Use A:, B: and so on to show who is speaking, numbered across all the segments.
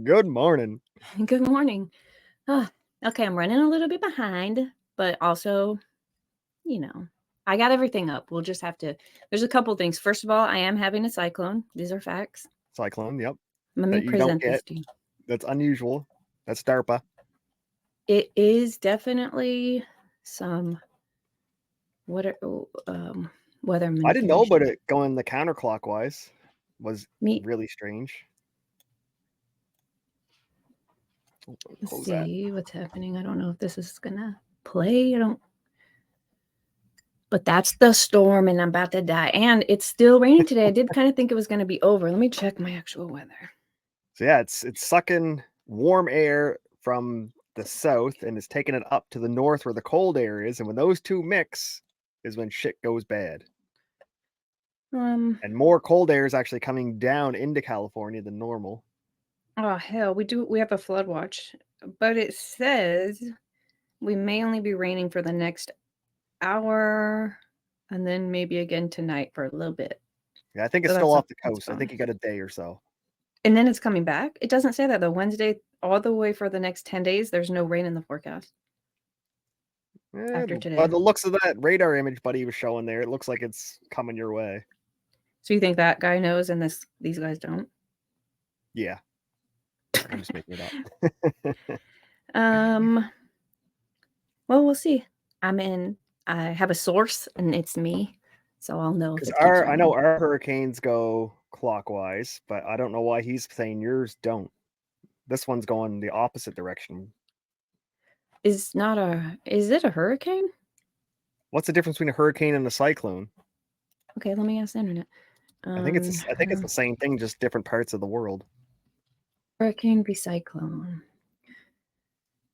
A: Good morning.
B: Good morning. Ah, okay, I'm running a little bit behind, but also, I got everything up. We'll just have to. There's a couple things. First of all, I am having a cyclone. These are facts.
A: Cyclone, yep.
B: Let me
A: That you don't
B: present this
A: get.
B: to you.
A: That's unusual. That's DARPA.
B: It is definitely some weather weather
A: I didn't know about
B: manipulation.
A: it going the counterclockwise. Was
B: Me,
A: really strange.
B: let's
A: Close that.
B: see what's happening. I don't know if this is gonna play. I don't. But that's the storm, and I'm about to die. And it's still raining today. I did kind of think it was going to be over. Let me check my actual weather.
A: So yeah, it's sucking warm air from the south and it's taking it up to the north where the cold air is, and when those two mix is when shit goes bad.
B: Um,
A: And more cold air is actually coming down into California than normal.
B: oh hell, we have a flood watch, but it says we may only be raining for the next hour and then maybe again tonight for a little bit.
A: Yeah, I think it's
B: So
A: still
B: that's a
A: off the
B: that's a
A: coast. I think you
B: bonus.
A: got a day or so.
B: And then it's coming back. It doesn't say that though. Wednesday all the way for the next 10 days, there's no rain in the forecast after
A: By
B: today.
A: the looks of that radar image Buddy was showing there, it looks like it's coming your way.
B: So you think that guy knows and these guys don't?
A: Yeah, I'm just making it up.
B: Um, well, we'll see. I have a source and it's me, so I'll know if
A: Because
B: it keeps
A: I know
B: raining.
A: our hurricanes go clockwise, but I don't know why he's saying yours don't. This one's going the opposite direction.
B: Is it a hurricane?
A: What's the difference between a hurricane and a cyclone?
B: Okay, let me ask the internet.
A: I think it's the same thing, just different parts of the world.
B: Hurricane v cyclone.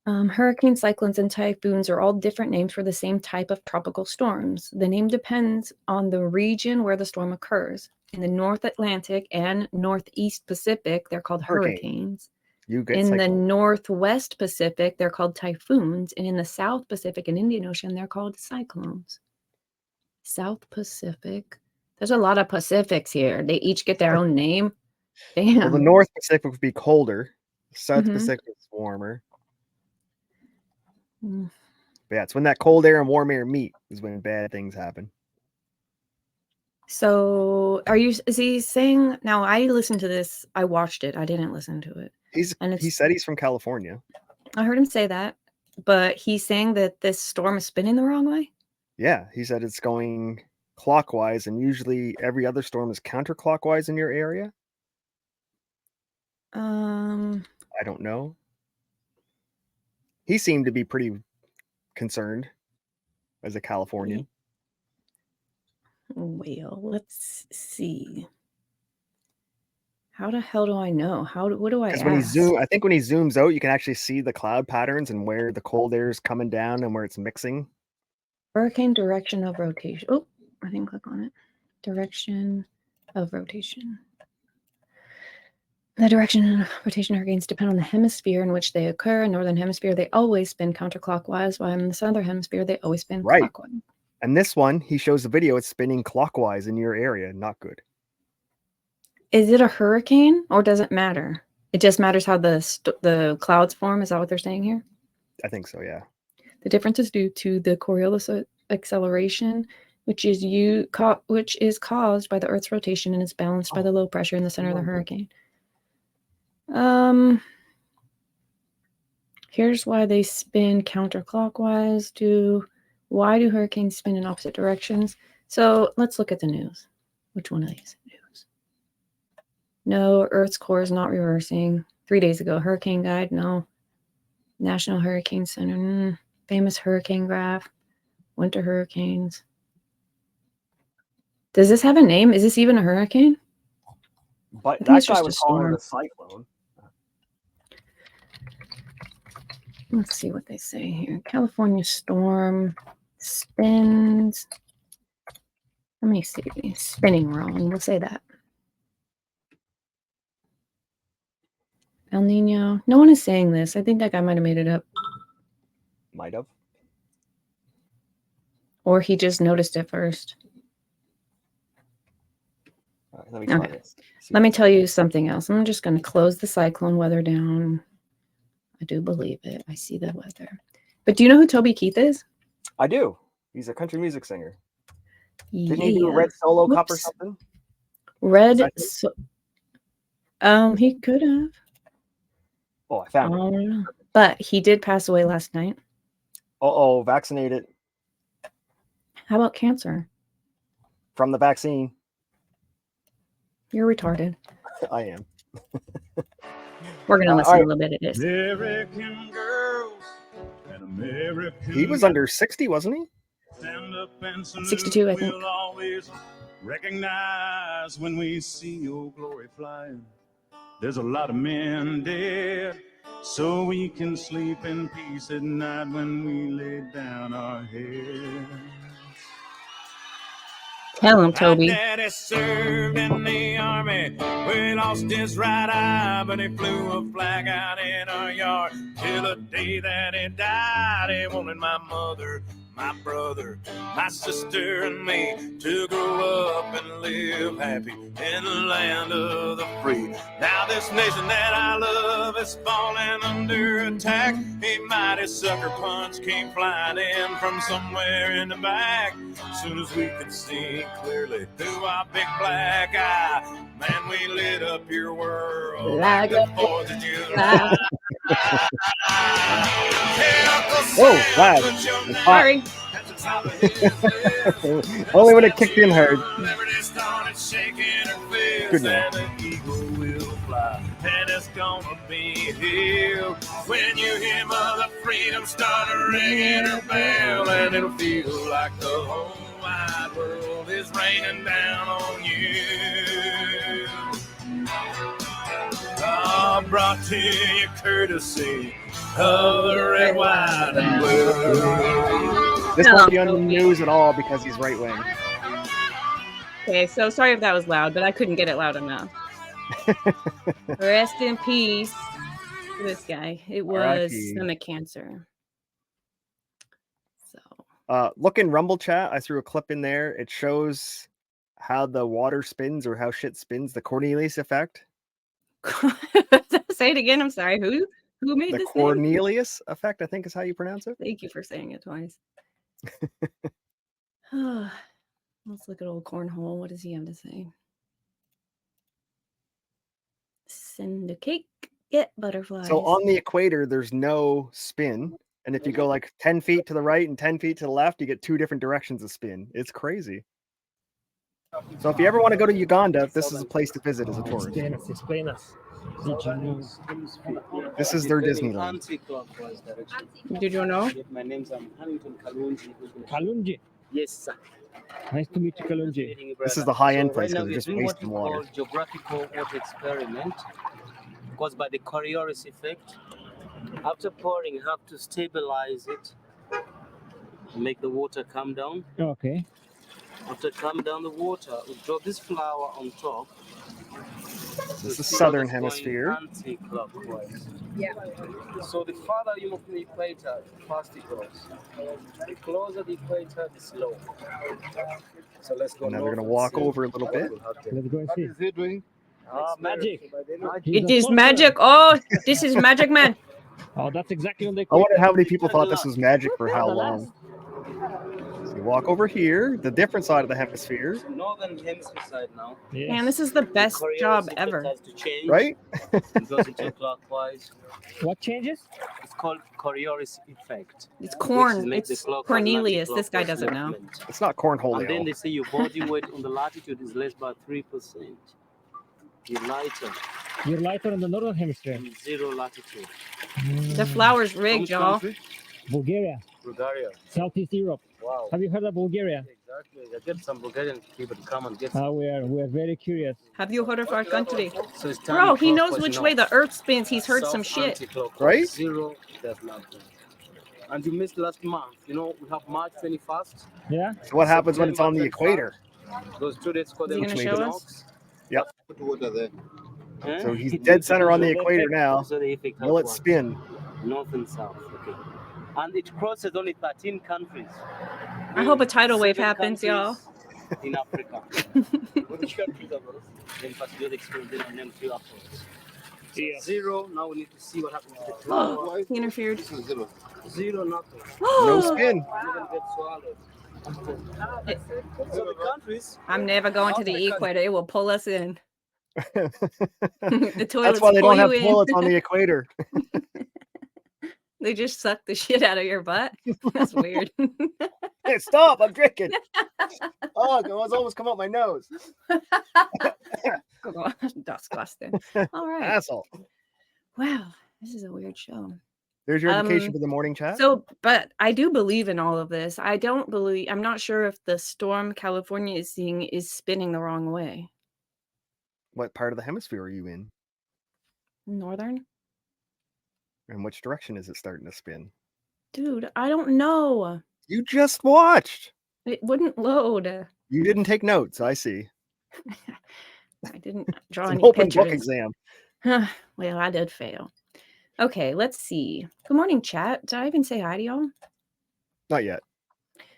B: Hurricane, cyclones, and typhoons are all different names for the same type of tropical storms. The name depends on the region where the storm occurs. In the North Atlantic and Northeast Pacific, they're called
A: Hurricane,
B: hurricanes.
A: you get
B: In the
A: cyclone.
B: Northwest Pacific, they're called typhoons. And in the South Pacific and Indian Ocean, they're called cyclones. South Pacific. There's a lot of Pacifics here. They each get their own name.
A: Well, the
B: Damn.
A: North Pacific would be colder. South
B: Mm-hmm.
A: Pacific is warmer.
B: Mm.
A: But yeah, it's when that cold air and warm air meet is when bad things happen.
B: So, is he saying? Now, I listened to this. I watched it. I didn't listen to it. And
A: He said he's from California.
B: I heard him say that, but he's saying that this storm is spinning the wrong way.
A: Yeah, he said it's going clockwise, and usually every other storm is counterclockwise in your area.
B: Um,
A: I don't know. He seemed to be pretty concerned as a Californian.
B: well, let's see. How the hell do I know? What do I
A: Because
B: ask?
A: I think when he zooms out, you can actually see the cloud patterns and where the cold air is coming down and where it's mixing.
B: Hurricane direction of rotation. Oh, I didn't click on it. Direction of rotation. The direction of rotation hurricanes depend on the hemisphere in which they occur. In the northern hemisphere, they always spin counterclockwise, while in the southern hemisphere, they always spin
A: Right.
B: clockwise.
A: And this one, he shows the video, it's spinning clockwise in your area. Not good.
B: Is it a hurricane or does it matter? It just matters how the clouds form. Is that what they're saying here?
A: I think so, yeah.
B: The difference is due to the Coriolis acceleration, which is caused by the Earth's rotation and is balanced by the low pressure in the center of the hurricane. Here's why they spin counterclockwise. Why do hurricanes spin in opposite directions? So let's look at the news. Which one of these news? No, Earth's core is not reversing. 3 days ago, hurricane guide, no. National Hurricane Center, famous hurricane graph, winter hurricanes. Does this have a name? Is this even a hurricane?
A: But
B: I think
A: that
B: it's
A: guy
B: just a
A: was calling it
B: storm.
A: a cyclone.
B: Let's see what they say here. California storm spins. Let me see. Spinning wrong. We'll say that. El Nino. No one is saying this. I think that guy might have made it up.
A: Might have.
B: Or he just noticed it first.
A: right, let me try
B: Okay.
A: this.
B: Let me tell you something else. I'm just going to close the cyclone weather down. I do believe it. I see the weather. But do you know who Toby Keith is?
A: I do. He's a country music singer.
B: Yeah.
A: Didn't he do a Red Solo Cup or something?
B: Red. He could have.
A: Oh, I found it.
B: But he did pass away last night.
A: Oh, vaccinated.
B: How about cancer?
A: From the vaccine.
B: You're retarded.
A: I am.
B: We're going to listen a little bit of this.
C: American girls and American
A: He was under 60, wasn't he?
C: Stand up and
B: 62, I think.
C: We'll always recognize when we see your glory flying. There's a lot of men dead, so we can sleep in peace at night when we lay down our heads.
B: Tell him, Toby.
C: My daddy served in the army. We lost his right eye, but he flew a flag out in our yard. Till the day that he died, he wanted my mother, my brother, my sister, and me to grow up and live happy in the land of the free. Now this nation that I love is falling under attack. A mighty sucker punch came flying in from somewhere in the back. As soon as we could see clearly through our big black eye, man, we lit up your world like the 4th of July.
A: Oh, wow.
B: Sorry.
A: Only when it kicked in hard. Good now.
C: And it's gonna be here when you hear Mother Freedom start ringing her bell, and it'll feel like the whole wide world is raining down on you. Brought to you courtesy of the red, white, and blue.
A: This won't be on the news at all because he's right wing.
B: Okay, so sorry if that was loud, but I couldn't get it loud enough. Rest in peace to this guy. It was stomach cancer. So
A: look in Rumble chat. I threw a clip in there. It shows how the water spins or how shit spins, the Cornelius effect.
B: Say it again. I'm sorry. Who made this?
A: The Cornelius effect, I think is how you pronounce it.
B: Thank you for saying it twice. Let's look at old Cornhole. What does he have to say? Send a cake, get butterflies.
A: So on the equator, there's no spin. And if you go like 10 feet to the right and 10 feet to the left, you get 2 different directions of spin. It's crazy. So if you ever want to go to Uganda, this is a place to visit as a tourist.
D: Explain us.
A: This is their Disneyland.
B: Did you know?
E: My name's Hamilton Kalunji.
D: Kalunji.
E: Yes, sir.
D: Nice to meet you, Kalunji.
A: This is the high-end place
E: Right now
A: because they're
E: we're
A: just
E: doing
A: wasting
E: what we
A: water.
E: call geographical water experiment, caused by the Coriolis effect. After pouring, you have to stabilize it, make the water come down.
D: Okay.
E: After calm down the water, we drop this flour on top.
A: This is southern hemisphere.
E: Anti-clockwise. Yeah. So the farther you move from the equator, the faster it goes. The closer the equator, the slower. So let's go.
A: Now they're going to walk over a little bit.
D: Let's go and see.
E: What is he doing?
D: Magic.
B: It is magic. Oh, this is magic, man.
D: Oh, that's exactly on the
A: I wonder how many people thought this was magic for how long. So you walk over here, the different side of the hemisphere.
E: Northern hemisphere side now.
D: Yes.
B: Man, this is the best
E: Coriolis
B: job
E: effect
B: ever.
E: has to change.
A: Right?
E: It goes into clockwise.
D: What changes?
E: It's called Coriolis effect.
B: It's
E: which
B: corn.
E: makes the
B: It's
E: clock
B: Cornelius. This guy
E: anti-clockwise
B: doesn't know.
E: movement.
A: It's not
E: And then
A: cornholio.
E: they say your body weight on the latitude is less by 3%. You're lighter
D: You're lighter in the northern hemisphere.
E: in 0 latitude.
B: The flower's rigged,
E: Which
B: y'all.
E: country?
D: Bulgaria,
E: Bulgaria.
D: Southeast Europe.
E: Wow.
D: Have you heard of Bulgaria?
E: Exactly. I get some Bulgarian people to come and get some.
D: We are very curious.
B: Have you heard of our country?
E: So it's
B: Bro, he knows
E: anti-clockwise
B: which way the
E: north.
B: earth spins. He's heard some
E: South
B: shit.
E: anti-clockwise.
A: Right?
E: 0 does nothing. And you missed last month. You know, we have March 21st.
D: Yeah.
A: So what happens when it's on the equator?
E: Those 2 days called
B: Is he
E: them
B: gonna show us?
A: Yep.
E: Put water there.
A: So he's dead center on the equator now.
E: So the effect
A: Will it
E: has
A: spin?
E: one. North and south. Okay. And it crosses only 13 countries.
B: I hope a tidal wave
E: 7
B: happens, y'all.
E: countries in Africa. Then first do the experiment, then I'll name 2 afterwards. So
D: Yeah.
E: 0, now we need to see what happens to the 2.
B: Oh, he interfered.
E: 0, nothing.
A: No spin.
E: Even get swallowed. So the countries,
B: I'm never going to
E: After
B: the
E: the
B: equator. It will pull us in. The
A: That's
B: toilets
A: why they
B: pull
A: don't have
B: you in.
A: toilets on the equator.
B: They just suck the shit out of your butt. That's weird.
A: Hey, stop! I'm drinking. Oh, it was almost come out my nose.
B: Disgusting. All right.
A: Asshole.
B: Wow, this is a weird show.
A: There's your education for the morning chat.
B: So, but I do believe in all of this. I'm not sure if the storm California is seeing is spinning the wrong way.
A: What part of the hemisphere are you in?
B: Northern?
A: And which direction is it starting to spin?
B: Dude, I don't know.
A: You just watched.
B: It wouldn't load.
A: You didn't take notes. I see.
B: I didn't draw
A: It's an
B: any
A: open book
B: pictures.
A: exam.
B: Well, I did fail. Okay, let's see. Good morning, chat. Did I even say hi to y'all?
A: Not yet.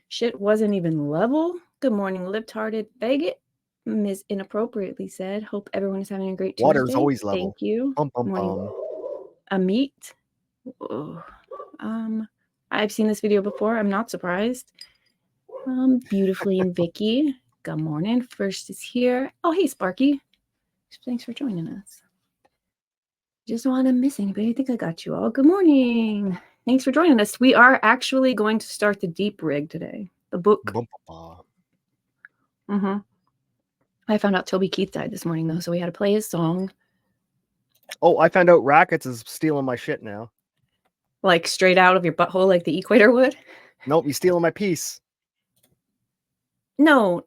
B: Shit wasn't even level. Good morning, lip-tarded faggot. Ms. Inappropriately said. Hope everyone is having a great Tuesday.
A: Water's always level.
B: Thank you.
A: Bum, bum,
B: Morning.
A: bum.
B: A meat. Oh. I've seen this video before. I'm not surprised. Beautifully and Vicky. Good morning. First is here. Oh, hey, Sparky. Thanks for joining us. Just don't want to miss anybody. I think I got you all. Good morning. Thanks for joining us. We are actually going to start the deep rig today. The book.
A: Bum, bum, bum.
B: Mm-hmm. I found out Toby Keith died this morning, though, so we had to play his song.
A: Oh, I found out Rackets is stealing my shit now.
B: Like straight out of your butthole like the equator would?
A: Nope, he's stealing my piece.
B: No.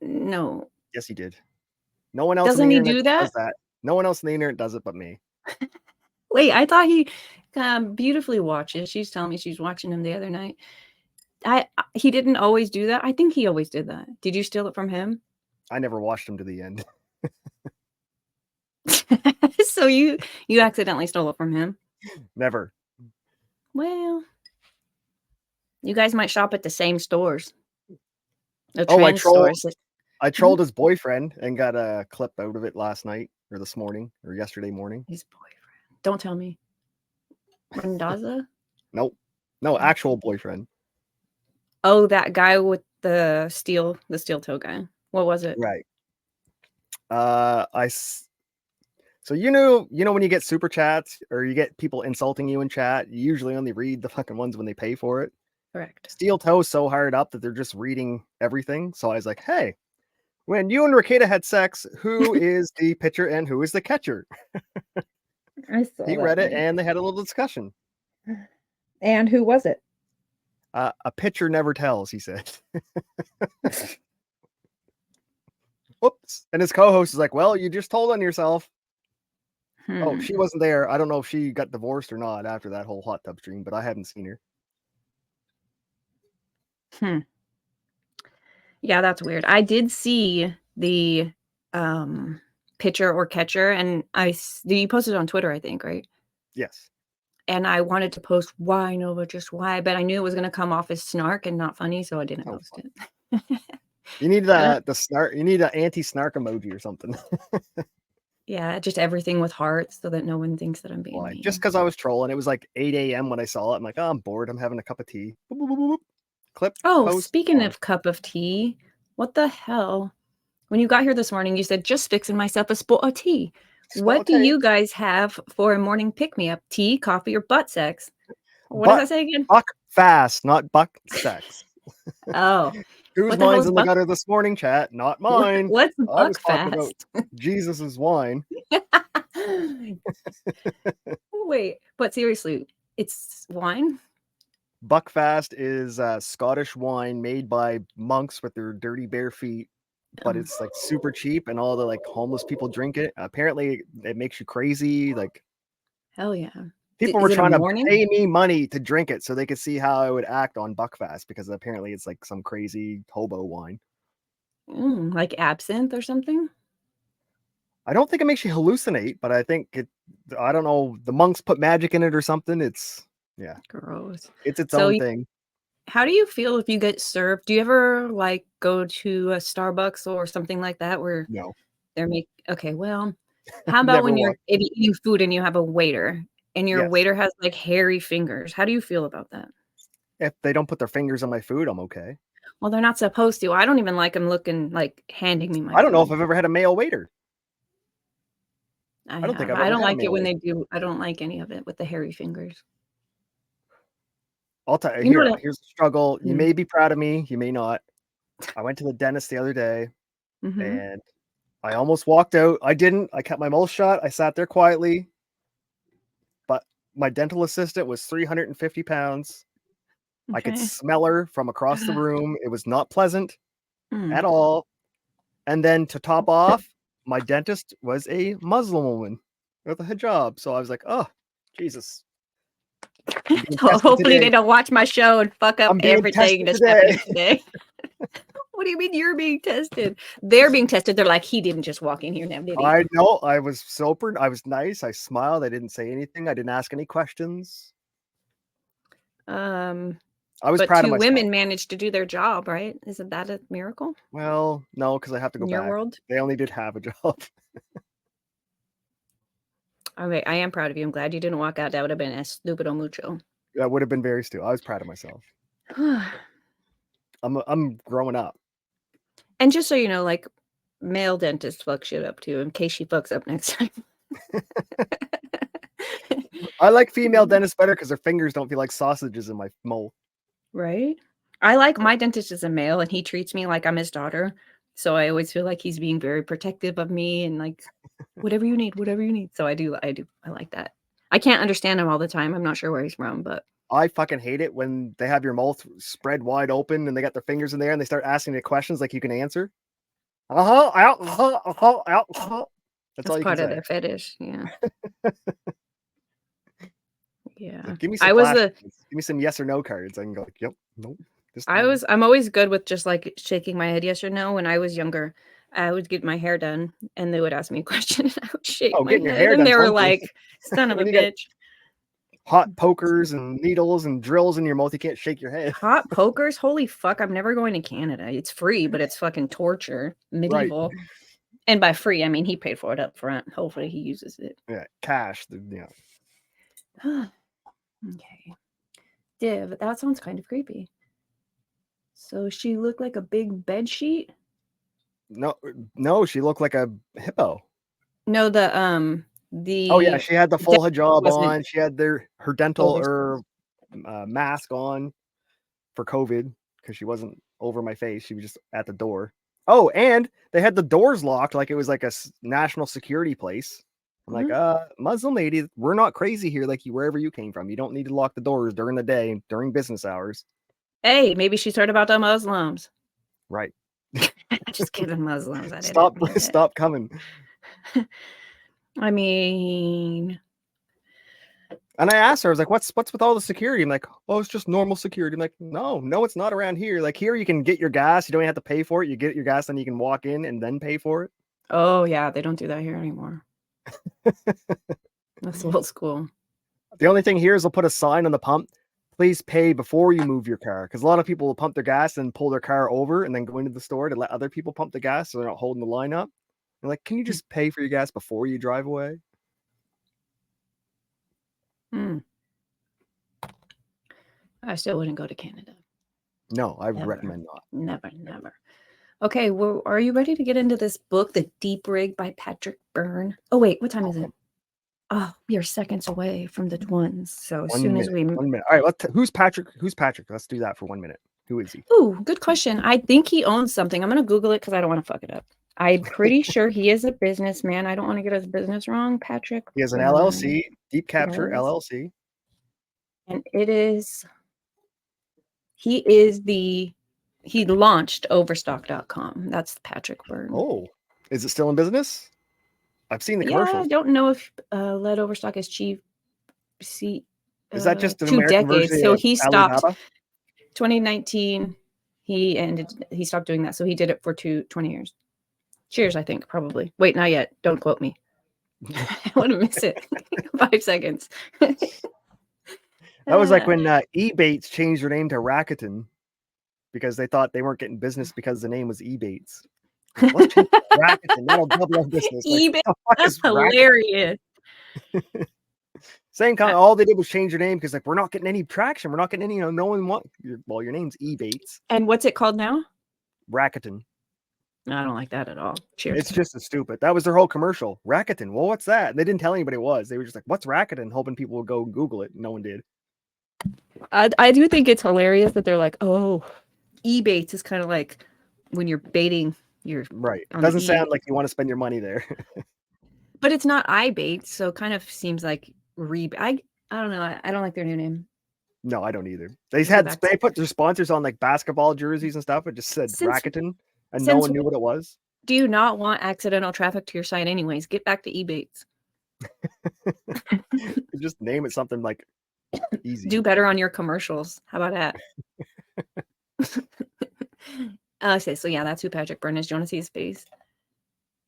A: Yes, he did. No one else
B: Doesn't
A: on the
B: he
A: internet
B: do that?
A: does that. No one else on the internet does it but me.
B: Wait, I thought he beautifully watches. She's telling me she's watching him the other night. He didn't always do that. I think he always did that. Did you steal it from him?
A: I never watched him to the end.
B: So you accidentally stole it from him?
A: Never.
B: Well, you guys might shop at the same stores. The
A: Oh,
B: trans stores.
A: I trolled his boyfriend and got a clip out of it last night or this morning or yesterday morning.
B: His boyfriend. Don't tell me. Mendoza?
A: Nope. No, actual boyfriend.
B: Oh, that guy with the steel toe guy. What was it?
A: Right. So you know when you get super chats or you get people insulting you in chat, you usually only read the fucking ones when they pay for it.
B: Correct.
A: Steel Toe's so hard up that they're just reading everything. So I was like, hey, when you and Rakita had sex, who is the pitcher and who is the catcher? He read it and they had a little discussion.
B: And who was it?
A: A pitcher never tells, he said. Whoops. And his co-host is like, well, you just told on yourself. Oh, she wasn't there. I don't know if she got divorced or not after that whole hot tub stream, but I haven't seen her.
B: Yeah, that's weird. I did see the pitcher or catcher, and you posted on Twitter, I think, right?
A: Yes.
B: And I wanted to post why, Nova, just why, but I knew it was going to come off as snark and not funny, so I didn't post it.
A: You need the snark. You need an anti-snark emoji or something.
B: Yeah, just everything with hearts so that no one thinks that I'm being mean.
A: Just because I was trolling. It was like 8 a.m. when I saw it. I'm like, oh, I'm bored. I'm having a cup of tea. Boop, boop, boop, boop. Clip.
B: Oh,
A: post,
B: speaking of cup of tea, what the hell? When you got here this morning, you said, just fixing myself a spot of tea. What do you guys have for a morning pick-me-up? Tea, coffee, or butt sex? What does that say again?
A: Buck fast, not buck sex.
B: Oh.
A: Whose mine's in the gutter this morning, chat? Not mine.
B: What's
A: I was
B: buck
A: talking
B: fast?
A: about Jesus's wine.
B: Wait, but seriously, it's wine?
A: Buckfast is Scottish wine made by monks with their dirty bare feet, but it's like super cheap and all the like homeless people drink it. Apparently it makes you crazy. Like,
B: hell yeah.
A: People were trying to pay me money to drink it so they could see how I would act on Buckfast because apparently it's like some crazy hobo wine.
B: Like absinthe or something?
A: I don't think it makes you hallucinate, but I think I don't know, the monks put magic in it or something. It's, yeah.
B: Gross.
A: It's its own thing.
B: How do you feel if you get served? Do you ever like go to a Starbucks or something like that where
A: No,
B: they're okay, well, how about
A: never
B: when you're
A: walk.
B: maybe eating food and you have a waiter and your
A: Yes.
B: waiter has like hairy fingers? How do you feel about that?
A: If they don't put their fingers on my food, I'm okay.
B: Well, they're not supposed to. I don't even like them looking like handing me my
A: I don't know
B: food.
A: if I've ever had a male waiter.
B: I
A: I don't think
B: have.
A: I've
B: I
A: ever
B: don't
A: had a
B: like it
A: male
B: when
A: waiter.
B: they do. I don't like any of it with the hairy fingers.
A: I'll tell you,
B: You know what?
A: here's the struggle. You
B: Mm.
A: may be proud of me, you may not. I went to the dentist the other day
B: Mhm.
A: and I almost walked out. I didn't. I kept my mouth shut. I sat there quietly. But my dental assistant was 350 pounds. I could
B: Okay.
A: smell her from across the room. It was not pleasant
B: Mm.
A: at all. And then to top off, my dentist was a Muslim woman with a hijab. So I was like, oh, Jesus. I'm being
B: Well,
A: tested
B: hopefully they
A: today.
B: don't watch my show and fuck up
A: I'm being
B: everything
A: tested
B: that's
A: today.
B: happening today. What do you mean you're being tested? They're being tested. They're like, he didn't just walk in here now, did he?
A: I know. I was sober. I was nice. I smiled. I didn't say anything. I didn't ask any questions. I was
B: But
A: proud of
B: two
A: myself.
B: women managed to do their job, right? Isn't that a miracle
A: Well, no, because I have to go
B: in your
A: back.
B: world?
A: They only did have a job.
B: Okay, I am proud of you. I'm glad you didn't walk out. That would have been estupido mucho.
A: That would have been very stupid. I was proud of myself. I'm growing up.
B: And just so you know, like male dentists fuck shit up too, in case she fucks up next time.
A: I like female dentists better because their fingers don't feel like sausages in my mouth.
B: Right? I like my dentist is a male and he treats me like I'm his daughter. So I always feel like he's being very protective of me and like whatever you need, whatever you need. So I like that. I can't understand him all the time. I'm not sure where he's from, but
A: I fucking hate it when they have your mouth spread wide open and they got their fingers in there and they start asking you questions like you can answer. That's all
B: that's
A: you can
B: part of
A: say.
B: their fetish. Yeah. Yeah.
A: Like, give me some give me some yes or no cards. I can go like, yep, nope.
B: I'm always good with just like shaking my head yes or no. When I was younger, I would get my hair done and they would ask me a question and I would shake my
A: getting your
B: head
A: hair
B: and
A: done's
B: they were
A: one thing.
B: like, son of a
A: When you got
B: bitch.
A: hot pokers and needles and drills in your mouth, you can't shake your head.
B: Hot pokers? Holy fuck, I'm never going to Canada. It's free, but it's fucking torture. Medieval. Right. And by free, I mean he paid for it up front. Hopefully he uses it.
A: Yeah, cash. Yeah.
B: Okay. Div, that sounds kind of creepy. So she looked like a big bed sheet?
A: No, she looked like a hippo.
B: No,
A: oh yeah, she had the full hijab on. She had her dental mask on for COVID because she wasn't over my face. She was just at the door. Oh, and they had the doors locked like it was like a national security place. I'm like, Muslim lady, we're not crazy here like you wherever you came from. You don't need to lock the doors during the day, during business hours.
B: Hey, maybe she's heard about the Muslims.
A: Right.
B: Just kidding, Muslims.
A: Stop coming.
B: I mean,
A: and I asked her, I was like, what's with all the security? I'm like, oh, it's just normal security. I'm like, no, it's not around here. Like here you can get your gas. You don't have to pay for it. You get your gas, then you can walk in and then pay for it.
B: Oh yeah, they don't do that here anymore. That's old school.
A: The only thing here is they'll put a sign on the pump. Please pay before you move your car. Because a lot of people will pump their gas and pull their car over and then go into the store to let other people pump the gas so they're not holding the line up. They're like, can you just pay for your gas before you drive away?
B: I still wouldn't go to Canada.
A: No, I would recommend not.
B: Never. Okay, well, are you ready to get into this book, The Deep Rig by Patrick Byrne? Oh, wait, what time is it? Oh, we are seconds away from the twins. So as soon as we...
A: 1 minute. All right, who's Patrick? Let's do that for 1 minute. Who is he?
B: Ooh, good question. I think he owns something. I'm going to Google it because I don't want to fuck it up. I'm pretty sure he is a businessman. I don't want to get his business wrong, Patrick.
A: He has an LLC, Deep Capture LLC.
B: And it is... He launched Overstock.com. That's Patrick Byrne.
A: Oh, is it still in business? I've seen the commercials.
B: Yeah, I don't know if led Overstock is chief. Is
A: that just an
B: 2
A: American
B: decades?
A: version
B: So
A: of
B: he stopped.
A: Alibaba?
B: 2019. He stopped doing that. So he did it for 20 years. Cheers, I think, probably. Wait, not yet. Don't quote me. I want to miss it. 5 seconds.
A: That was like when Ebates changed their name to Rakuten because they thought they weren't getting business because the name was Ebates. Like, let's change it to Rakuten. That'll double our business. Like,
B: eBay.
A: what the fuck
B: That's
A: is Rakuten?
B: hilarious.
A: Same kind. All they did was change your name because like we're not getting any traction. We're not getting any. No one want. Well, your name's Ebates.
B: And what's it called now?
A: Rakuten.
B: No, I don't like that at all. Cheers.
A: It's just as stupid. That was their whole commercial. Rakuten. Well, what's that? And they didn't tell anybody what it was. They were just like, "What's Rakuten?" Hoping people would go Google it. No one did.
B: I do think it's hilarious that they're like, oh, e-baits is kind of like when you're baiting your
A: Right.
B: on
A: Doesn't
B: the
A: sound like you want to spend your money there.
B: but it's not iBait, so it kind of seems like I don't know. I don't like their new name.
A: No, I don't either.
B: back
A: They put their sponsors on like basketball jerseys and stuff. It just said Rakuten, and no one knew what it was.
B: Do you not want accidental traffic to your site anyways? Get back to e-baits.
A: Just name it something like easy.
B: Do better on your commercials. How about that? Okay, so yeah, that's who Patrick Byrne is. Do you want to see his face?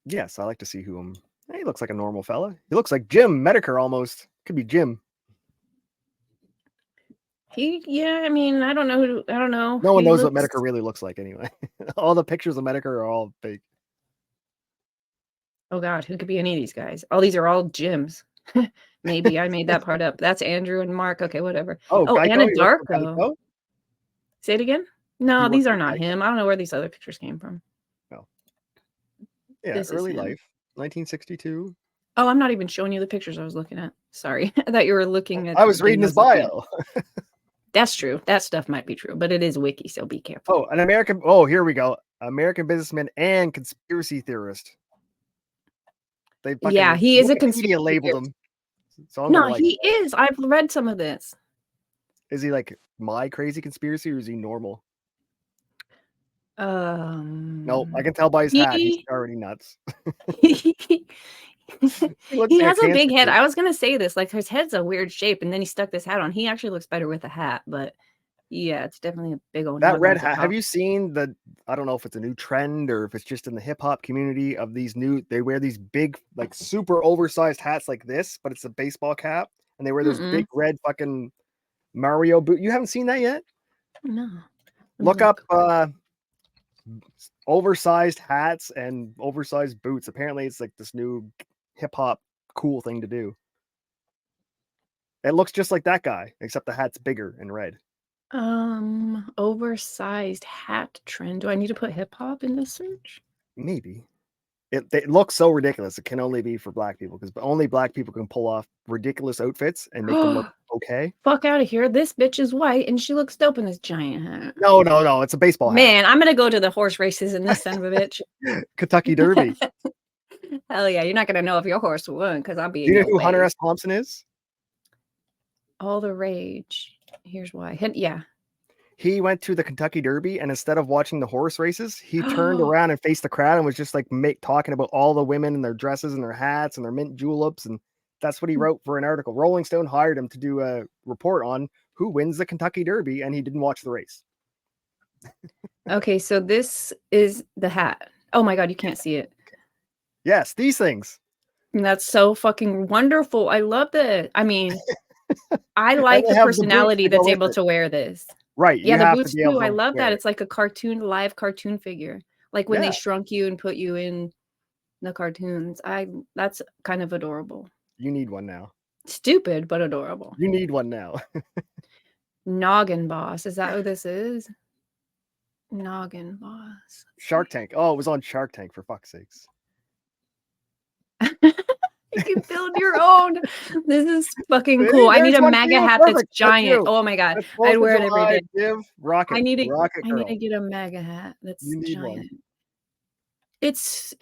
A: Yes, I like to see who him. He looks like a normal fella. He looks like Jim Medicare almost. Could be Jim.
B: Yeah, I mean, I don't know. I don't know.
A: No one knows what Medicare really looks like anyway. All the pictures of Medicare are all fake.
B: Oh God, who could be any of these guys? Oh, these are all Jims. Maybe I made that part up. That's Andrew and Mark. Okay, whatever. Oh,
A: Geico?
B: Anadarko. Say it again. No, these are not
A: Geico?
B: him. I don't know where these other pictures came from.
A: No. Yeah,
B: This is
A: early
B: him.
A: life, 1962.
B: Oh, I'm not even showing you the pictures I was looking at. Sorry, I thought you were looking at.
A: I was reading his bio.
B: That's true. That stuff might be true, but it is wiki, so be careful.
A: Oh, an American. Oh, here we go. American businessman and conspiracy theorist. They
B: he is a
A: conspiracy labeled him. So
B: no, he is. I've read some of this.
A: Is he like my crazy conspiracy or is he normal? No, I can tell by his hat. He's already nuts.
B: He has a big head. I was gonna say this, like his head's a weird shape, and then he stuck this hat on. He actually looks better with a hat, but yeah, it's definitely a big old.
A: That red hat. Have you seen the? I don't know if it's a new trend or if it's just in the hip hop community of these new. They wear these big, like super oversized hats like this, but it's a baseball cap, and they wear those big red fucking Mario boot. You haven't seen that yet?
B: No.
A: Look up oversized hats and oversized boots. Apparently, it's like this new hip hop cool thing to do. It looks just like that guy, except the hat's bigger and red.
B: Oversized hat trend. Do I need to put hip hop in this search?
A: Maybe. It looks so ridiculous. It can only be for black people because only black people can pull off ridiculous outfits and make them look okay.
B: Fuck out of here. This bitch is white and she looks dope in this giant hat.
A: No. It's a baseball hat.
B: Man, I'm going to go to the horse races in this son of a bitch.
A: Kentucky Derby.
B: Hell yeah. You're not going to know if your horse won because I'll be.
A: Do you know who Hunter S. Thompson is?
B: All the rage. Here's why. Yeah.
A: He went to the Kentucky Derby and instead of watching the horse races, he turned around and faced the crowd and was just like talking about all the women and their dresses and their hats and their mint juleps. And that's what he wrote for an article. Rolling Stone hired him to do a report on who wins the Kentucky Derby, and he didn't watch the race.
B: Okay, so this is the hat. Oh my God, you can't see it.
A: Yes, these things.
B: And that's so fucking wonderful. I love that. I mean, I like the personality that's able to wear this.
A: Right.
B: Yeah, the boots too. I love that. It's like a live cartoon figure. Like when they shrunk you and put you in the cartoons. That's kind of adorable.
A: You need one now.
B: Stupid, but adorable.
A: You need one now.
B: Noggin Boss. Is that who this is? Noggin Boss.
A: Shark Tank. Oh, it was on Shark Tank, for fuck's sakes.
B: You can build your own. This is fucking cool. I need a MAGA hat that's giant. Oh my God. I'd wear it every day.
A: Rocket.
B: I need
A: to
B: get a MAGA hat that's giant. It's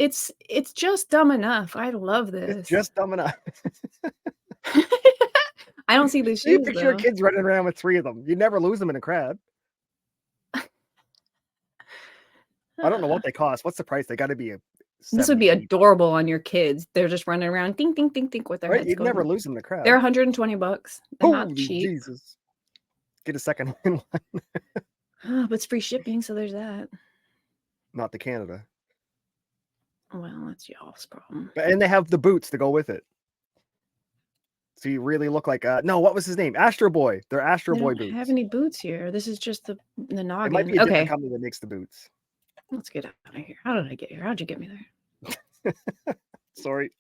B: just dumb enough. I love this.
A: It's just dumb enough.
B: I don't see the shoes.
A: You picture kids running around with 3 of them. You never lose them in a crowd. I don't know what they cost. What's the price? They got to be
B: This would be adorable on your kids. They're just running around, ding, ding, ding, ding, with their heads.
A: You'd never lose them in the crowd.
B: They're $120. They're not cheap.
A: Jesus. Get a second-hand one.
B: But it's free shipping, so there's that.
A: Not to Canada.
B: Well, that's y'all's problem.
A: And they have the boots to go with it. So you really look like no, what was his name? Astro Boy. They're Astro
B: They
A: Boy
B: don't
A: boots.
B: have any boots here. This is just the
A: It might
B: noggin.
A: be a different
B: Okay,
A: company that makes the boots.
B: let's get out of here. How did I get here? How'd you get me there?
A: Sorry.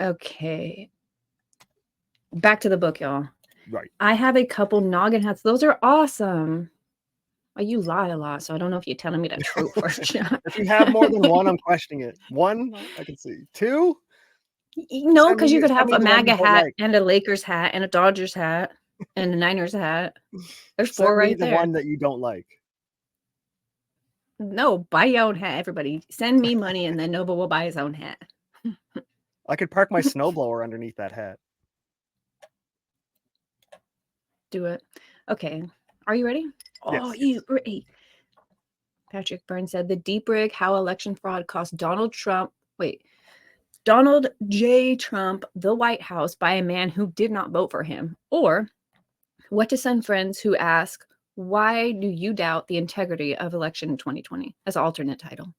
B: Okay. Back to the book, y'all.
A: Right.
B: I have a couple noggin hats. Those are awesome. Oh, you lie a lot, so I don't know if you're telling me the truth or not.
A: If you have more than one, I'm questioning it. One, I can see. Two?
B: No,
A: Send
B: because
A: me-
B: you could
A: send
B: have
A: me
B: a
A: the one you
B: MAGA
A: don't
B: hat
A: like.
B: and a Lakers hat and a Dodgers hat and a Niners hat. There's four
A: Send me
B: right
A: the
B: there.
A: one that you don't like.
B: No, buy your own hat, everybody. Send me money and then Nova will buy his own hat.
A: I could park my snowblower underneath that hat.
B: Do it. Okay. Are you ready? Oh,
A: Yes.
B: you ready? Patrick Byrne said the deep rig, how election fraud cost Donald J. Trump the White House by a man who did not vote for him. Or what to send friends who ask, why do you doubt the integrity of election in 2020? As an alternate title.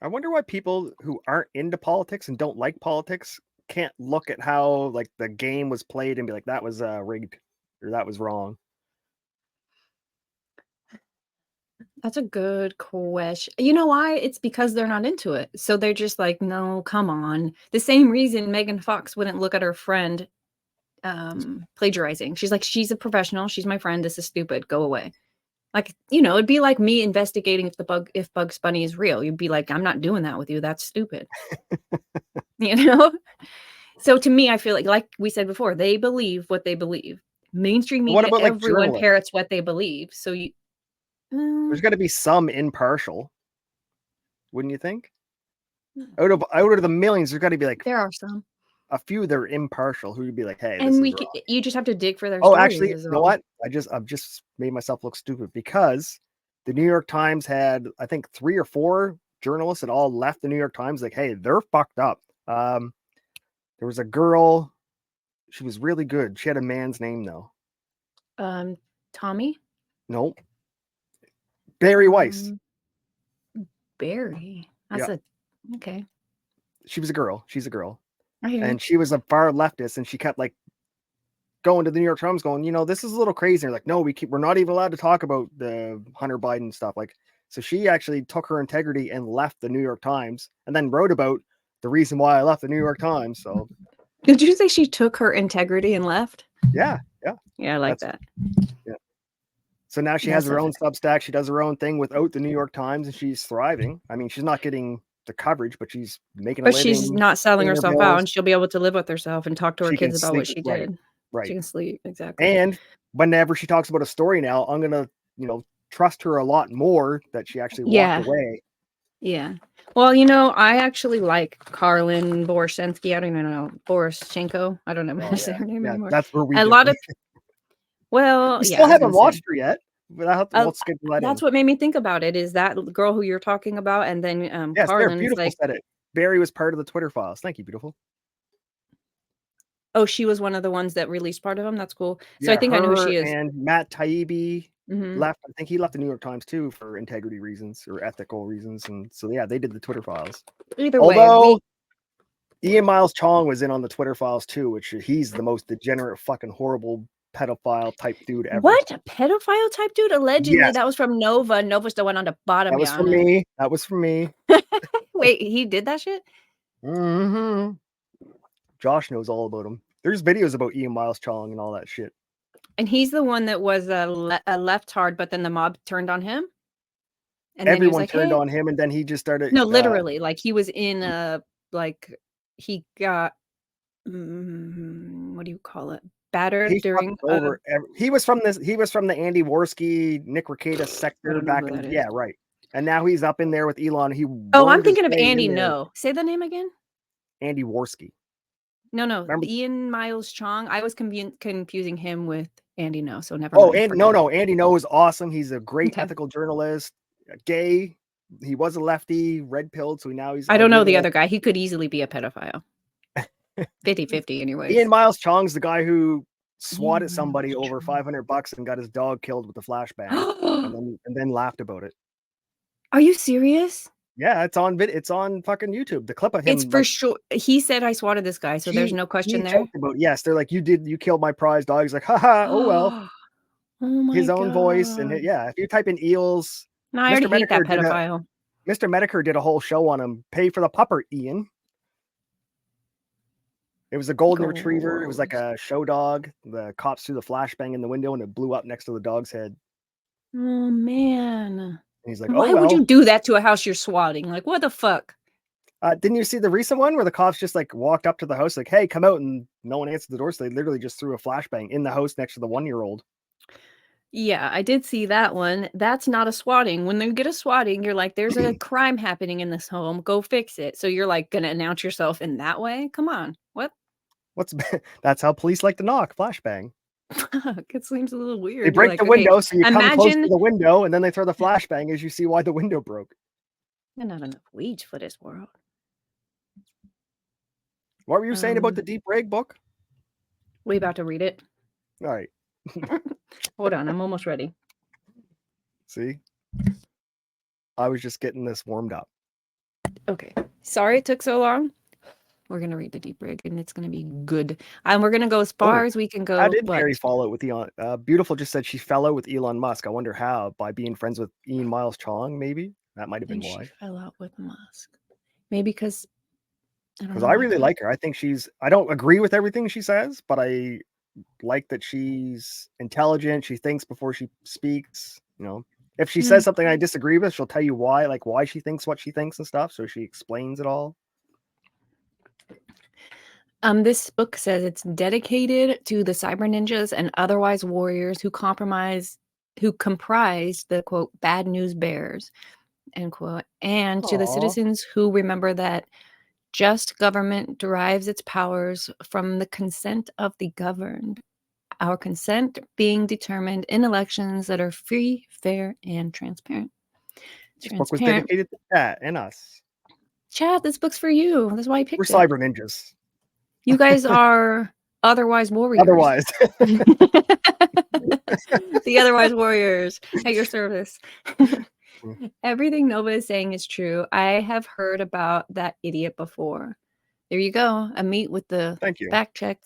A: I wonder why people who aren't into politics and don't like politics can't look at how like the game was played and be like, that was rigged or that was wrong.
B: That's a good question. You know why? It's because they're not into it. So they're just like, no, come on. The same reason Megan Fox wouldn't look at her friend plagiarizing. She's like, she's a professional. She's my friend. This is stupid. Go away. Like, you know, it'd be like me investigating if Bugs Bunny is real. You'd be like, I'm not doing that with you. That's stupid. You know? So to me, I feel like we said before, they believe what they believe. Mainstream media,
A: What about, like,
B: everyone
A: journalists?
B: parrots what they believe. So you
A: There's got to be some impartial, wouldn't you think? Out of the millions, there's got to be like
B: there are some.
A: a few that are impartial who would be like, hey, this
B: And
A: is
B: we
A: wrong.
B: you just have to dig for their
A: Oh,
B: stories.
A: actually,
B: is
A: you know
B: all.
A: what? I've just made myself look stupid because the New York Times had, I think, 3 or 4 journalists that all left the New York Times. Like, hey, they're fucked up. There was a girl. She was really good. She had a man's name though.
B: Tommy?
A: Nope. Barry Weiss.
B: Barry. That's
A: Yeah.
B: okay.
A: She was a girl. She's a girl.
B: I hear you.
A: And she was a far leftist, and she kept like going to the New York Times going, you know, this is a little crazy. And they're like, no, we're not even allowed to talk about the Hunter Biden stuff. Like, so she actually took her integrity and left the New York Times and then wrote about the reason why I left the New York Times. So
B: Did you say she took her integrity and left?
A: yeah.
B: Yeah, I like that.
A: Yeah. So now she has her own Substack. She does her own thing without the New York Times, and she's thriving. I mean, she's not getting the coverage, but she's making a
B: But
A: living.
B: she's not selling
A: paying her
B: herself
A: bills.
B: out, and she'll be able to live with herself and talk to her
A: She can
B: kids about what
A: sleep,
B: she
A: right,
B: did.
A: right.
B: She can sleep, exactly.
A: And whenever she talks about a story now, I'm gonna, trust her a lot more that she actually walked away.
B: Yeah. Well, you know, I actually like Karlin Borshensky. I don't even know. Boroschenko. I don't know how to say her name anymore.
A: That's where we
B: A lot of well,
A: we
B: yeah.
A: still haven't watched her yet. But we'll schedule that
B: that's
A: in.
B: what made me think about it. Is that girl who you're talking about, and then
A: Yes, there,
B: Karlin's
A: beautiful
B: like,
A: said it. Barry was part of the Twitter files. Thank you, beautiful.
B: oh, she was one of the ones that released part of them. That's cool. So
A: Yeah,
B: I think I know who
A: her
B: she is.
A: And Matt Taibbi
B: Mhm.
A: left. I think he left the New York Times too for integrity reasons or ethical reasons. And so yeah, they did the Twitter files.
B: Either
A: Although
B: way,
A: Ian Miles Chong was in on the Twitter files too, which he's the most degenerate, fucking horrible pedophile type dude ever.
B: what, a pedophile type dude? Allegedly,
A: Yes.
B: that was from Nova. Nova's the one on the bottom.
A: That was for me. That was for me.
B: Wait, he did that shit?
A: Mm-hmm. Josh knows all about him. There's videos about Ian Miles Chong and all that shit.
B: And he's the one that was a left hard, but then the mob turned on him. And
A: Everyone
B: then he was like,
A: turned
B: hey.
A: on him, and then he just started.
B: No, literally, like he was in a he got what do you call it? Battered during.
A: He was from this. He was from the Andy Worski, Nick Rekieta sector back in. Yeah, right. And now he's up in there with Elon.
B: I'm thinking of Andy. No, say the name again.
A: Andy Worski.
B: No,
A: Remember?
B: Ian Miles Chong. I was confusing him with Andy No, so never
A: mind. Andy No is awesome. He's a great ethical journalist. Gay. He was a lefty, red pilled, so now he's.
B: I don't know the other guy. He could easily be a pedophile. 50-50 anyways.
A: Ian Miles Chong's the guy who swatted somebody over $500 and got his dog killed with a flashbang, and then laughed about it.
B: Are you serious?
A: Yeah, it's on fucking YouTube. The clip of him.
B: It's for sure. He said I swatted this guy, so there's no question there.
A: Talked about, yes, they're like, you killed my prize dog. He's like, haha, oh well.
B: Oh my
A: His own
B: God.
A: voice, and if you type in eels,
B: No, I already hate that pedophile.
A: Mr. Medicare did a whole show on him. Pay for the pupper, Ian. It was a golden retriever. It was like a show dog. The cops threw the flashbang in the window, and it blew up next to the dog's head.
B: Oh man.
A: And he's like,
B: why would you do that to a house you're swatting? Like, what the fuck?
A: Didn't you see the recent one where the cops just like walked up to the house like, hey, come out, and no one answered the door, so they literally just threw a flashbang in the house next to the 1-year-old.
B: Yeah, I did see that one. That's not a swatting. When they get a swatting, you're like, there's a crime happening in this home. Go fix it. So you're like gonna announce yourself in that way? Come on. What?
A: That's how police like to knock. Flashbang.
B: It seems a little weird.
A: They break the window, so you come close to the window, and then they throw the flashbang as you see why the window broke.
B: There's not enough weeds for this world.
A: What were you saying about the deep rig book?
B: We about to read it.
A: All right.
B: Hold on, I'm almost ready.
A: See? I was just getting this warmed up.
B: Okay. Sorry it took so long. We're going to read the deep rig, and it's going to be good. And we're going to go as far as we can go.
A: How did Mary fall out with Elon? Beautiful just said she fell out with Elon Musk. I wonder how. By being friends with Ian Miles Chong, maybe? That might have been why.
B: She fell out with Musk. Maybe because...
A: Because I really like her. I think I don't agree with everything she says, but I like that she's intelligent. She thinks before she speaks. If she says something I disagree with, she'll tell you why, like why she thinks what she thinks and stuff. So she explains it all.
B: This book says it's dedicated to the cyber ninjas and otherwise warriors who comprise the quote bad news bears, end quote, and to the citizens who remember that just government derives its powers from the consent of the governed, our consent being determined in elections that are free, fair, and transparent.
A: This book was dedicated to Chat and us.
B: Chat, this book's for you. That's why I picked it.
A: We're cyber ninjas.
B: You guys are otherwise warriors.
A: Otherwise.
B: The otherwise warriors at your service. Everything Nova is saying is true. I have heard about that idiot before. There you go. A meet with the fact check.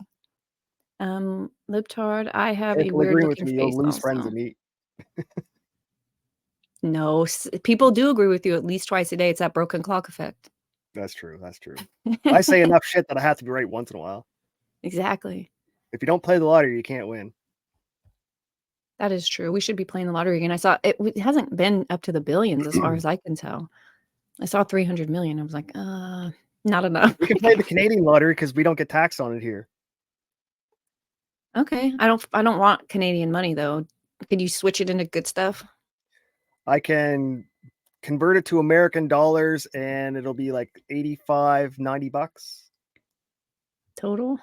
B: Libtard, I have a weird looking face.
A: You'll lose friends and meet.
B: No, people do agree with you at least twice a day. It's that broken clock effect.
A: That's true. I say enough shit that I have to be right once in a while.
B: Exactly.
A: If you don't play the lottery, you can't win.
B: That is true. We should be playing the lottery again. I saw it hasn't been up to the billions as far as I can tell. I saw 300 million. I was like, not enough.
A: We can play the Canadian lottery because we don't get taxed on it here.
B: Okay. I don't want Canadian money though. Could you switch it into good stuff?
A: I can convert it to American dollars and it'll be like $85, $90
B: total.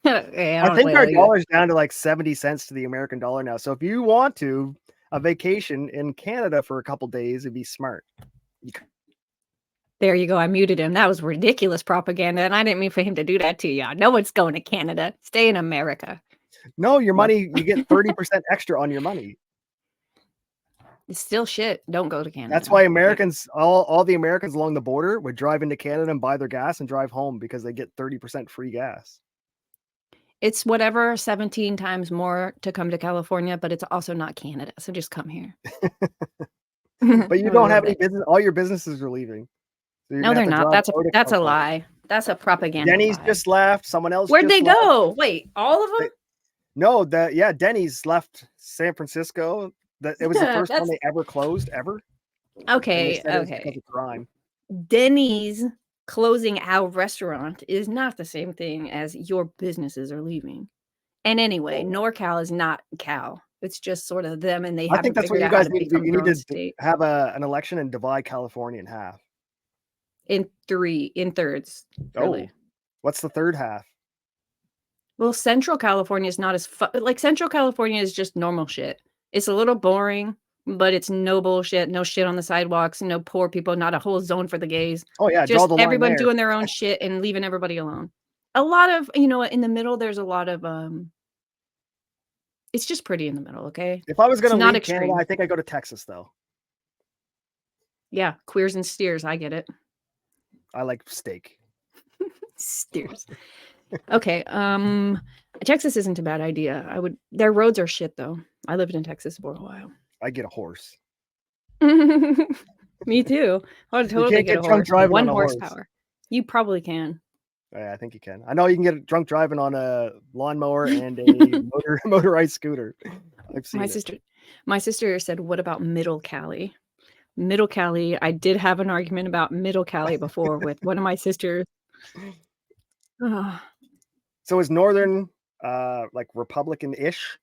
A: I think our dollar's down to like 70 cents to the American dollar now. So if you want a vacation in Canada for a couple days, it'd be smart.
B: There you go. I muted him. That was ridiculous propaganda, and I didn't mean for him to do that to you. No one's going to Canada. Stay in America.
A: No, your money, you get 30% extra on your money.
B: It's still shit. Don't go to Canada.
A: That's why Americans, all the Americans along the border would drive into Canada and buy their gas and drive home because they get 30% free gas.
B: It's whatever 17 times more to come to California, but it's also not Canada. So just come here.
A: But you don't have any business. All your businesses are leaving. So
B: no, they're not. That's a lie. That's a propaganda.
A: Denny's
B: lie.
A: Just left. Someone else.
B: Where'd they go? Wait, all of them?
A: No, Denny's left San Francisco. It was the first one they ever closed ever.
B: Okay.
A: Because of crime.
B: Denny's closing our restaurant is not the same thing as your businesses are leaving. And anyway, NorCal is not Cal. It's just sort of them, and I think that's what you guys need to do. You need to
A: have an election and divide California in half.
B: In thirds. Really.
A: Oh, what's the third half?
B: Well, Central California is not as like Central California is just normal shit. It's a little boring, but it's no bullshit, no shit on the sidewalks, no poor people, not a whole zone for the gays.
A: Oh yeah,
B: just everyone doing their own shit and leaving everybody alone. A lot of, in the middle, there's a lot of it's just pretty in the middle, okay?
A: If I was going to leave Canada, I think I'd go to Texas though.
B: Yeah, queers and steers. I get it.
A: I like steak.
B: Steers. Okay. Texas isn't a bad idea. Their roads are shit though. I lived in Texas for a while.
A: I get a horse.
B: Me too. I would
A: You
B: totally
A: can't
B: get a
A: get drunk
B: horse.
A: driving
B: 1
A: on a horse.
B: horsepower. You probably can.
A: Yeah, I think you can. I know you can get drunk driving on a lawnmower and a motorized scooter. I've seen
B: My sister said, "What about Middle Cali?" Middle Cali. I did have an argument about Middle Cali before with one of my sisters.
A: So is Northern like Republican-ish?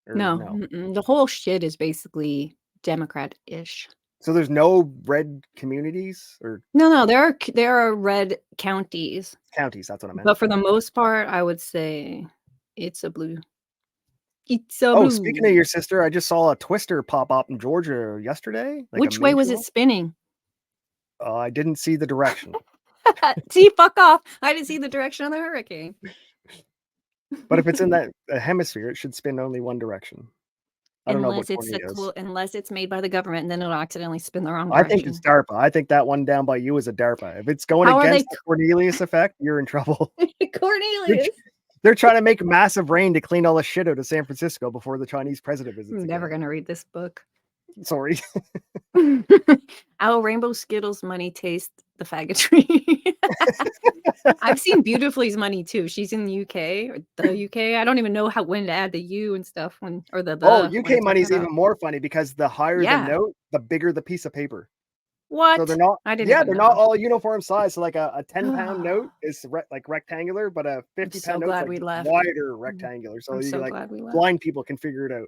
B: No, the whole shit is basically Democrat-ish.
A: So there's no red communities or
B: No, there are red counties.
A: counties. That's what I meant.
B: But for the most part, I would say it's a blue. It's a
A: Oh,
B: blue.
A: speaking of your sister, I just saw a twister pop up in Georgia yesterday. Like
B: Which way was it spinning?
A: I didn't see the direction.
B: See, fuck off. I didn't see the direction of the hurricane.
A: But if it's in that hemisphere, it should spin only one direction. I don't know what one it is.
B: Unless it's made by the government, and then it'll accidentally spin the wrong
A: I
B: direction.
A: think it's DARPA. I think that one down by you is a DARPA. If it's going against the Cornelius effect, you're in trouble.
B: Cornelius.
A: They're trying to make massive rain to clean all the shit out of San Francisco before the Chinese president visits.
B: I'm never going to read this book.
A: Sorry.
B: Our Rainbow Skittles money taste the faggotry. I've seen Beautifully's money too. She's in the UK or the UK. I don't even know when to add the U and stuff or the.
A: UK money is even more funny because the higher the note, the bigger the piece of paper.
B: What?
A: So they're not. They're not all uniform size. So like a 10-pound note is like rectangular, but a 50-pound note is like wider rectangular. So blind people can figure it out.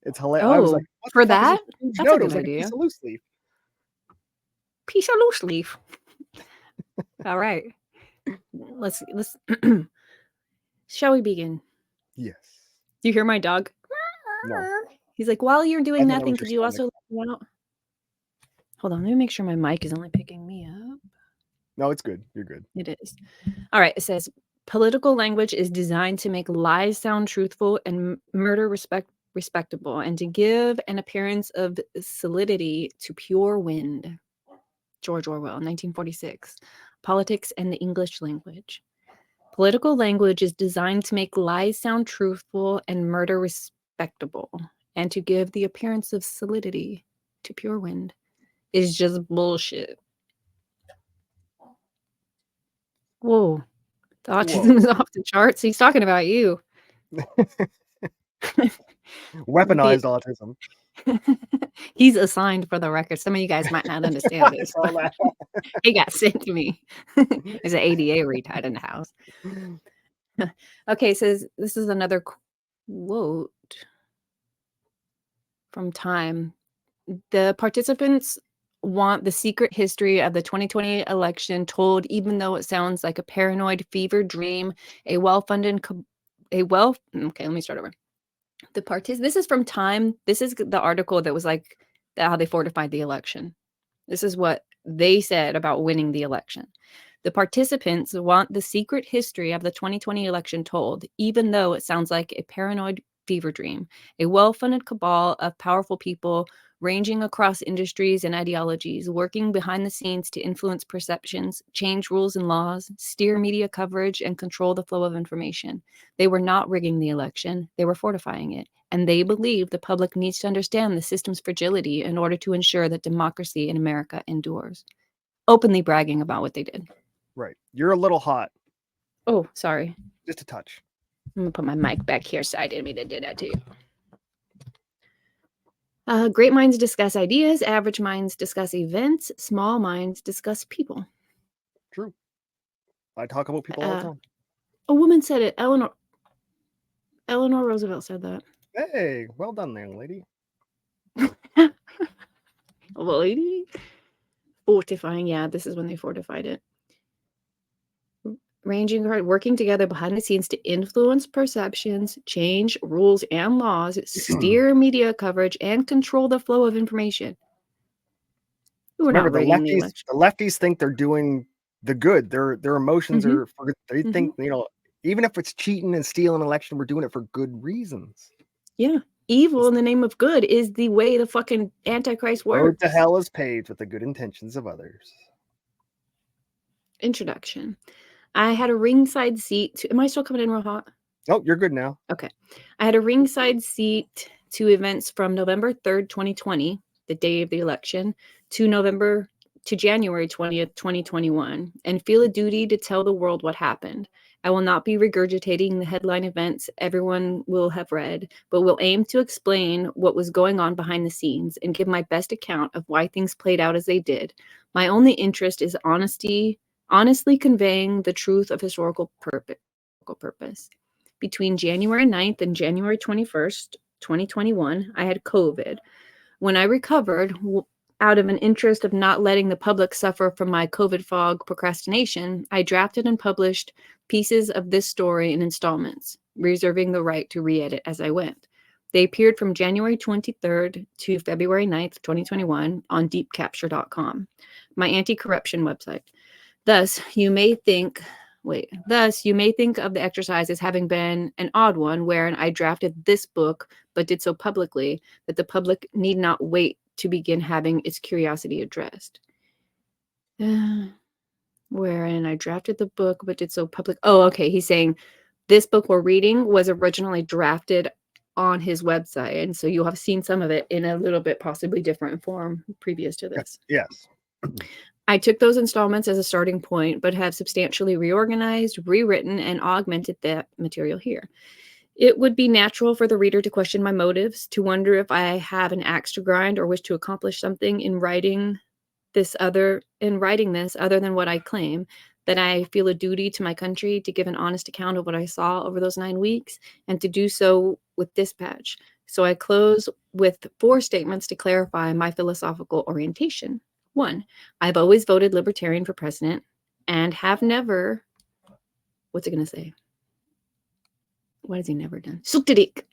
A: It's hilarious. I was like,
B: for that? That's a good idea.
A: Piece of loose leaf.
B: Piece of loose leaf. All right. Let's shall we begin?
A: Yes.
B: Do you hear my dog?
A: No.
B: He's like, while you're doing nothing, could you also let out? Hold on, let me make sure my mic is only picking me up.
A: No, it's good. You're good.
B: It is. All right. It says political language is designed to make lies sound truthful and murder respectable, and to give an appearance of solidity to pure wind. George Orwell, 1946. Politics and the English language. Political language is designed to make lies sound truthful and murder respectable, and to give the appearance of solidity to pure wind. Is just bullshit. Whoa. The autism is off the charts. He's talking about you.
A: Weaponized autism.
B: He's assigned for the record. Some of you guys might not understand this. He got sent to me. There's an ADA retard in the house. Okay, says this is another quote from Time. The participants want the secret history of the 2020 election told, even though it sounds like a paranoid fever dream. Okay, let me start over. This is from Time. This is the article that was like how they fortified the election. This is what they said about winning the election. The participants want the secret history of the 2020 election told, even though it sounds like a paranoid fever dream. A well-funded cabal of powerful people ranging across industries and ideologies, working behind the scenes to influence perceptions, change rules and laws, steer media coverage, and control the flow of information. They were not rigging the election, they were fortifying it. And they believe the public needs to understand the system's fragility in order to ensure that democracy in America endures. Openly bragging about what they did.
A: Right. You're a little hot.
B: Oh, sorry.
A: Just a touch.
B: I'm going to put my mic back here so I didn't mean to do that to you. Great minds discuss ideas. Average minds discuss events. Small minds discuss people.
A: True. I talk about people all the time.
B: A woman said it. Eleanor Roosevelt said that.
A: Hey, well done there, lady.
B: Lady? Fortifying. Yeah, this is when they fortified it. Working together behind the scenes to influence perceptions, change rules and laws, steer media coverage, and control the flow of information.
A: Remember, the lefties think they're doing the good. Their emotions are for, they think, even if it's cheating and stealing an election, we're doing it for good reasons.
B: Yeah. evil in the name of good is the way the fucking Antichrist
A: Road
B: works.
A: to hell is paved with the good intentions of others.
B: Introduction. I had a ringside seat. Am I still coming in real hot?
A: Oh, you're good now.
B: Okay. I had a ringside seat to events from November 3rd, 2020, the day of the election, to January 20th, 2021, and feel a duty to tell the world what happened. I will not be regurgitating the headline events everyone will have read, but will aim to explain what was going on behind the scenes and give my best account of why things played out as they did. My only interest is honestly conveying the truth of historical purpose. Between January 9th and January 21st, 2021, I had COVID. When I recovered, out of an interest of not letting the public suffer from my COVID fog procrastination, I drafted and published pieces of this story in installments, reserving the right to re-edit as I went. They appeared from January 23rd to February 9th, 2021 on deepcapture.com, my anti-corruption website. Thus, you may think of the exercise as having been an odd one, wherein I drafted this book, but did so publicly that the public need not wait to begin having its curiosity addressed. Wherein I drafted the book, but did so public. Oh, okay. He's saying this book we're reading was originally drafted on his website, and so you'll have seen some of it in a little bit possibly different form previous to this.
A: Yes.
B: I took those installments as a starting point, but have substantially reorganized, rewritten, and augmented that material here. It would be natural for the reader to question my motives, to wonder if I have an axe to grind or wish to accomplish something in writing this other than what I claim, that I feel a duty to my country to give an honest account of what I saw over those 9 weeks, and to do so with dispatch. So I close with 4 statements to clarify my philosophical orientation. 1, I've always voted libertarian for president and have never, what's it going to say? What has he never done? Suktadik.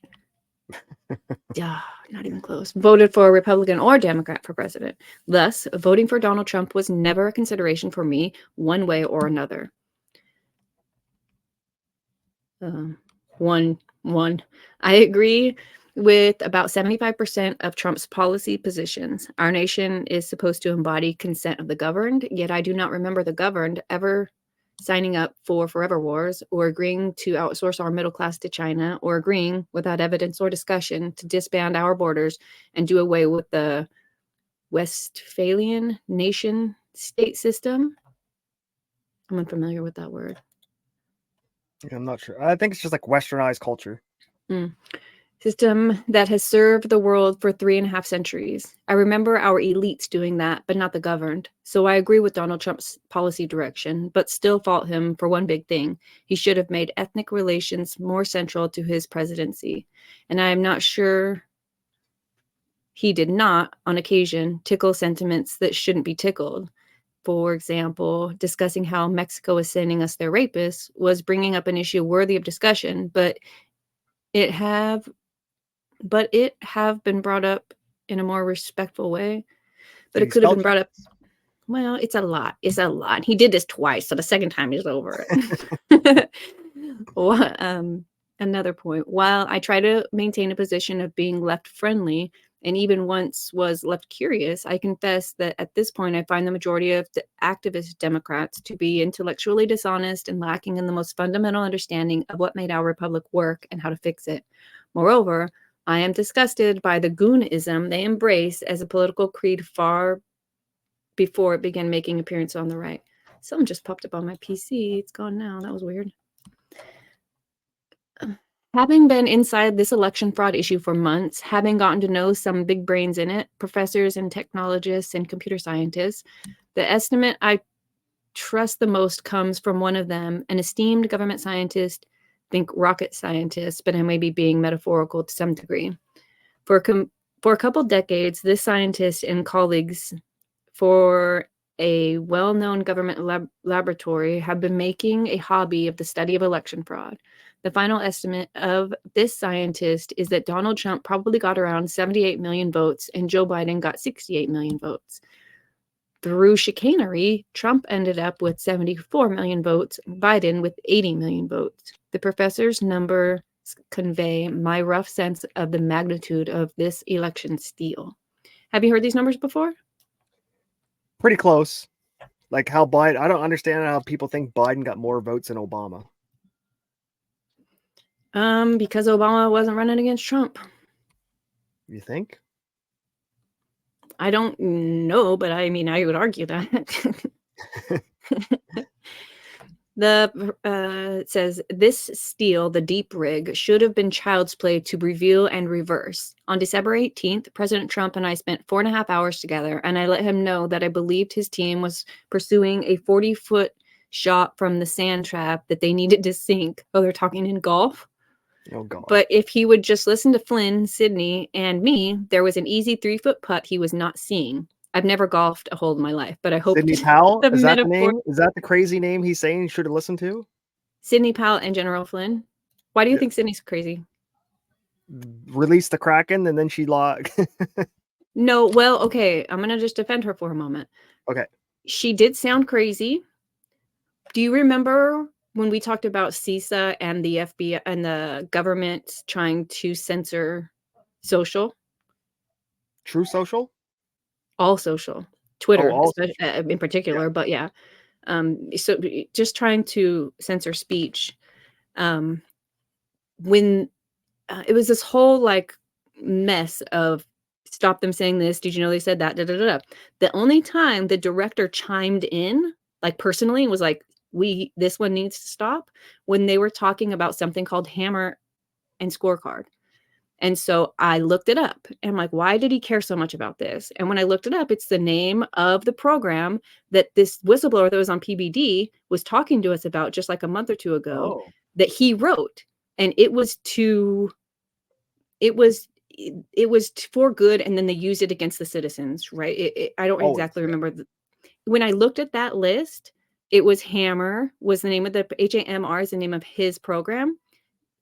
B: Yeah, not even close. Voted for a Republican or Democrat for president. Thus, voting for Donald Trump was never a consideration for me one way or another. I agree with about 75% of Trump's policy positions. Our nation is supposed to embody consent of the governed, yet I do not remember the governed ever signing up for forever wars or agreeing to outsource our middle class to China or agreeing without evidence or discussion to disband our borders and do away with the Westphalian nation state system. I'm unfamiliar with that word.
A: Yeah, I'm not sure. I think it's just like westernized culture.
B: System that has served the world for 3.5 centuries. I remember our elites doing that, but not the governed. So I agree with Donald Trump's policy direction, but still fault him for one big thing. He should have made ethnic relations more central to his presidency. And I am not sure he did not, on occasion, tickle sentiments that shouldn't be tickled. For example, discussing how Mexico is sending us their rapists was bringing up an issue worthy of discussion, but it have been brought up in a more respectful way. But it could have been brought up. Well, it's a lot. It's a lot. He did this twice, so the second time he's over it. Another point. While I try to maintain a position of being left friendly, and even once was left curious, I confess that at this point I find the majority of the activist Democrats to be intellectually dishonest and lacking in the most fundamental understanding of what made our republic work and how to fix it. Moreover, I am disgusted by the goonism they embrace as a political creed far before it began making appearance on the right. Something just popped up on my PC. It's gone now. That was weird. Having been inside this election fraud issue for months, having gotten to know some big brains in it, professors and technologists and computer scientists, the estimate I trust the most comes from one of them, an esteemed government scientist, think rocket scientist, but I may be being metaphorical to some degree. For a couple decades, this scientist and colleagues for a well-known government laboratory have been making a hobby of the study of election fraud. The final estimate of this scientist is that Donald Trump probably got around 78 million votes and Joe Biden got 68 million votes. Through chicanery, Trump ended up with 74 million votes, Biden with 80 million votes. The professor's number convey my rough sense of the magnitude of this election steal. Have you heard these numbers before?
A: Pretty close. Like how Biden, I don't understand how people think Biden got more votes than Obama.
B: Because Obama wasn't running against Trump.
A: You think?
B: I don't know, but I mean, I would argue that. It says this steal, the deep rig, should have been child's play to reveal and reverse. On December 18th, President Trump and I spent 4.5 hours together, and I let him know that I believed his team was pursuing a 40-foot shot from the sand trap that they needed to sink. Oh, they're talking in golf.
A: Oh God.
B: But if he would just listen to Flynn, Sydney, and me, there was an easy 3-foot putt he was not seeing. I've never golfed a hole in my life, but I hope
A: Sidney Powell?
B: the
A: Is that the
B: metaphor-
A: name? Is that the crazy name he's saying you should have listened to?
B: Sydney Powell and General Flynn. Why do you think Sydney's crazy?
A: Release the Kraken and then she logged.
B: No, well, okay. I'm going to just defend her for a moment.
A: Okay.
B: She did sound crazy. Do you remember when we talked about CISA and the FBI and the government trying to censor social?
A: True Social?
B: All social. Twitter
A: all
B: in particular, but yeah. So just trying to censor speech. When it was this whole like mess of stop them saying this. Did you know they said that? Da, da, da, da. The only time the director chimed in, like personally, was like, this one needs to stop, when they were talking about something called Hammer and Scorecard. And so I looked it up and I'm like, why did he care so much about this? And when I looked it up, it's the name of the program that this whistleblower that was on PBD was talking to us about just like a month or two ago that he wrote. And it was for good. And then they used it against the citizens, right? I don't exactly remember. When I looked at that list, it was Hammer was the name of the HAMR is the name of his program.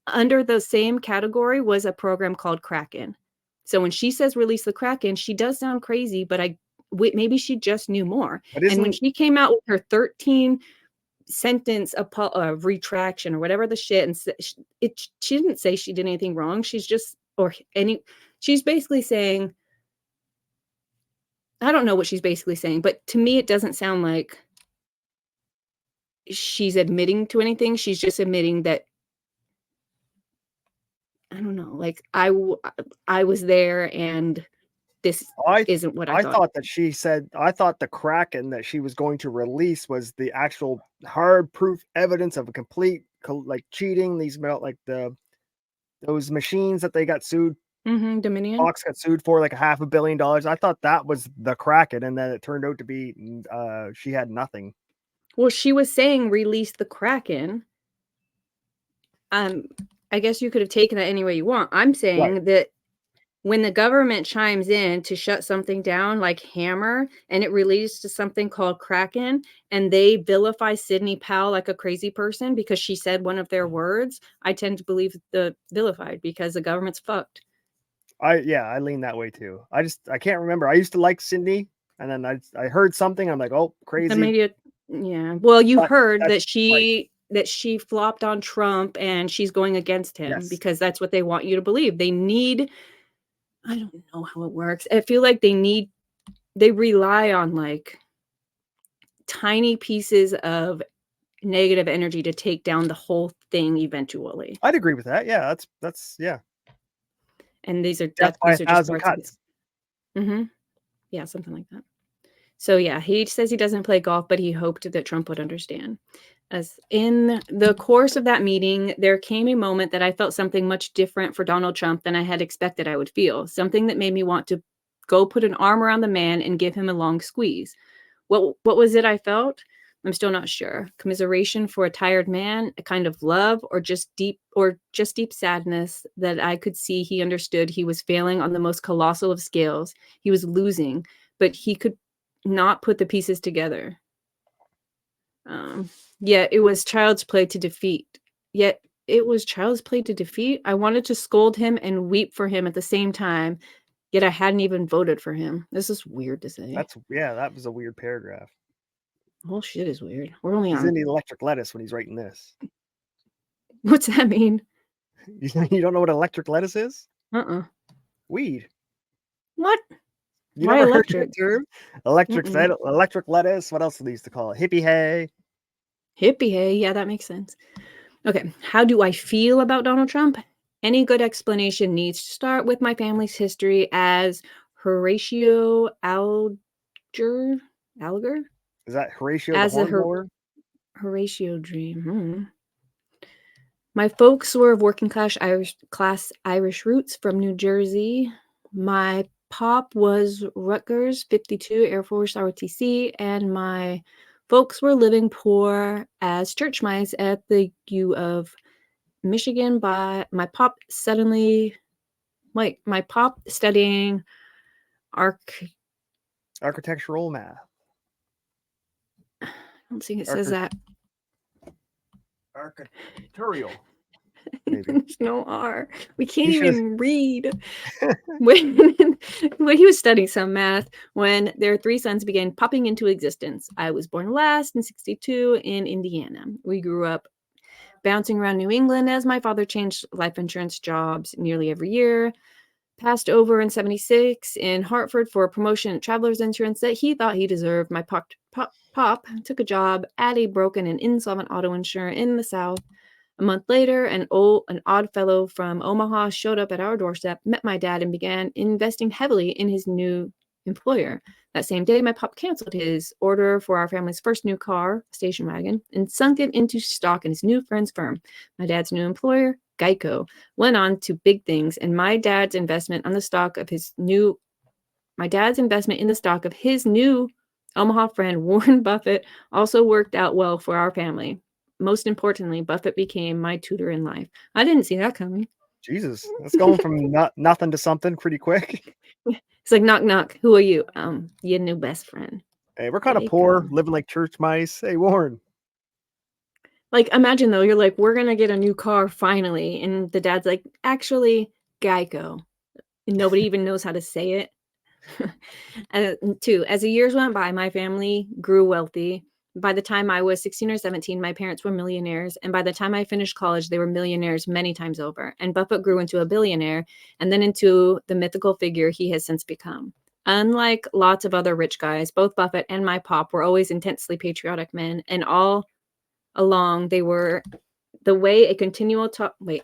B: Under the same category was a program called Kraken. So when she says release the Kraken, she does sound crazy, but maybe she just knew more. And when she came out with her 13 sentence retraction or whatever the shit, and she didn't say she did anything wrong. She's basically saying, I don't know what she's basically saying, but to me, it doesn't sound like she's admitting to anything. She's just admitting that, I don't know, like I was there and this isn't what I thought.
A: I thought that she said, I thought the Kraken that she was going to release was the actual hard proof evidence of a complete like cheating. These like those machines that they got sued.
B: Dominion.
A: Fox got sued for like $500 million. I thought that was the Kraken, and then it turned out to be she had nothing.
B: Well, she was saying release the Kraken. I guess you could have taken that any way you want. I'm saying that when the government chimes in to shut something down like Hammer and it relates to something called Kraken and they vilify Sydney Powell like a crazy person because she said one of their words, I tend to believe the vilified because the government's fucked.
A: I lean that way too. I can't remember. I used to like Sydney, and then I heard something. I'm like, oh, crazy.
B: Well, you heard that she flopped on Trump and she's going against him because that's what they want you to believe. They need, I don't know how it works. I feel like they rely on like tiny pieces of negative energy to take down the whole thing eventually.
A: I'd agree with that. Yeah, that's yeah.
B: And these are
A: just cuts.
B: Yeah, something like that. So yeah, he says he doesn't play golf, but he hoped that Trump would understand. As in the course of that meeting, there came a moment that I felt something much different for Donald Trump than I had expected I would feel. Something that made me want to go put an arm around the man and give him a long squeeze. What was it I felt? I'm still not sure. Commiseration for a tired man, a kind of love, or just deep sadness that I could see he understood he was failing on the most colossal of scales. He was losing, but he could not put the pieces together. Yet it was child's play to defeat. I wanted to scold him and weep for him at the same time. Yet I hadn't even voted for him. This is weird to say.
A: That was a weird paragraph.
B: Whole shit is weird. We're only
A: He's in the electric lettuce when he's writing this.
B: What's that mean?
A: You don't know what electric lettuce is?
B: Uh-uh.
A: Weed.
B: What?
A: You
B: Why
A: never
B: electric?
A: heard that term? Electric
B: Mm-mm.
A: electric lettuce. What else do they used to call it? Hippie hay.
B: Hippie hay. Yeah, that makes sense. Okay. How do I feel about Donald Trump? Any good explanation needs to start with my family's history as Horatio Alger?
A: Is that Horatio the
B: As a
A: hornblower?
B: Horatio dream. My folks were of working class Irish roots from New Jersey. My pop was Rutgers 52 Air Force ROTC, and my folks were living poor as church mice at the U of Michigan. By my pop studying
A: Architectural math.
B: I don't think it says that.
A: Architectural. Maybe.
B: There's no R. We can't
A: He should've-
B: even read. when he was studying some math, when their three sons began popping into existence. I was born last in 1962 in Indiana. We grew up bouncing around New England as my father changed life insurance jobs nearly every year. Passed over in 1976 in Hartford for a promotion at Travelers Insurance that he thought he deserved. My pop took a job at a broken and insolvent auto insurer in the South. A month later, an odd fellow from Omaha showed up at our doorstep, met my dad, and began investing heavily in his new employer. That same day, my pop canceled his order for our family's first new car, a station wagon, and sunk it into stock in his new friend's firm. My dad's new employer, Geico, went on to big things, and my dad's investment in the stock of his new Omaha friend, Warren Buffett, also worked out well for our family. Most importantly, Buffett became my tutor in life. I didn't see that coming.
A: Jesus, that's going from nothing to something pretty quick.
B: It's like, knock, knock. Who are you? Your new best friend.
A: Hey, we're kind of
B: There you
A: poor,
B: go.
A: living like church mice. Hey, Warren.
B: Like, imagine though, you're like, we're gonna get a new car finally, and the dad's like, actually, Geico. And nobody even knows how to say it. Two, as the years went by, my family grew wealthy. By the time I was 16 or 17, my parents were millionaires. And by the time I finished college, they were millionaires many times over. And Buffett grew into a billionaire and then into the mythical figure he has since become. Unlike lots of other rich guys, both Buffett and my pop were always intensely patriotic men. And all along, they were the way a continual topic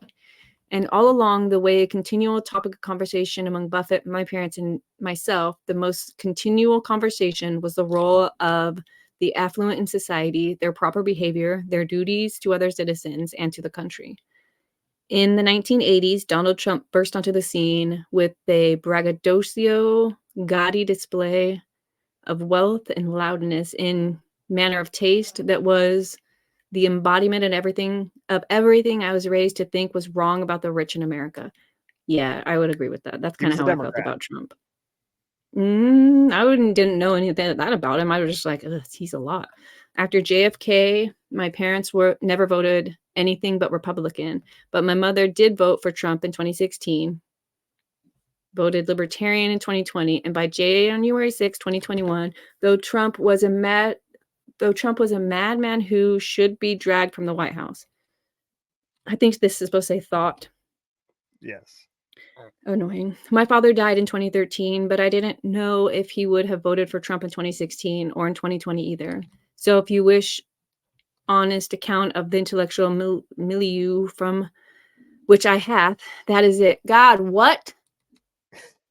B: of conversation among Buffett, my parents, and myself, the most continual conversation was the role of the affluent in society, their proper behavior, their duties to other citizens and to the country. In the 1980s, Donald Trump burst onto the scene with a braggadocio, gaudy display of wealth and loudness in manner of taste that was the embodiment of everything I was raised to think was wrong about the rich in America. Yeah, I would agree with that. That's kind of how I felt about Trump. I didn't know anything of that about him. I was just like, he's a lot. After JFK, my parents never voted anything but Republican, but my mother did vote for Trump in 2016, voted Libertarian in 2020, and by January 6, 2021, though Trump was a madman who should be dragged from the White House. I think this is supposed to say thought.
A: Yes.
B: Annoying. My father died in 2013, but I didn't know if he would have voted for Trump in 2016 or in 2020 either. So if you wish honest account of the intellectual milieu from which I have, that is it. God, what?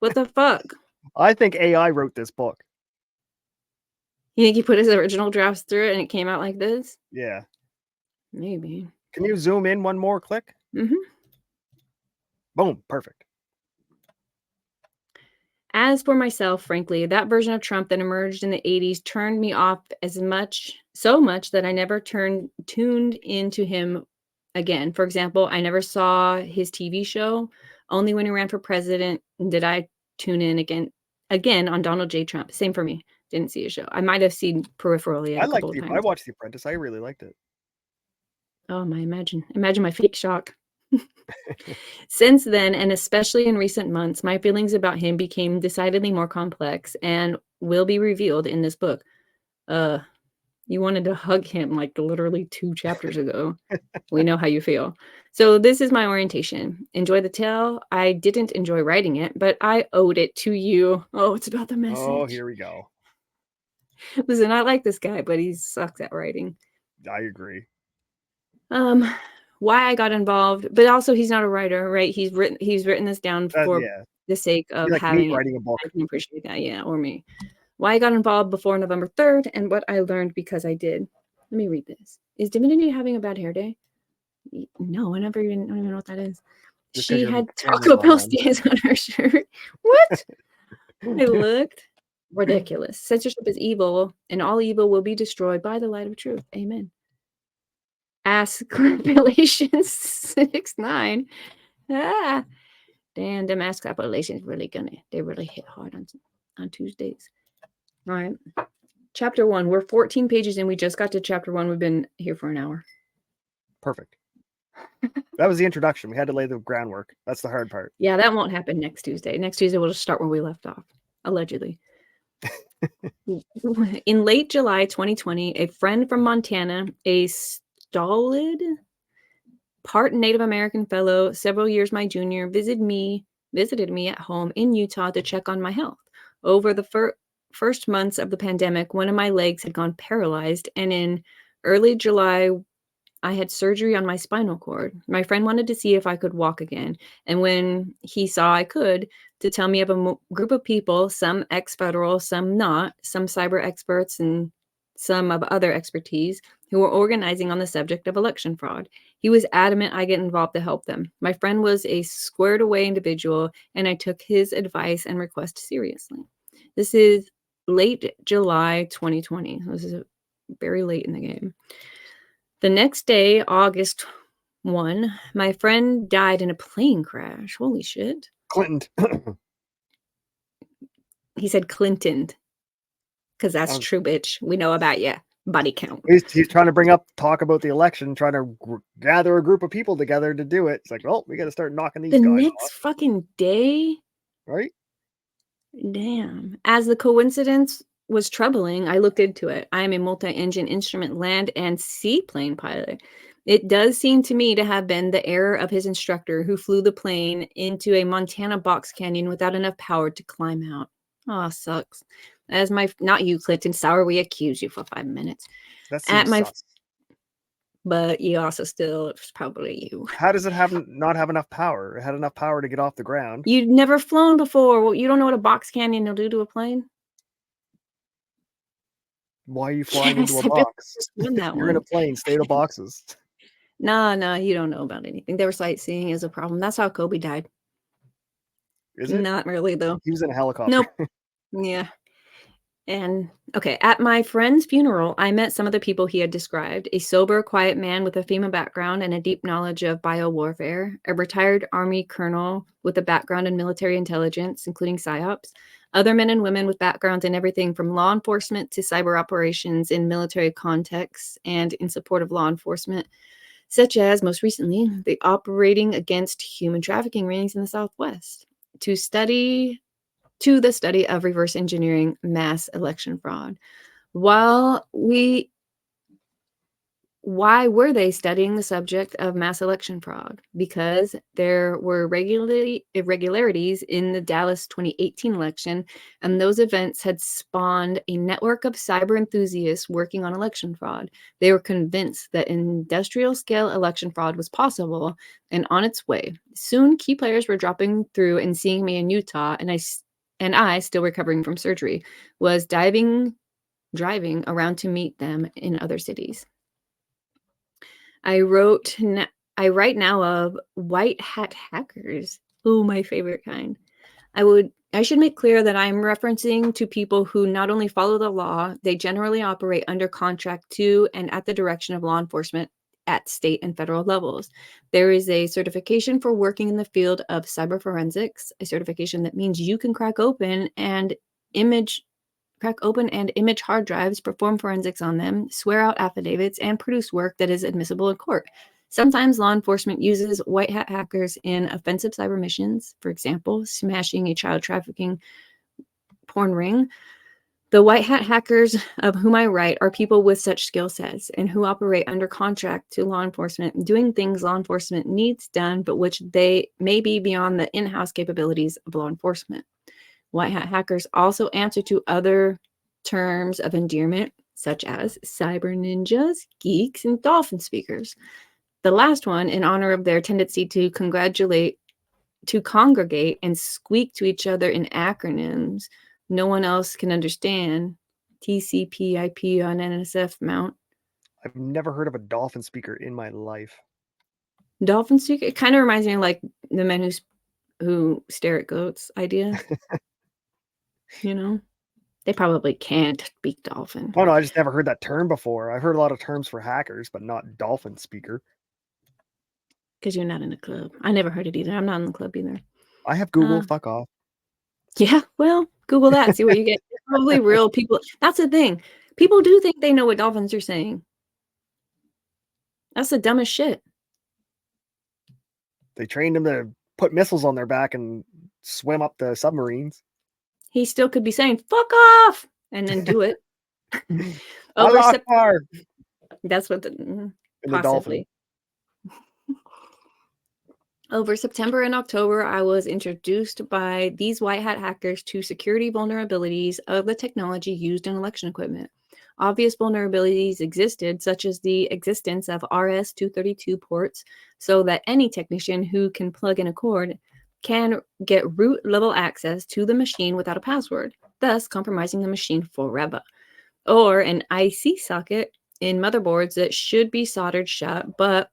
B: What the fuck?
A: I think AI wrote this book.
B: You think he put his original drafts through it and it came out like this?
A: Yeah.
B: Maybe.
A: Can you zoom in one more click?
B: Mm-hmm.
A: Boom. Perfect.
B: As for myself, frankly, that version of Trump that emerged in the 80s turned me off so much that I never tuned into him again. For example, I never saw his TV show. Only when he ran for president did I tune in again on Donald J. Trump. Same for me. Didn't see a show. I might have seen peripherally a couple of times.
A: I watched The Apprentice. I really liked it.
B: Oh, imagine my fake shock. Since then, and especially in recent months, my feelings about him became decidedly more complex and will be revealed in this book. You wanted to hug him like literally 2 chapters ago. We know how you feel. So this is my orientation. Enjoy the tale. I didn't enjoy writing it, but I owed it to you. Oh, it's about the message.
A: Oh, here we go.
B: Listen, I like this guy, but he sucks at writing.
A: I agree.
B: Why I got involved, but also he's not a writer, right? He's written this down for
A: Yeah.
B: the sake of
A: Like me
B: having it.
A: writing a book.
B: I can appreciate that, yeah, or me. Why I got involved before November 3rd and what I learned because I did. Let me read this. Is Divinity having a bad hair day? No, I don't even know what that is.
A: Just 'cause
B: She
A: your
B: had
A: camera's
B: Taco
A: not
B: Bell
A: on.
B: stains on her shirt. What? I looked ridiculous. Censorship is evil, and all evil will be destroyed by the light of truth. Amen. Ask Galatians 6:9. Ah, damn, them ask Galatians they really hit hard on Tuesdays. All right. Chapter 1. We're 14 pages in. We just got to chapter 1. We've been here for an hour.
A: Perfect. That was the introduction. We had to lay the groundwork. That's the hard part.
B: Yeah, that won't happen next Tuesday. Next Tuesday, we'll just start where we left off, allegedly. In late July 2020, a friend from Montana, a stolid, part Native American fellow, several years my junior, visited me at home in Utah to check on my health. Over the first months of the pandemic, one of my legs had gone paralyzed, and in early July, I had surgery on my spinal cord. My friend wanted to see if I could walk again, and when he saw I could, to tell me of a group of people, some ex-federal, some not, some cyber experts, and some of other expertise, who were organizing on the subject of election fraud. He was adamant I get involved to help them. My friend was a squared away individual, and I took his advice and request seriously. This is late July 2020. This is very late in the game. The next day, August 1, my friend died in a plane crash. Holy shit.
A: Clinton.
B: He said Clinton. Because that's true, bitch. We know about you. Body count.
A: He's trying to talk about the election, trying to gather a group of people together to do it. It's like, well, we got to start knocking these guys
B: next
A: off.
B: Fucking day?
A: Right?
B: Damn. As the coincidence was troubling, I looked into it. I am a multi-engine instrument land and seaplane pilot. It does seem to me to have been the error of his instructor who flew the plane into a Montana box canyon without enough power to climb out. Oh, sucks. As not you, Clinton Sauer, we accuse you for 5 minutes.
A: That's sus.
B: But you also still, it's probably you.
A: How does it not have enough power? It had enough power to get off the ground.
B: You'd never flown before. Well, you don't know what a box canyon will do to a plane?
A: Why are you flying into a box? You're in a plane, stay in boxes.
B: No, you don't know about anything. Their sightseeing is a problem. That's how Kobe died.
A: Is it?
B: Not really, though.
A: He was in a helicopter.
B: Nope. Yeah. And okay, at my friend's funeral, I met some of the people he had described: a sober, quiet man with a FEMA background and a deep knowledge of biowarfare, a retired Army colonel with a background in military intelligence, including PSYOPs, other men and women with backgrounds in everything from law enforcement to cyber operations in military contexts and in support of law enforcement, such as, most recently, the operating against human trafficking rings in the Southwest, to the study of reverse engineering mass election fraud. Why were they studying the subject of mass election fraud? Because there were irregularities in the Dallas 2018 election, and those events had spawned a network of cyber enthusiasts working on election fraud. They were convinced that industrial-scale election fraud was possible and on its way. Soon, key players were dropping through and seeing me in Utah, and I, still recovering from surgery, was driving around to meet them in other cities. I write now of white hat hackers. Oh, my favorite kind. I should make clear that I'm referencing to people who not only follow the law, they generally operate under contract to and at the direction of law enforcement at state and federal levels. There is a certification for working in the field of cyber forensics, a certification that means you can crack open and image hard drives, perform forensics on them, swear out affidavits, and produce work that is admissible in court. Sometimes law enforcement uses white hat hackers in offensive cyber missions, for example, smashing a child trafficking porn ring, The white hat hackers of whom I write are people with such skill sets and who operate under contract to law enforcement, doing things law enforcement needs done, but which they may be beyond the in-house capabilities of law enforcement. White hat hackers also answer to other terms of endearment, such as cyber ninjas, geeks, and dolphin speakers. The last one in honor of their tendency to congregate and squeak to each other in acronyms no one else can understand. TCP/IP on NSF mount.
A: I've never heard of a dolphin speaker in my life.
B: Dolphin speaker. It kind of reminds me of like the men who stare at goats idea. You know, they probably can't speak dolphin.
A: Oh no, I just never heard that term before. I've heard a lot of terms for hackers, but not dolphin speaker.
B: Because you're not in the club. I never heard it either. I'm not in the club either.
A: I have Google. Fuck off.
B: Yeah, well, Google that. See what you get. It's probably real people. That's the thing. People do think they know what dolphins are saying. That's the dumbest shit.
A: They trained them to put missiles on their back and swim up the submarines.
B: He still could be saying, fuck off, and then do it. That's what the possibly. Over September and October, I was introduced by these white hat hackers to security vulnerabilities of the technology used in election equipment. Obvious vulnerabilities existed, such as the existence of RS-232 ports, so that any technician who can plug in a cord can get root-level access to the machine without a password, thus compromising the machine forever. Or an IC socket in motherboards that should be soldered shut, but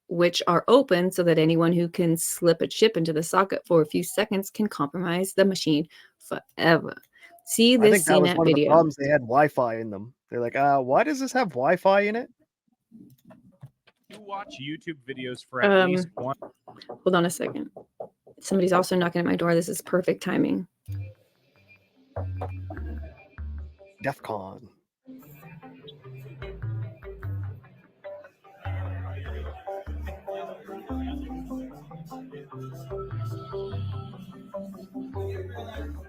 B: which are open so that anyone who can slip a chip into the socket for a few seconds can compromise the machine forever. See this
A: I think that was
B: CNET
A: one
B: video.
A: of the problems. They had Wi-Fi in them. They're like, why does this have Wi-Fi in it?
C: You watch YouTube videos for at least one.
B: Hold on a second. Somebody's also knocking at my door. This is perfect timing.
A: DEF CON.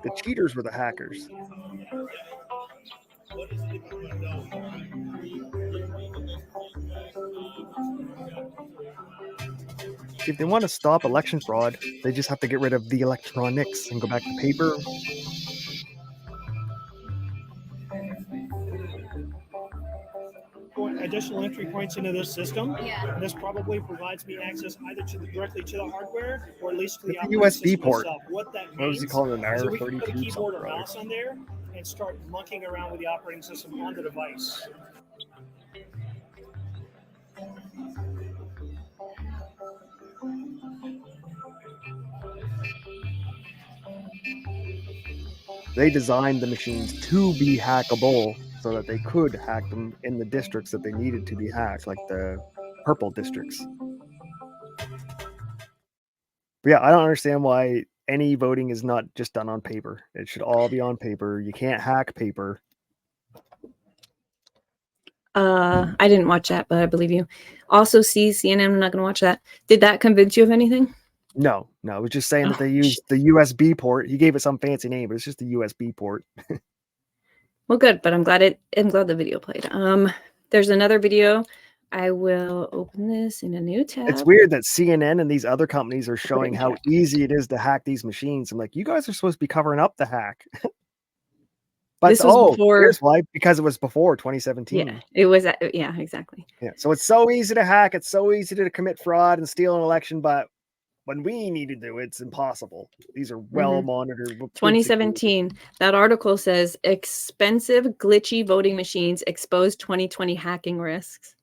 A: The cheaters were the hackers. If they want to stop election fraud, they just have to get rid of the electronics and go back to paper.
F: Additional entry points into this system. Yeah. This probably provides me access either directly to the hardware or at least to the
A: USB port.
F: Itself. What that means,
A: what was he calling an
F: so we can put a
A: R32
F: keyboard or mouse on there and start monkeying around with the operating system on the device.
A: They designed the machines to be hackable so that they could hack them in the districts that they needed to be hacked, like the purple districts. But yeah, I don't understand why any voting is not just done on paper. It should all be on paper. You can't hack paper.
B: I didn't watch that, but I believe you. Also, CNN, I'm not going to watch that. Did that convince you of anything?
A: No, it was just saying that they used the USB port. He gave it some fancy name, but it's just a USB port.
B: Well, good, but I'm glad the video played. There's another video. I will open this in a new tab.
A: It's weird that CNN and these other companies are showing how easy it is to hack these machines. I'm like, you guys are supposed to be covering up the hack. But
B: this was before,
A: here's why, because it was before 2017.
B: Yeah, it was. Yeah, exactly.
A: Yeah, so it's so easy to hack. It's so easy to commit fraud and steal an election, but when we need to do it, it's impossible. These are well monitored.
B: 2017. That article says expensive, glitchy voting machines expose 2020 hacking risks.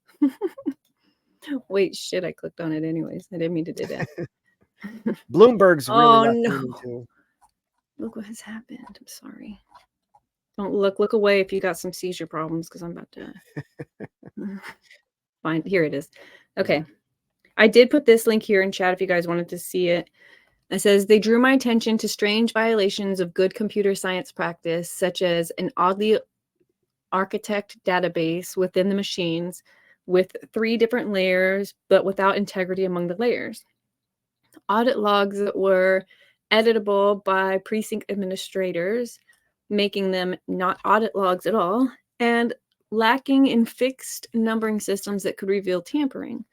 B: Wait, shit! I clicked on it anyways. I didn't mean to do that.
A: Bloomberg's really
B: too. Look what has happened. I'm sorry. Don't look away if you got some seizure problems, because I'm about to find. Here it is. Okay. I did put this link here in chat if you guys wanted to see it. It says, they drew my attention to strange violations of good computer science practice, such as an oddly architect database within the machines with 3 different layers, but without integrity among the layers. Audit logs that were editable by precinct administrators, making them not audit logs at all, and lacking in fixed numbering systems that could reveal tampering.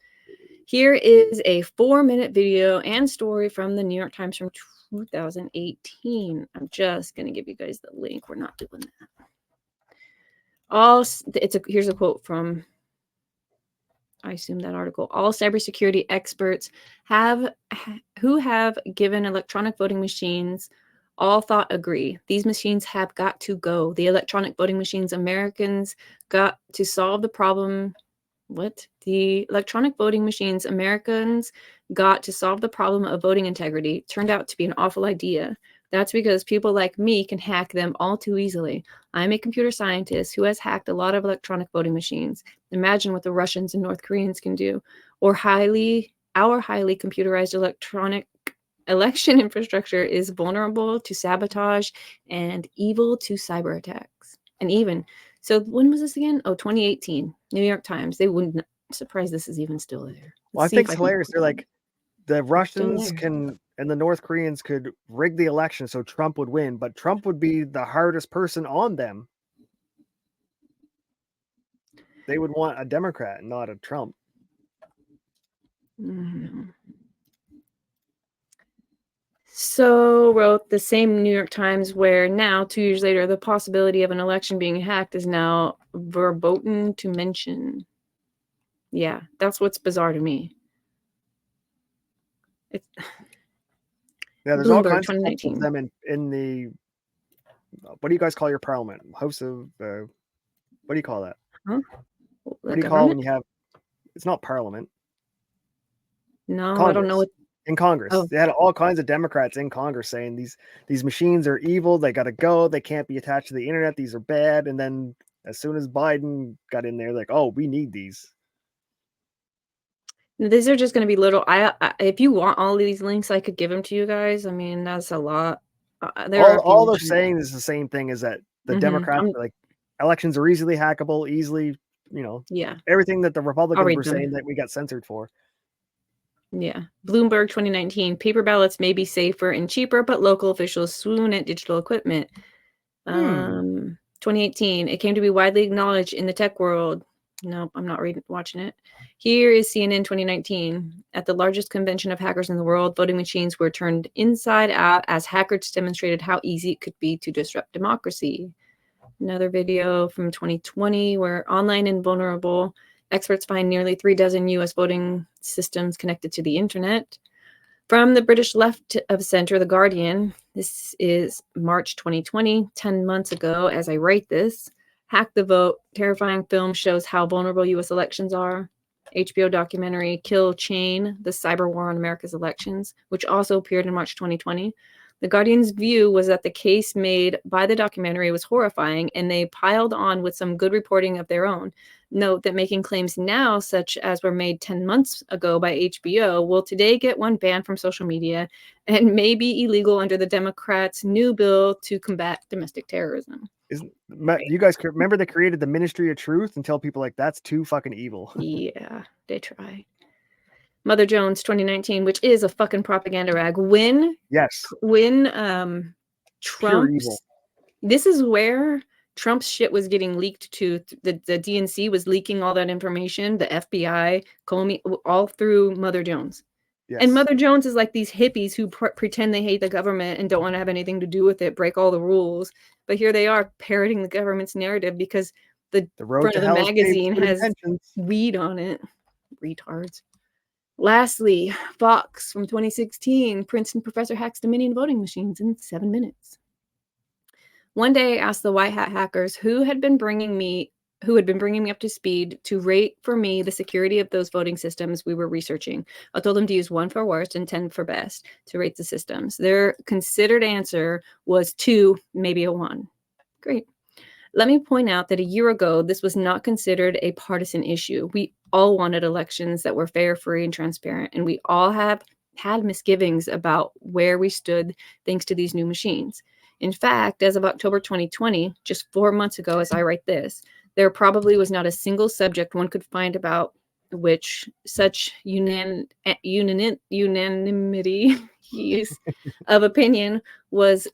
B: Here is a 4-minute video and story from the New York Times from 2018. I'm just going to give you guys the link. We're not doing that. Here's a quote from, I assume, that article. All cybersecurity experts who have given electronic voting machines all thought agree. These machines have got to go. The electronic voting machines Americans got to solve the problem. What? The electronic voting machines Americans got to solve the problem of voting integrity turned out to be an awful idea. That's because people like me can hack them all too easily. I'm a computer scientist who has hacked a lot of electronic voting machines. Imagine what the Russians and North Koreans can do. Or our highly computerized electronic election infrastructure is vulnerable to sabotage and evil to cyber attacks. And even, so when was this again? Oh, 2018, New York Times. They wouldn't, surprised this is even still there.
A: Well, I think it's hilarious. They're like, the Russians
B: there.
A: can and the North Koreans could rig the election so Trump would win, but Trump would be the hardest person on them. They would want a Democrat, not a Trump.
B: Mm-hmm. So wrote the same New York Times, where now, 2 years later, the possibility of an election being hacked is now verboten to mention. Yeah, that's what's bizarre to me.
A: There's
B: Bloomberg,
A: all kinds
B: 2019.
A: of them in the, what do you guys call your parliament? House of, what do you call that?
B: Huh?
A: What do you call when you have, it's not parliament.
B: No,
A: Congress.
B: I don't know what.
A: In Congress.
B: Oh.
A: They had all kinds of Democrats in Congress saying these machines are evil, they got to go, they can't be attached to the internet, these are bad. And then as soon as Biden got in there, like, oh, we need these.
B: These are just going to be little. If you want all of these links, I could give them to you guys. I mean, that's a lot.
A: All they're saying is the same thing, is that the Democrats are like, elections are easily hackable, easily,
B: yeah,
A: everything that the Republicans were saying that we got censored for.
B: Yeah. Bloomberg 2019. Paper ballots may be safer and cheaper, but local officials swoon at digital equipment. 2018. It came to be widely acknowledged in the tech world. Nope, I'm not watching it. Here is CNN 2019. At the largest convention of hackers in the world, voting machines were turned inside out as hackers demonstrated how easy it could be to disrupt democracy. Another video from 2020 where online and vulnerable experts find nearly 36 U.S. voting systems connected to the internet. From the British left of center, The Guardian, this is March 2020, 10 months ago as I write this. Hack the Vote, terrifying film shows how vulnerable U.S. elections are. HBO documentary Kill Chain, The Cyber War on America's Elections, which also appeared in March 2020. The Guardian's view was that the case made by the documentary was horrifying, and they piled on with some good reporting of their own. Note that making claims now, such as were made 10 months ago by HBO, will today get one banned from social media and may be illegal under the Democrats' new bill to combat domestic terrorism.
A: You guys remember they created the Ministry of Truth and tell people like that's too fucking evil?
B: Yeah, they try. Mother Jones 2019, which is a fucking propaganda rag. When Trump's, this is where Trump's shit was getting leaked to. The DNC was leaking all that information, the FBI, Comey, all through Mother Jones. Yes. And Mother Jones is like these hippies who pretend they hate the government and don't want to have anything to do with it, break all the rules. But here they are parroting the government's narrative because the front of the magazine has weed on it. Retards. Lastly, Fox from 2016, Princeton professor hacks Dominion voting machines in 7 minutes. One day I asked the white hat hackers who had been bringing me up to speed to rate for me the security of those voting systems we were researching. I told them to use 1 for worst and 10 for best to rate the systems. Their considered answer was 2, maybe a 1. Great. Let me point out that a year ago, this was not considered a partisan issue. We all wanted elections that were fair, free, and transparent, and we all have had misgivings about where we stood thanks to these new machines. In fact, as of October 2020, just 4 months ago as I write this, there probably was not a single subject one could find about which such unanimity of opinion was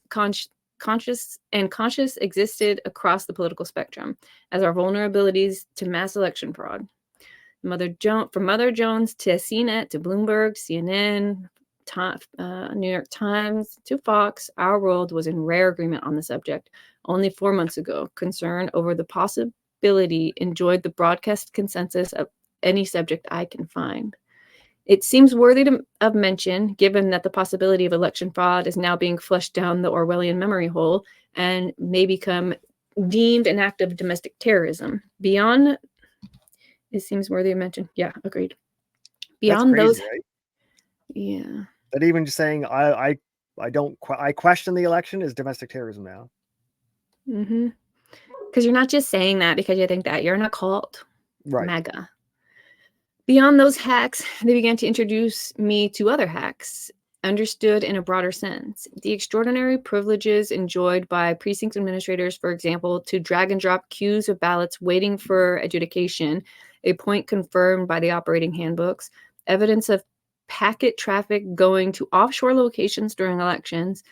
B: conscious existed across the political spectrum as our vulnerabilities to mass election fraud. From Mother Jones to CNET to Bloomberg, CNN, New York Times to Fox, our world was in rare agreement on the subject. Only 4 months ago, concern over the possibility enjoyed the broadcast consensus of any subject I can find. It seems worthy of mention, given that the possibility of election fraud is now being flushed down the Orwellian memory hole and may become deemed an act of domestic terrorism. Beyond, it seems worthy of mention. Yeah, agreed. Beyond
A: That's crazy,
B: those,
A: right?
B: yeah.
A: That even just saying I question the election is domestic terrorism now.
B: Mm-hmm. Because you're not just saying that because you think that. You're in a cult.
A: Right.
B: MAGA. Beyond those hacks, they began to introduce me to other hacks, understood in a broader sense. The extraordinary privileges enjoyed by precinct administrators, for example, to drag and drop queues of ballots waiting for adjudication, a point confirmed by the operating handbooks, evidence of packet traffic going to offshore locations during elections,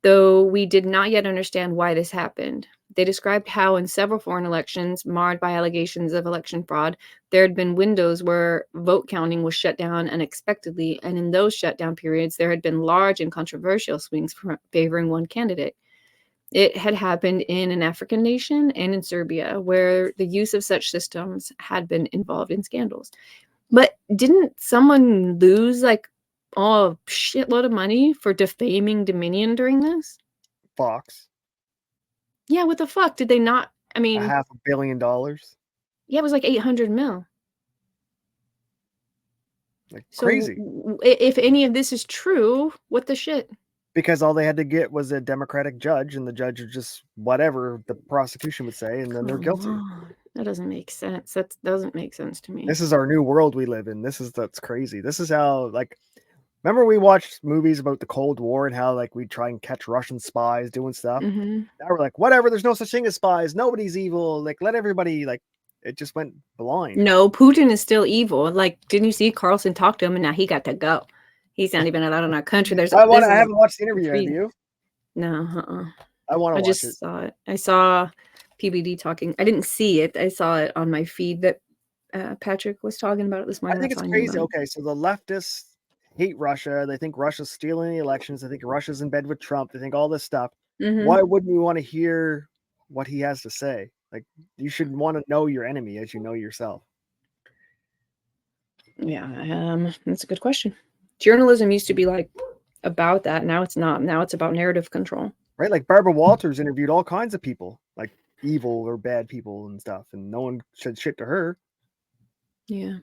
B: though we did not yet understand why this happened. They described how in several foreign elections marred by allegations of election fraud, there had been windows where vote counting was shut down unexpectedly, and in those shutdown periods, there had been large and controversial swings favoring one candidate. It had happened in an African nation and in Serbia, where the use of such systems had been involved in scandals. But didn't someone lose a shitload of money for defaming Dominion during this?
A: Fox.
B: Yeah, what the fuck? Did they not? I mean,
A: $500 million.
B: yeah, it was like 800 mil.
A: Like
B: So
A: crazy.
B: If any of this is true, what the shit?
A: Because all they had to get was a Democratic judge, and the judge would just whatever the prosecution would say, and then they're guilty.
B: That doesn't make sense. That doesn't make sense to me.
A: This is our new world we live in. That's crazy. This is how, like, remember we watched movies about the Cold War and how like we'd try and catch Russian spies doing stuff.
B: Mm-hmm.
A: Now we're like, whatever. There's no such thing as spies. Nobody's evil. Like, let everybody like. It just went blind.
B: No, Putin is still evil. Like, didn't you see Carlson talk to him, and now he got to go. He's not even allowed in our country.
A: I haven't watched the interview. Have you?
B: No,
A: I want to watch it.
B: I just saw it. I saw PBD talking. I didn't see it. I saw it on my feed that Patrick was talking about it this morning.
A: I think it's crazy. Okay, so the leftists hate Russia. They think Russia's stealing the elections. They think Russia's in bed with Trump. They think all this stuff.
B: Mm-hmm.
A: Why wouldn't we want to hear what he has to say? Like, you should want to know your enemy as you know yourself.
B: Yeah, that's a good question. Journalism used to be like about that. Now it's not. Now it's about narrative control.
A: Right? Like Barbara Walters interviewed all kinds of people, like evil or bad people and stuff, and no one said shit to her.
B: Yeah.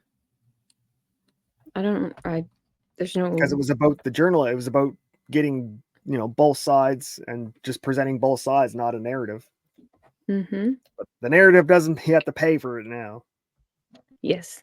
B: There's no,
A: because it was about the journal. It was about getting, both sides and just presenting both sides, not a narrative.
B: Mm-hmm.
A: But the narrative doesn't, you have to pay for it now.
B: Yes.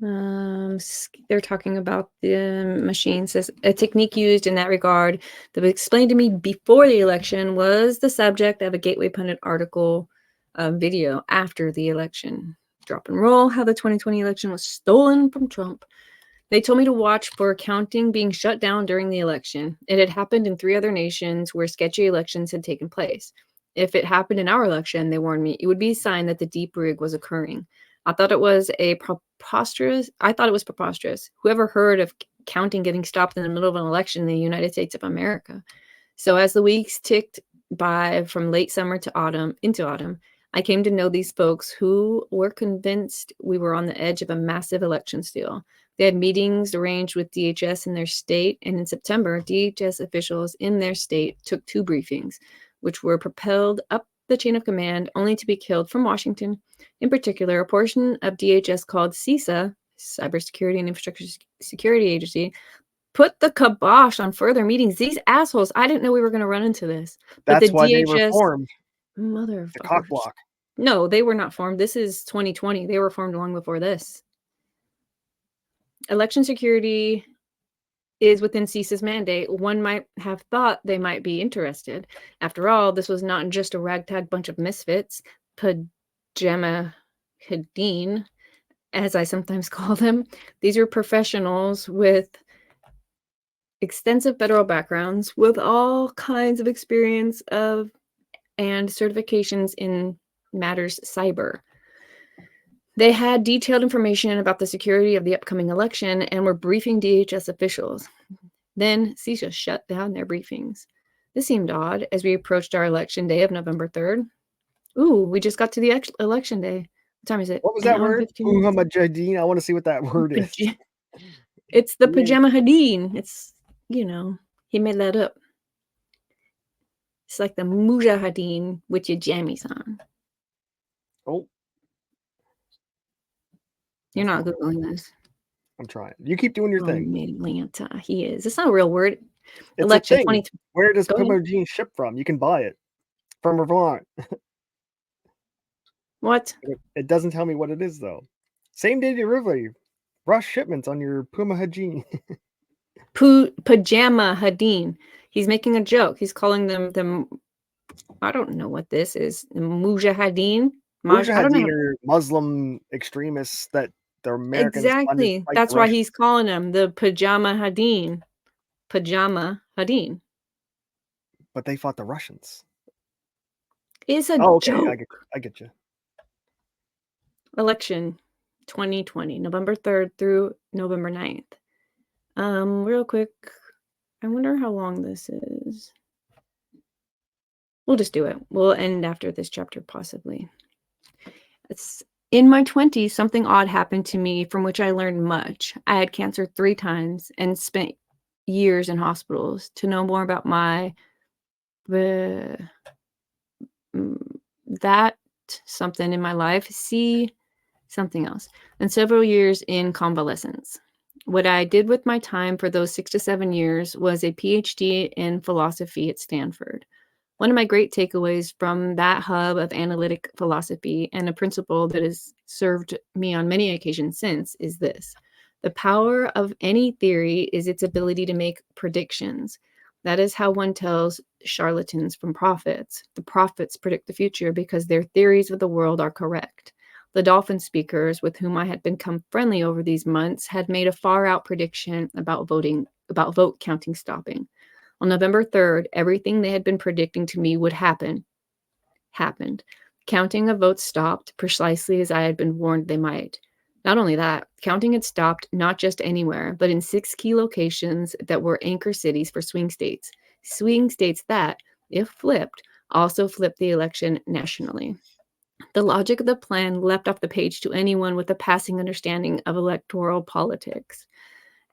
B: They're talking about the machine. Says a technique used in that regard that was explained to me before the election was the subject of a Gateway Pundit article video after the election. Drop and roll, how the 2020 election was stolen from Trump. They told me to watch for counting being shut down during the election. It had happened in 3 other nations where sketchy elections had taken place. If it happened in our election, they warned me, it would be a sign that the deep rig was occurring. I thought it was preposterous. Whoever heard of counting getting stopped in the middle of an election in the United States of America? So as the weeks ticked by from late summer to into autumn, I came to know these folks who were convinced we were on the edge of a massive election steal. They had meetings arranged with DHS in their state, and in September, DHS officials in their state took 2 briefings, which were propelled up the chain of command only to be killed from Washington. In particular, a portion of DHS called CISA, Cybersecurity and Infrastructure Security Agency, put the kibosh on further meetings. These assholes, I didn't know we were going to run into this. But
A: That's
B: the
A: why
B: DHS,
A: they were formed.
B: Motherfuckers.
A: The cock block.
B: No, they were not formed. This is 2020. They were formed long before this. Election security is within CISA's mandate. One might have thought they might be interested. After all, this was not just a ragtag bunch of misfits, pajama hadeen, as I sometimes call them. These are professionals with extensive federal backgrounds with all kinds of experience of and certifications in matters cyber. They had detailed information about the security of the upcoming election and were briefing DHS officials. Then CISA shut down their briefings. This seemed odd as we approached our election day of November 3rd. Ooh, we just got to the election day. What time is it?
A: What was
B: An
A: that
B: hour and
A: word?
B: 15 minutes.
A: Muhammadin. I want to see what that word is.
B: It's the
A: Yeah.
B: pajama hadeen. It's, you know, he made that up. It's like the mujahideen with your jammies on.
A: Oh,
B: You're
A: that's
B: not Googling this.
A: I'm trying. You keep doing your thing.
B: Atlanta. He is. It's not a real word.
A: It's
B: Election
A: a thing.
B: 20.
A: Where does
B: Go ahead.
A: Muhammadin ship from? You can buy it from Vermont.
B: What?
A: It doesn't tell me what it is though. Same day delivery. Rush shipments on your Puma Hajin.
B: Pajama hadeen. He's making a joke. He's calling them the. I don't know what this is. The mujahideen. I don't know.
A: Mujahideen are Muslim extremists that the Americans funded to
B: Exactly.
A: fight
B: That's
A: the
B: why
A: Russians.
B: he's calling them the pajama hadeen. Pajama hadeen.
A: But they fought the Russians.
B: It's a
A: Oh, okay.
B: joke.
A: I get you.
B: Election 2020, November 3rd through November 9th. Real quick, I wonder how long this is. We'll just do it. We'll end after this chapter, possibly. It's in my 20s, something odd happened to me from which I learned much. I had cancer 3 times and spent years in hospitals. To know more about that something in my life, see something else, and several years in convalescence. What I did with my time for those 6 to 7 years was a PhD in philosophy at Stanford. One of my great takeaways from that hub of analytic philosophy, and a principle that has served me on many occasions since, is this: the power of any theory is its ability to make predictions. That is how one tells charlatans from prophets. The prophets predict the future because their theories of the world are correct. The dolphin speakers with whom I had become friendly over these months had made a far-out prediction about vote counting stopping. On November 3rd, everything they had been predicting to me would happen happened. Counting of votes stopped precisely as I had been warned they might. Not only that, counting had stopped not just anywhere, but in 6 key locations that were anchor cities for swing states. Swing states that, if flipped, also flipped the election nationally. The logic of the plan leapt off the page to anyone with a passing understanding of electoral politics.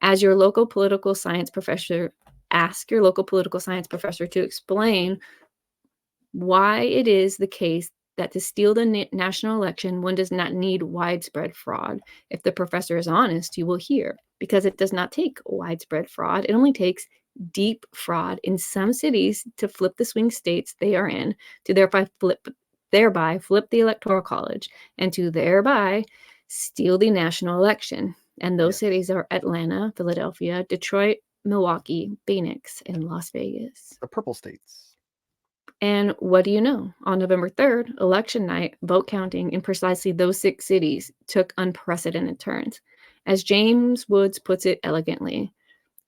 B: As your local political science professor, ask your local political science professor to explain why it is the case that to steal the national election, one does not need widespread fraud. If the professor is honest, you will hear, because it does not take widespread fraud. It only takes deep fraud in some cities to flip the swing states they are in, to thereby flip the electoral college, and to thereby steal the national election. And those cities are Atlanta, Philadelphia, Detroit, Milwaukee, Phoenix, and Las Vegas.
A: The purple states.
B: And what do you know? On November 3rd, election night, vote counting in precisely those 6 cities took unprecedented turns. As James Woods puts it elegantly,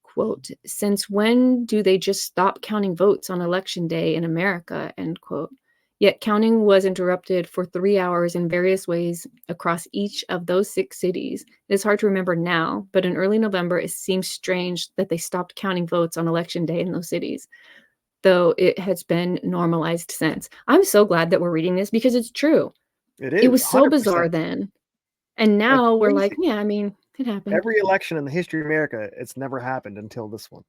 B: quote, "Since when do they just stop counting votes on election day in America?" End quote. Yet counting was interrupted for 3 hours in various ways across each of those 6 cities. It is hard to remember now, but in early November, it seems strange that they stopped counting votes on election day in those cities, though it has been normalized since. I'm so glad that we're reading this because it's true.
A: It is.
B: It was so
A: 100%.
B: bizarre then. And now we're like, yeah, I mean, it happened.
A: Every election in the history of America, it's never happened until this one.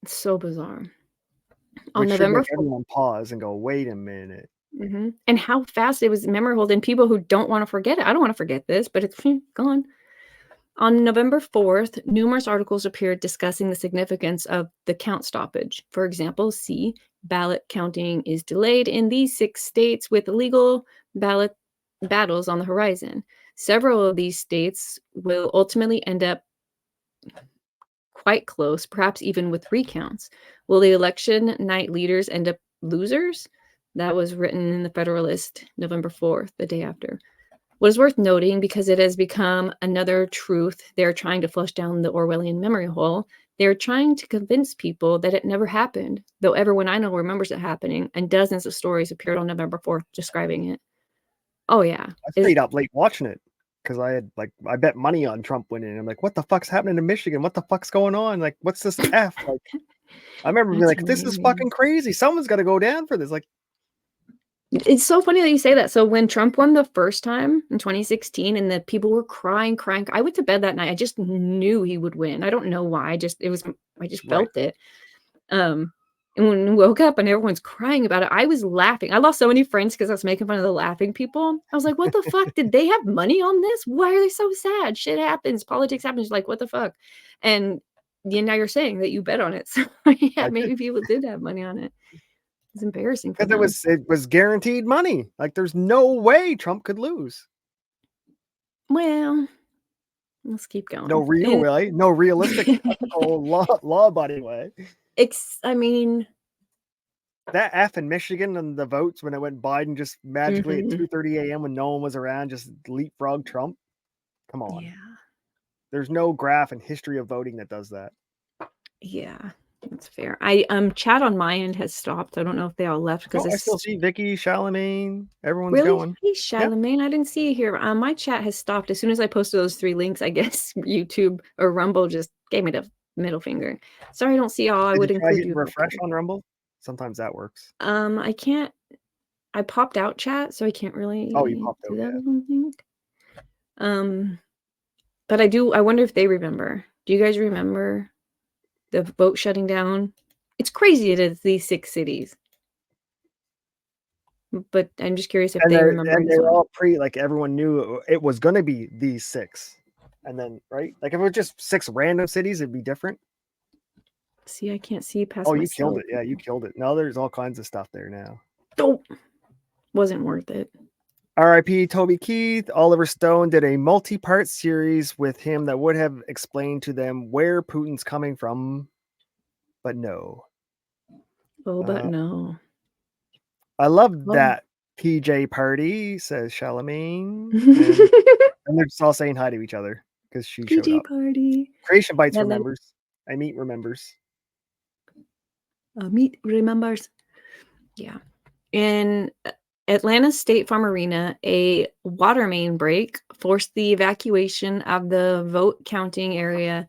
B: It's so bizarre.
A: On
B: November 4th,
A: everyone pause and go, wait a minute.
B: Mm-hmm. And how fast it was memorable, and people who don't want to forget it. I don't want to forget this, but it's gone. On November 4th, numerous articles appeared discussing the significance of the count stoppage. For example, C, ballot counting is delayed in these 6 states with legal ballot battles on the horizon. Several of these states will ultimately end up quite close, perhaps even with recounts. Will the election night leaders end up losers? That was written in the Federalist November 4th, the day after. What is worth noting, because it has become another truth they're trying to flush down the Orwellian memory hole, they're trying to convince people that it never happened, though everyone I know remembers it happening, and dozens of stories appeared on November 4th describing it. Oh, yeah.
A: I stayed up late watching it because I bet money on Trump winning. I'm like, what the fuck's happening in Michigan? What the fuck's going on? Like, what's this F? Like, I remember being like, this is fucking crazy. Someone's got to go down for this. Like,
B: it's so funny that you say that. So when Trump won the first time in 2016 and the people were crying, I went to bed that night. I just knew he would win. I don't know why. I just felt it. And when we woke up and everyone's crying about it, I was laughing. I lost so many friends because I was making fun of the laughing people. I was like, what the fuck? Did they have money on this? Why are they so sad? Shit happens. Politics happens. Like, what the fuck? And now you're saying that you bet on it. So yeah, maybe people did have money on it. It's embarrassing for them.
A: It was guaranteed money. Like, there's no way Trump could lose.
B: Well, let's keep going.
A: No real way. No realistic law-abiding way.
B: I mean,
A: that F in Michigan and the votes when it went Biden just magically at 2:30 a.m. when no one was around, just leapfrog Trump. Come on.
B: Yeah.
A: There's no graph in history of voting that does that.
B: Yeah, that's fair. Chat on my end has stopped. I don't know if they all left because
A: I still see Vicky, Charlemagne, everyone's
B: really?
A: going.
B: Hey, Charlemagne, I didn't see you here. My chat has stopped as soon as I posted those 3 links. I guess YouTube or Rumble just gave me the middle finger. Sorry, I don't see all. I would include you.
A: Refresh on Rumble. Sometimes that works.
B: I can't. I popped out chat, so I can't really.
A: Oh, you popped out.
B: That, I don't think. But I wonder if they remember. Do you guys remember the vote shutting down? It's crazy it is these 6 cities. But I'm just curious if they remember.
A: And they were all everyone knew it was going to be these 6. And then, right? Like, if it was just 6 random cities, it'd be different.
B: See, I can't see past
A: you killed it. Yeah, you killed it. Now there's all kinds of stuff there now.
B: Oh, wasn't worth it.
A: R.I.P. Toby Keith. Oliver Stone did a multi-part series with him that would have explained to them where Putin's coming from, but no.
B: Oh, but no.
A: I love that PJ party, says Charlemagne. And they're just all saying hi to each other because she showed up.
B: PJ party.
A: Creation Bites remembers. I meet remembers.
B: Meet remembers. Yeah. In Atlanta State Farm Arena, a water main break forced the evacuation of the vote counting area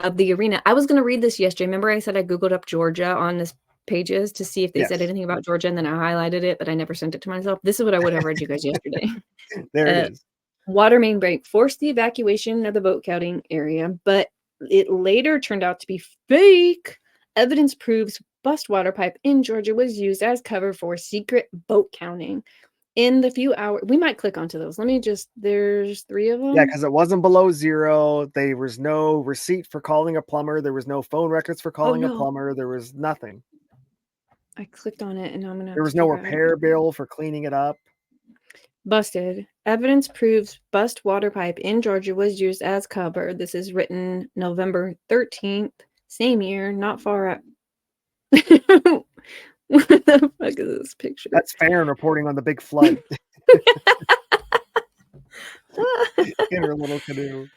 B: of the arena. I was going to read this yesterday. Remember I said I Googled up Georgia on this pages to see if they said anything about Georgia, and then I highlighted it, but I never sent it to myself. This is what I would have read you guys yesterday.
A: There it is.
B: Water main break forced the evacuation of the vote counting area, but it later turned out to be fake. Evidence proves bust water pipe in Georgia was used as cover for secret vote counting. In the few hours, we might click onto those. Let me just, there's 3 of them.
A: Yeah, because it wasn't below 0. There was no receipt for calling a plumber. There was no phone records for calling a plumber. There was nothing.
B: I clicked on it and I'm going to.
A: There was no repair bill for cleaning it up.
B: Busted. Evidence proves bust water pipe in Georgia was used as cover. This is written November 13th, same year, not far out. What the fuck is this picture?
A: That's Farron reporting on the big flood. In her little canoe.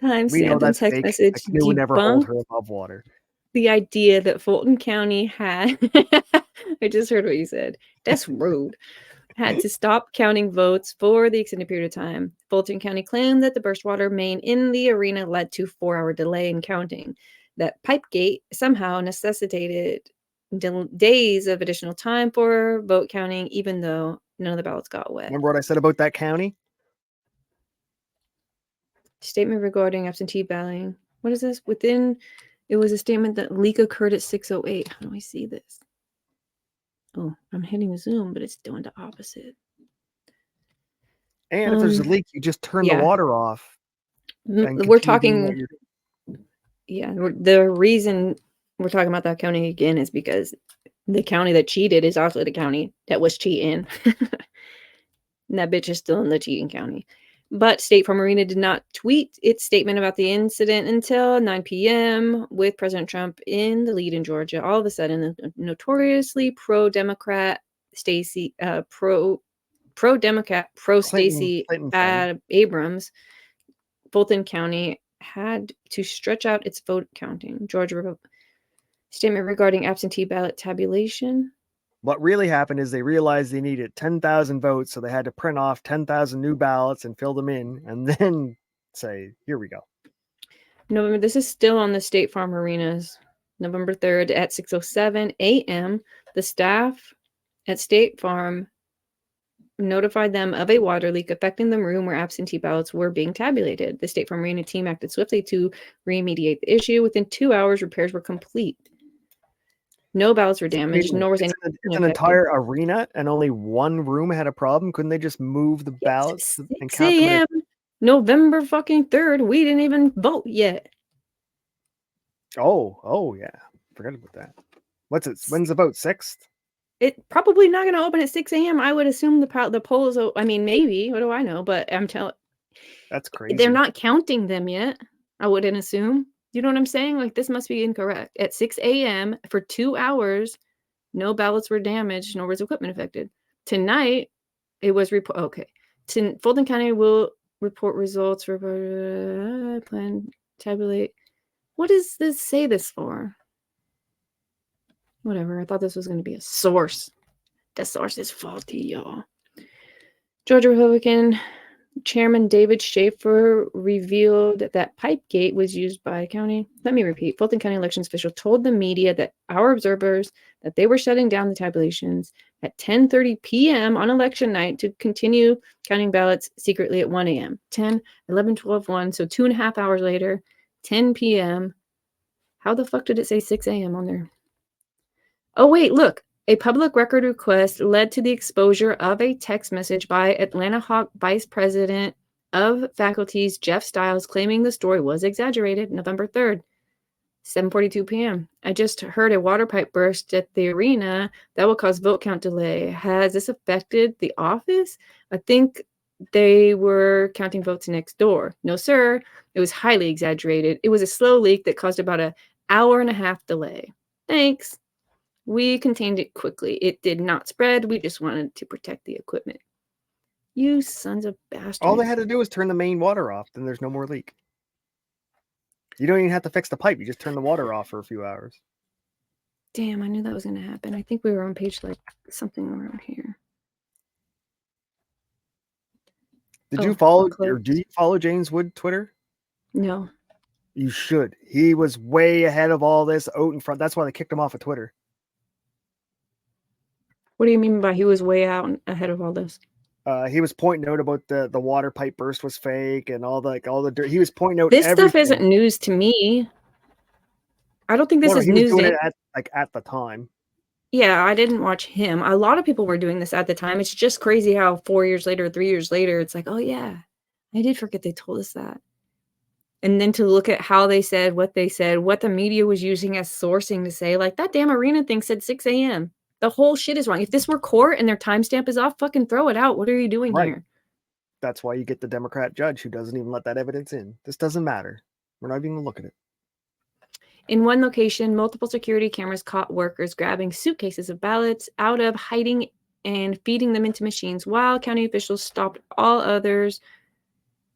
B: Timestamp and text message.
A: The canoe would never hold her above water.
B: The idea that Fulton County had, I just heard what you said. That's rude. Had to stop counting votes for the extended period of time. Fulton County claimed that the burst water main in the arena led to 4-hour delay in counting. That pipe gate somehow necessitated days of additional time for vote counting, even though none of the ballots got wet.
A: Remember what I said about that county?
B: Statement regarding absentee balloting. What is this? It was a statement that leak occurred at 6:08. How do I see this? Oh, I'm hitting Zoom, but it's doing the opposite.
A: And if there's a leak, you just turn the water off.
B: We're talking. Yeah, the reason we're talking about that county again is because the county that cheated is also the county that was cheating. And that bitch is still in the cheating county. But State Farm Arena did not tweet its statement about the incident until 9 p.m. with President Trump in the lead in Georgia. All of a sudden, the notoriously pro-Democrat Stacey, pro-Democrat, pro-Stacey
A: Clinton friend.
B: Abrams, Fulton County had to stretch out its vote counting. Georgia statement regarding absentee ballot tabulation.
A: What really happened is they realized they needed 10,000 votes, so they had to print off 10,000 new ballots and fill them in, and then say, "Here we go."
B: November. This is still on the State Farm Arenas. November 3rd at 6:07 a.m. The staff at State Farm notified them of a water leak affecting the room where absentee ballots were being tabulated. The State Farm Arena team acted swiftly to remediate the issue. Within 2 hours, repairs were complete. No ballots were damaged, nor was any.
A: It's an entire arena, and only one room had a problem. Couldn't they just move the ballots and
B: 6
A: count them?
B: a.m. November fucking 3rd. We didn't even vote yet.
A: Oh yeah, forgot about that. What's it? When's the vote? 6th?
B: It probably not going to open at 6 a.m. I would assume the polls. I mean, maybe. What do I know? But I'm telling.
A: That's crazy.
B: They're not counting them yet. I wouldn't assume. You know what I'm saying? Like, this must be incorrect. At 6 a.m. for 2 hours, no ballots were damaged, nor was equipment affected. Tonight, it was okay. Fulton County will report results for plan tabulate. What does this say this for? Whatever. I thought this was going to be a source. The source is faulty, y'all. Georgia Republican Chairman David Schaefer revealed that Pipegate was used by county. Let me repeat. Fulton County elections official told the media that our observers that they were shutting down the tabulations at 10:30 p.m. on election night to continue counting ballots secretly at 1 a.m. 10, 11, 12, 1. So 2.5 hours later, 10 p.m. How the fuck did it say 6 a.m. on there? Oh, wait, look. A public record request led to the exposure of a text message by Atlanta Hawk Vice President of Faculties Jeff Stiles claiming the story was exaggerated. November 3rd, 7:42 p.m. I just heard a water pipe burst at the arena that will cause vote count delay. Has this affected the office? I think they were counting votes next door. No, sir. It was highly exaggerated. It was a slow leak that caused about an hour and a half delay. Thanks. We contained it quickly. It did not spread. We just wanted to protect the equipment. You sons of bastards.
A: All they had to do was turn the main water off. Then there's no more leak. You don't even have to fix the pipe. You just turn the water off for a few hours.
B: Damn, I knew that was going to happen. I think we were on page like something around here.
A: Did you follow, or do you follow James Wood Twitter?
B: No.
A: You should. He was way ahead of all this out in front. That's why they kicked him off of Twitter.
B: What do you mean by he was way out ahead of all this?
A: He was pointing out about the water pipe burst was fake and all the dirt. He was pointing out
B: this
A: everything.
B: Stuff isn't news to me. I don't think this is
A: he
B: news.
A: Was doing it at the time.
B: Yeah, I didn't watch him. A lot of people were doing this at the time. It's just crazy how 4 years later, 3 years later, it's like, oh yeah, I did forget they told us that. And then to look at how they said, what the media was using as sourcing to say, like, that damn arena thing said 6 a.m. The whole shit is wrong. If this were court and their timestamp is off, fucking throw it out. What are you doing here?
A: That's why you get the Democrat judge who doesn't even let that evidence in. This doesn't matter. We're not even going to look at it.
B: In one location, multiple security cameras caught workers grabbing suitcases of ballots out of hiding and feeding them into machines while county officials stopped all others,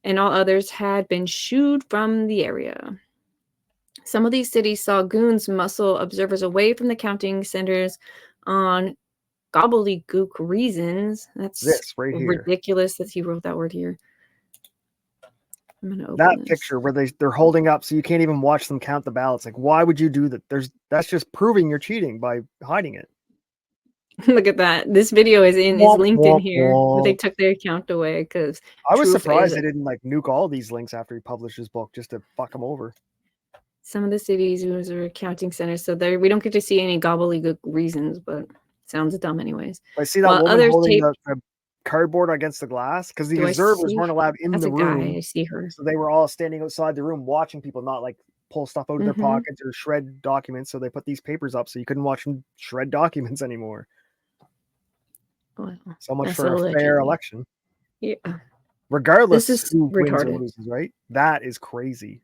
B: and all others had been shooed from the area. Some of these cities saw goons muscle observers away from the counting centers on gobbledygook reasons. That's
A: this right here.
B: Ridiculous that he wrote that word here. I'm gonna open
A: that
B: this
A: picture where they're holding up so you can't even watch them count the ballots. Like, why would you do that? That's just proving you're cheating by hiding it.
B: Look at that. This video is linked in here. But they took their account away because
A: I was surprised they didn't like nuke all these links after he published his book just to fuck him over.
B: Some of the cities are counting centers, so there we don't get to see any gobbledygook reasons, but sounds dumb anyways.
A: I see that woman holding the cardboard against the glass because the observers weren't allowed in the room.
B: I see her.
A: So they were all standing outside the room watching people not like pull stuff out of their pockets or shred documents. So they put these papers up so you couldn't watch them shred documents anymore.
B: Well,
A: so much for a fair election.
B: Yeah.
A: Regardless
B: this is
A: who wins or
B: retarded.
A: loses, right? That is crazy.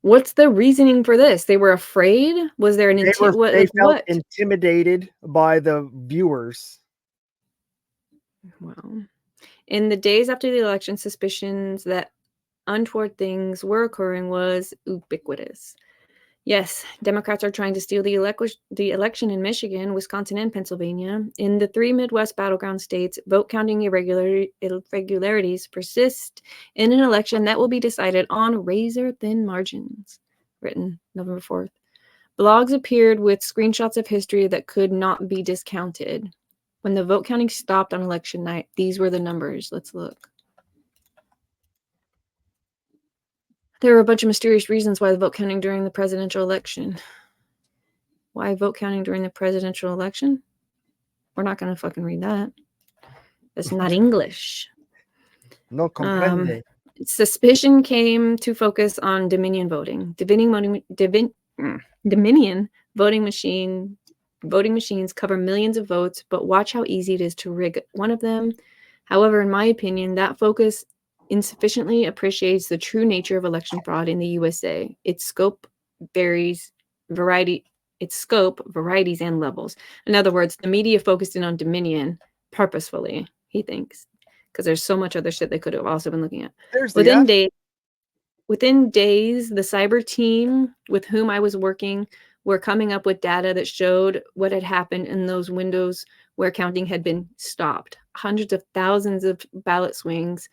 B: What's the reasoning for this? They were afraid? Was there an
A: they felt intimidated by the viewers.
B: Well, in the days after the election, suspicions that untoward things were occurring was ubiquitous. Yes, Democrats are trying to steal the election in Michigan, Wisconsin, and Pennsylvania. In the 3 Midwest battleground states, vote counting irregularities persist in an election that will be decided on razor-thin margins. Written November 4th. Blogs appeared with screenshots of history that could not be discounted. When the vote counting stopped on election night, these were the numbers. Let's look. There were a bunch of mysterious reasons why the vote counting during the presidential election. Why vote counting during the presidential election? We're not going to fucking read that. That's not English.
A: No comprende.
B: Suspicion came to focus on Dominion voting. Dominion voting machines cover millions of votes, but watch how easy it is to rig one of them. However, in my opinion, that focus insufficiently appreciates the true nature of election fraud in the USA. Its scope, varieties, and levels. In other words, the media focused in on Dominion purposefully, he thinks, because there's so much other shit they could have also been looking at. Within days, the cyber team with whom I was working were coming up with data that showed what had happened in those windows where counting had been stopped. Hundreds of thousands of ballot swings,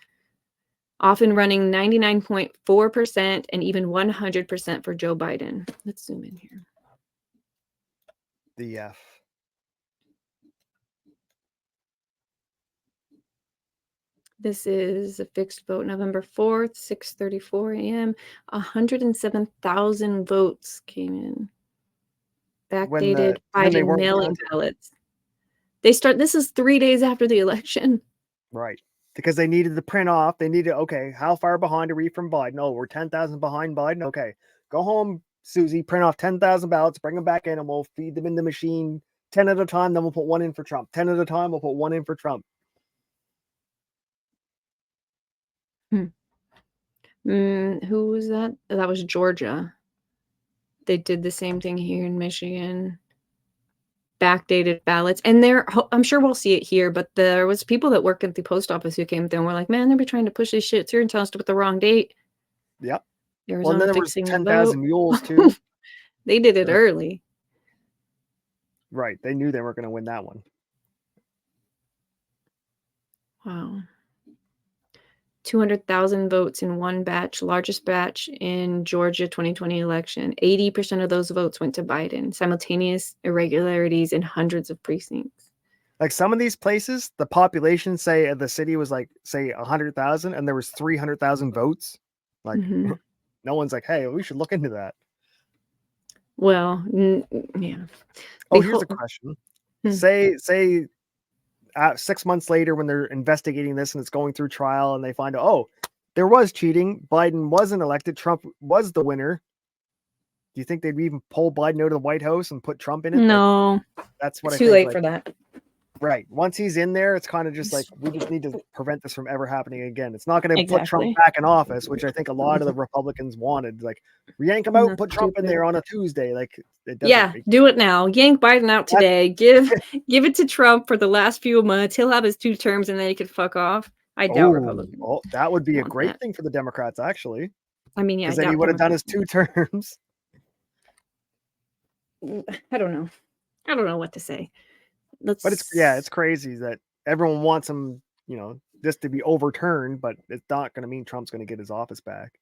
B: often running 99.4% and even 100% for Joe Biden. Let's zoom in here.
A: The F.
B: This is a fixed vote, November 4th, 6:34 a.m. 107,000 votes came in. Backdated Biden mailing ballots. This is 3 days after the election.
A: Right. Because they needed to print off. They needed, okay, how far behind are we from Biden? Oh, we're 10,000 behind Biden. Okay. Go home, Susie, print off 10,000 ballots, bring them back in, and we'll feed them in the machine 10 at a time. Then we'll put one in for Trump. 10 at a time, we'll put one in for Trump.
B: Who was that? That was Georgia. They did the same thing here in Michigan. Backdated ballots. And I'm sure we'll see it here, but there was people that work at the post office who came through and were like, man, they'll be trying to push these shit through and tell us to put the wrong date.
A: Yep.
B: Arizona
A: well, then there was
B: fixing
A: 10,000 mules too.
B: They did it early.
A: Right. They knew they weren't going to win that one.
B: Wow. 200,000 votes in one batch, largest batch in Georgia 2020 election. 80% of those votes went to Biden. Simultaneous irregularities in hundreds of precincts.
A: Like some of these places, the population, say the city was like, say 100,000 and there was 300,000 votes. Like no one's like, hey, we should look into that.
B: Well, yeah.
A: Oh, here's a question. Say 6 months later, when they're investigating this and it's going through trial and they find out, oh, there was cheating. Biden wasn't elected. Trump was the winner. Do you think they'd even pull Biden out of the White House and put Trump in it?
B: No.
A: That's what
B: it's too late for that.
A: Right. Once he's in there, it's kind of just like, we just need to prevent this from ever happening again. It's not going to put Trump back in office, which I think a lot of the Republicans wanted. Like, yank him out, put Trump in there on a Tuesday. Like,
B: do it now. Yank Biden out today. Give it to Trump for the last few months. He'll have his 2 terms and then he could fuck off. I doubt Republicans.
A: Oh, that would be a great thing for the Democrats, actually.
B: I mean, yeah,
A: because then he would have done his 2 terms.
B: I don't know. I don't know what to say.
A: But it's crazy that everyone wants him, this to be overturned, but it's not going to mean Trump's going to get his office back.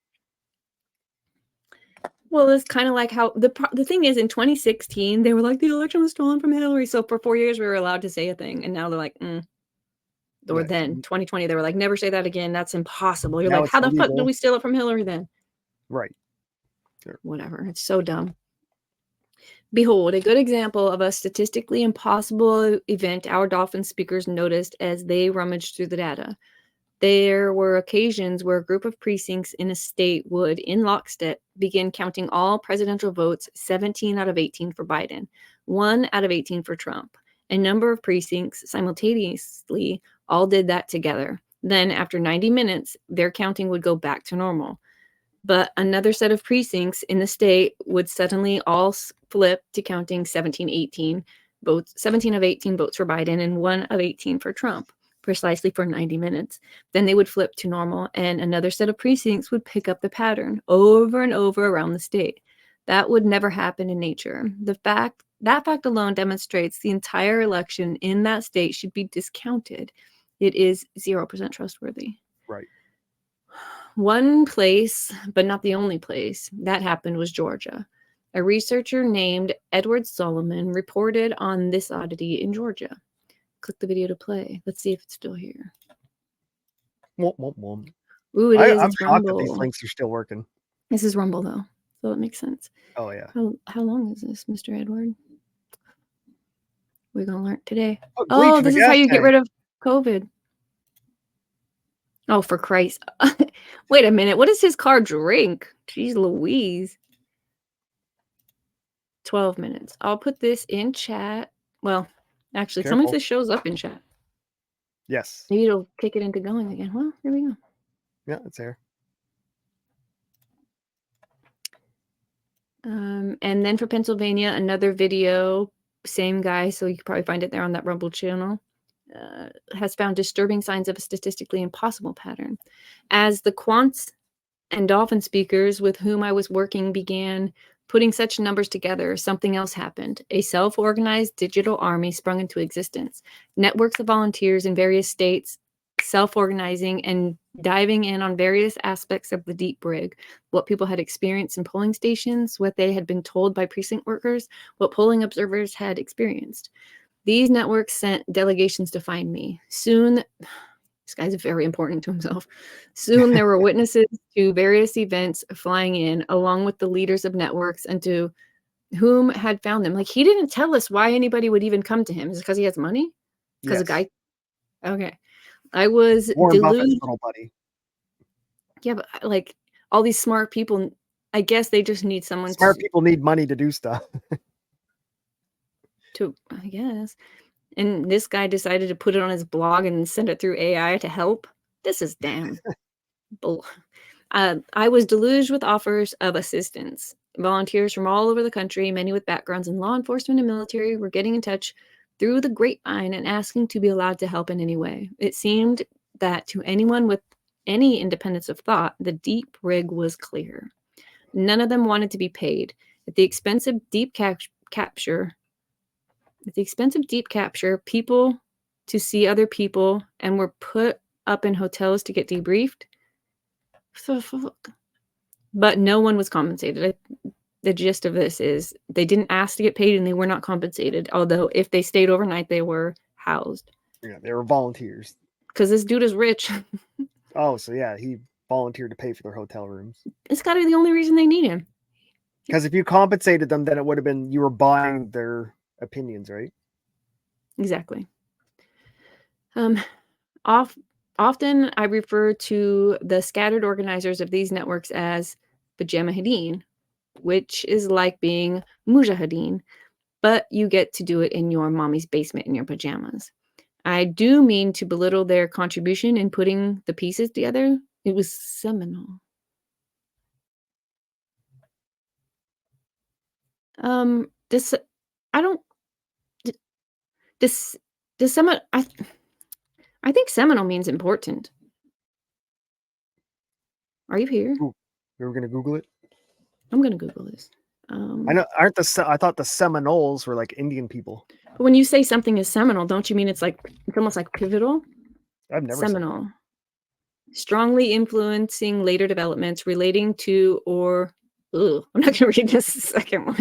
B: Well, it's kind of like how the thing is, in 2016, they were like, the election was stolen from Hillary. So for 4 years, we were allowed to say a thing. And now they're like, Or then 2020, they were like, never say that again. That's impossible. You're like, how the fuck did we steal it from Hillary then?
A: Right.
B: Sure. Whatever. It's so dumb. Behold, a good example of a statistically impossible event our Dolphin speakers noticed as they rummaged through the data. There were occasions where a group of precincts in a state would, in lockstep, begin counting all presidential votes, 17 out of 18 for Biden, 1 out of 18 for Trump. A number of precincts simultaneously all did that together. Then, after 90 minutes, their counting would go back to normal. But another set of precincts in the state would suddenly all flip to counting 17 of 18 votes for Biden and 1 of 18 for Trump. precisely for 90 minutes. Then they would flip to normal, and another set of precincts would pick up the pattern over and over around the state. That would never happen in nature. That fact alone demonstrates the entire election in that state should be discounted. It is 0% trustworthy.
A: Right.
B: One place, but not the only place, that happened was Georgia. A researcher named Edward Solomon reported on this oddity in Georgia. Click the video to play. Let's see if it's still here.
A: Womp, womp, womp.
B: Ooh, it is.
A: I'm
B: It's
A: shocked that these
B: Rumble.
A: links are still working.
B: This is Rumble, though, so it makes sense.
A: Oh, yeah.
B: How long is this, Mr. Edward? We're going to learn today.
A: bleach
B: Oh,
A: in the
B: this is how
A: gas
B: you get
A: tank.
B: rid of COVID. Oh, for Christ. Wait a minute. What does his car drink? Jeez Louise. 12 minutes. I'll put this in chat. Well, actually, tell me if
A: Careful.
B: this shows up in chat.
A: Yes.
B: Maybe it'll kick it into going again. Well, here we go.
A: Yeah, it's there.
B: And then for Pennsylvania, another video, same guy, so you can probably find it there on that Rumble channel, has found disturbing signs of a statistically impossible pattern. As the quants and dolphin speakers with whom I was working began putting such numbers together, something else happened. A self-organized digital army sprung into existence. Networks of volunteers in various states, self-organizing and diving in on various aspects of the deep rig, what people had experienced in polling stations, what they had been told by precinct workers, what polling observers had experienced. These networks sent delegations to find me. Soon, this guy's very important to himself. Soon there were witnesses to various events flying in, along with the leaders of networks and to whom had found them. Like, he didn't tell us why anybody would even come to him. Is it because he has money? Because
A: Yes.
B: a guy. Okay. I was
A: Warren Buffett's
B: deluded.
A: little buddy.
B: Yeah, but like all these smart people, I guess they just need someone
A: Smart people need money to do stuff.
B: to, I guess. And this guy decided to put it on his blog and send it through AI to help. This is damn bull. I was deluged with offers of assistance. Volunteers from all over the country, many with backgrounds in law enforcement and military, were getting in touch through the grapevine and asking to be allowed to help in any way. It seemed that to anyone with any independence of thought, the deep rig was clear. None of them wanted to be paid. At the expense of deep capture, people to see other people and were put up in hotels to get debriefed. But no one was compensated. The gist of this is they didn't ask to get paid and they were not compensated. Although if they stayed overnight, they were housed.
A: Yeah, they were volunteers.
B: Because this dude is rich.
A: Oh, so yeah, he volunteered to pay for their hotel rooms.
B: It's got to be the only reason they need him.
A: Because if you compensated them, then it would have been you were buying their opinions, right?
B: Exactly. Often I refer to the scattered organizers of these networks as Pajamahideen, which is like being Mujahideen, but you get to do it in your mommy's basement in your pajamas. I do mean to belittle their contribution in putting the pieces together. It was seminal. I think seminal means important. Are you here?
A: Ooh, we were gonna Google it.
B: I'm gonna Google this.
A: I know. I thought the Seminoles were like Indian people.
B: But when you say something is seminal, don't you mean it's almost like pivotal?
A: I've never said
B: Seminal.
A: that.
B: Strongly influencing later developments relating to or I'm not gonna read this second one.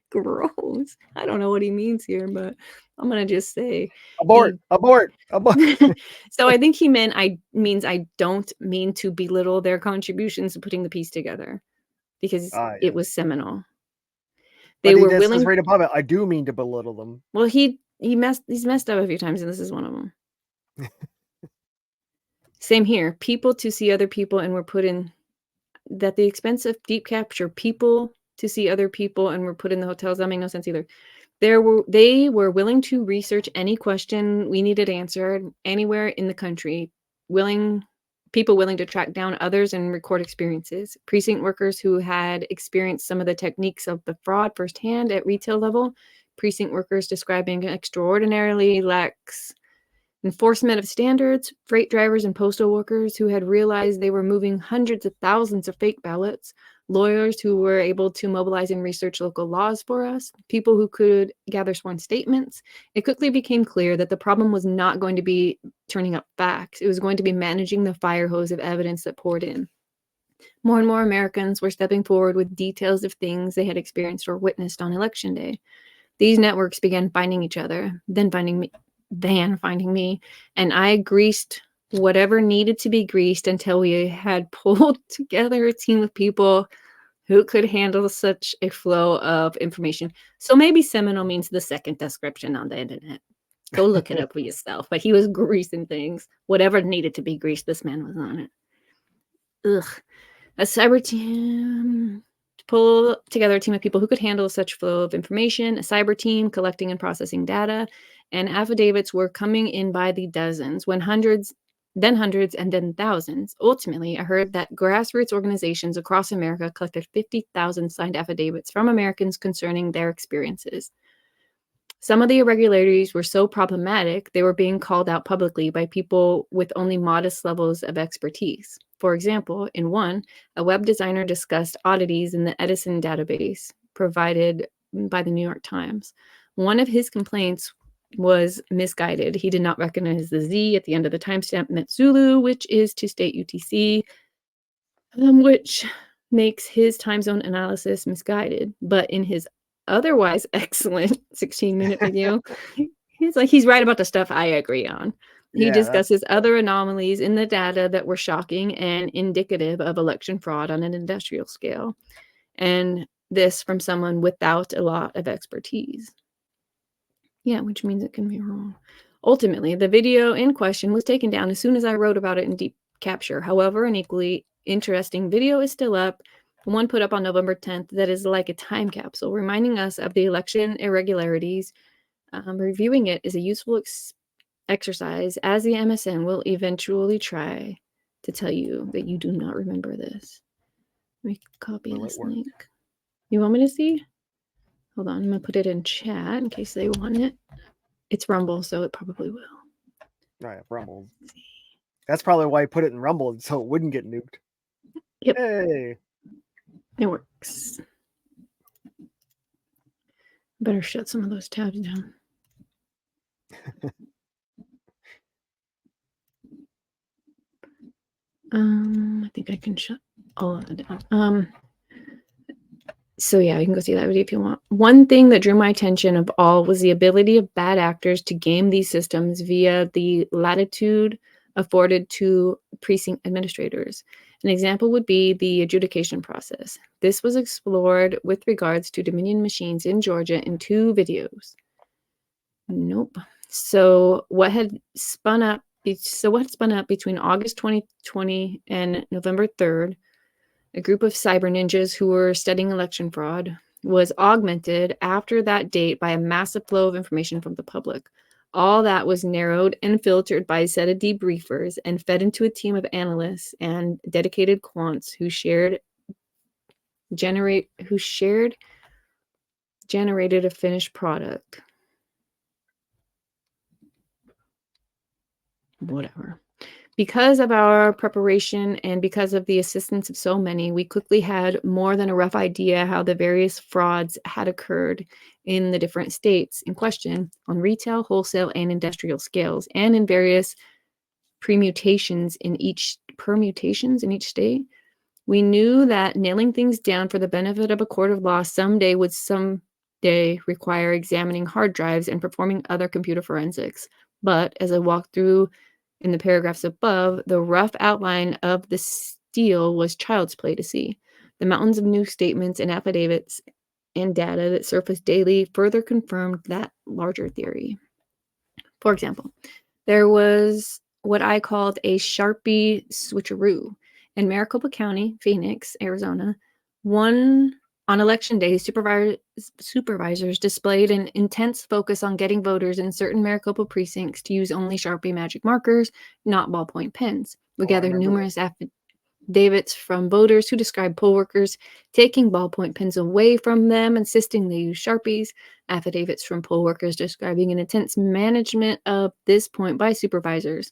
B: Gross. I don't know what he means here, but I'm gonna just say
A: Abort.
B: So I think he means I don't mean to belittle their contributions to putting the piece together, because it was seminal. They were willing
A: right above it. I do mean to belittle them.
B: Well, he's messed up a few times, and this is one of them. Same here. People to see other people, and were put in that the expense of deep capture. People to see other people, and were put in the hotels. That made no sense either. They were willing to research any question we needed answered anywhere in the country. People willing to track down others and record experiences. Precinct workers who had experienced some of the techniques of the fraud firsthand at retail level precinct workers describing extraordinarily lax enforcement of standards, freight drivers and postal workers who had realized they were moving hundreds of thousands of fake ballots, lawyers who were able to mobilize and research local laws for us, people who could gather sworn statements. It quickly became clear that the problem was not going to be turning up facts. It was going to be managing the fire hose of evidence that poured in. More and more Americans were stepping forward with details of things they had experienced or witnessed on Election Day. These networks began finding each other, then finding me, and I greased whatever needed to be greased until we had pulled together a team of people who could handle such a flow of information. So maybe seminal means the second description on the internet. Go look it up for yourself. But he was greasing things. Whatever needed to be greased, this man was on it. Ugh. A cyber team to pull together a team of people who could handle such flow of information, a cyber team collecting and processing data, and affidavits were coming in by the dozens, when hundreds, and then thousands. Ultimately, I heard that grassroots organizations across America collected 50,000 signed affidavits from Americans concerning their experiences. Some of the irregularities were so problematic, they were being called out publicly by people with only modest levels of expertise. For example, in one, a web designer discussed oddities in the Edison database provided by the New York Times. One of his complaints was misguided. He did not recognize the Z at the end of the timestamp meant Zulu, which is to state UTC, which makes his time zone analysis misguided. But in his otherwise excellent 16-minute video, he's right about the stuff I agree on. He discusses other anomalies in the data that were shocking and indicative of election fraud on an industrial scale. And this from someone without a lot of expertise. Yeah, which means it can be wrong. Ultimately, the video in question was taken down as soon as I wrote about it in Deep Capture. However, an equally interesting video is still up, one put up on November 10th that is like a time capsule, reminding us of the election irregularities. Reviewing it is a useful exercise, as the MSN will eventually try to tell you that you do not remember this. Let me copy this link. You want me to see? Hold on, I'm going to put it in chat in case they want it. It's Rumble, so it probably will.
A: Oh, yeah, Rumble. That's probably why I put it in Rumble, so it wouldn't get nuked.
B: Yep.
A: Hey.
B: It works. Better shut some of those tabs down. I think I can shut all of it down. So yeah, you can go see that video if you want. One thing that drew my attention of all was the ability of bad actors to game these systems via the latitude afforded to precinct administrators. An example would be the adjudication process. This was explored with regards to Dominion machines in Georgia in 2 videos. Nope. So what spun up between August 2020 and November 3rd, a group of cyber ninjas who were studying election fraud was augmented after that date by a massive flow of information from the public. All that was narrowed and filtered by a set of debriefers and fed into a team of analysts and dedicated quants who generated a finished product. Whatever. Because of our preparation and because of the assistance of so many, we quickly had more than a rough idea how the various frauds had occurred in the different states in question on retail, wholesale, and industrial scales, and in various permutations in each state. We knew that nailing things down for the benefit of a court of law someday would require examining hard drives and performing other computer forensics. But as I walked through in the paragraphs above, the rough outline of the steal was child's play to see. The mountains of new statements and affidavits and data that surfaced daily further confirmed that larger theory. For example, there was what I called a Sharpie switcheroo. In Maricopa County, Phoenix, Arizona, on election day, supervisors displayed an intense focus on getting voters in certain Maricopa precincts to use only Sharpie magic markers, not ballpoint pens. We gathered numerous affidavits from voters who describe poll workers taking ballpoint pens away from them, insisting they use Sharpies, affidavits from poll workers describing an intense management of this point by supervisors.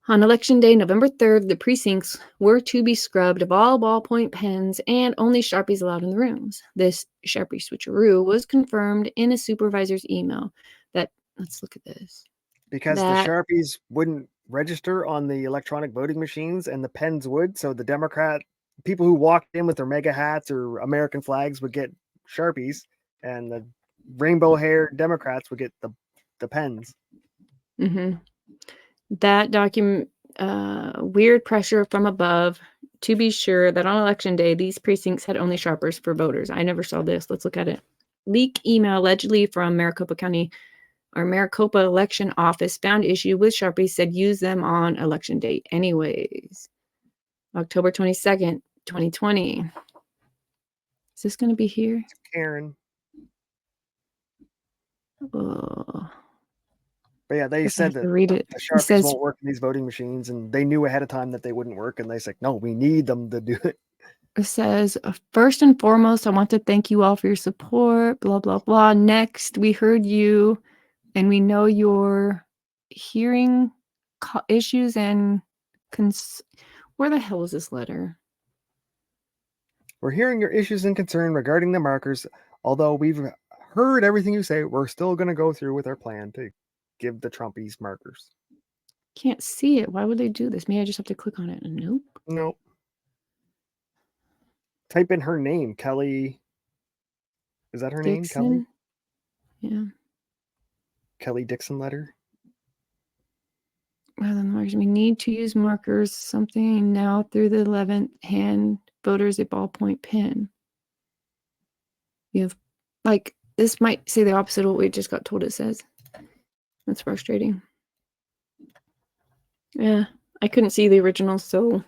B: On election day, November 3rd, the precincts were to be scrubbed of all ballpoint pens and only Sharpies allowed in the rooms. This Sharpie switcheroo was confirmed in a supervisor's email that, let's look at this.
A: Because
B: That-
A: the Sharpies wouldn't register on the electronic voting machines and the pens would. So the Democrat people who walked in with their mega hats or American flags would get Sharpies, and the rainbow haired Democrats would get the pens.
B: Mm-hmm. That document, weird pressure from above to be sure that on election day, these precincts had only sharpers for voters. I never saw this. Let's look at it. Leak email allegedly from Maricopa County or Maricopa election office found issue with Sharpies, said use them on election day anyways. October 22nd, 2020. Is this going to be here?
A: Karen.
B: Oh.
A: But yeah, they said that
B: read it.
A: the
B: It
A: Sharpies
B: says,
A: won't work in these voting machines, and they knew ahead of time that they wouldn't work, and they said, no, we need them to do it.
B: it says, first and foremost, I want to thank you all for your support, blah, blah, blah. Next, we heard you, and we know your hearing issues and where the hell is this letter?
A: We're hearing your issues and concern regarding the markers. Although we've heard everything you say, we're still going to go through with our plan to give the Trumpies markers.
B: Can't see it. Why would they do this? Maybe I just have to click on it. Nope.
A: Nope. Type in her name, Kelly. Is that her name, Kelly?
B: Yeah.
A: Kelly Dixon letter.
B: Rather than markers, we need to use markers. Something now through the 11th. Hand voters a ballpoint pen. You have, like, this might say the opposite of what we just got told it says. That's frustrating. Yeah, I couldn't see the original, so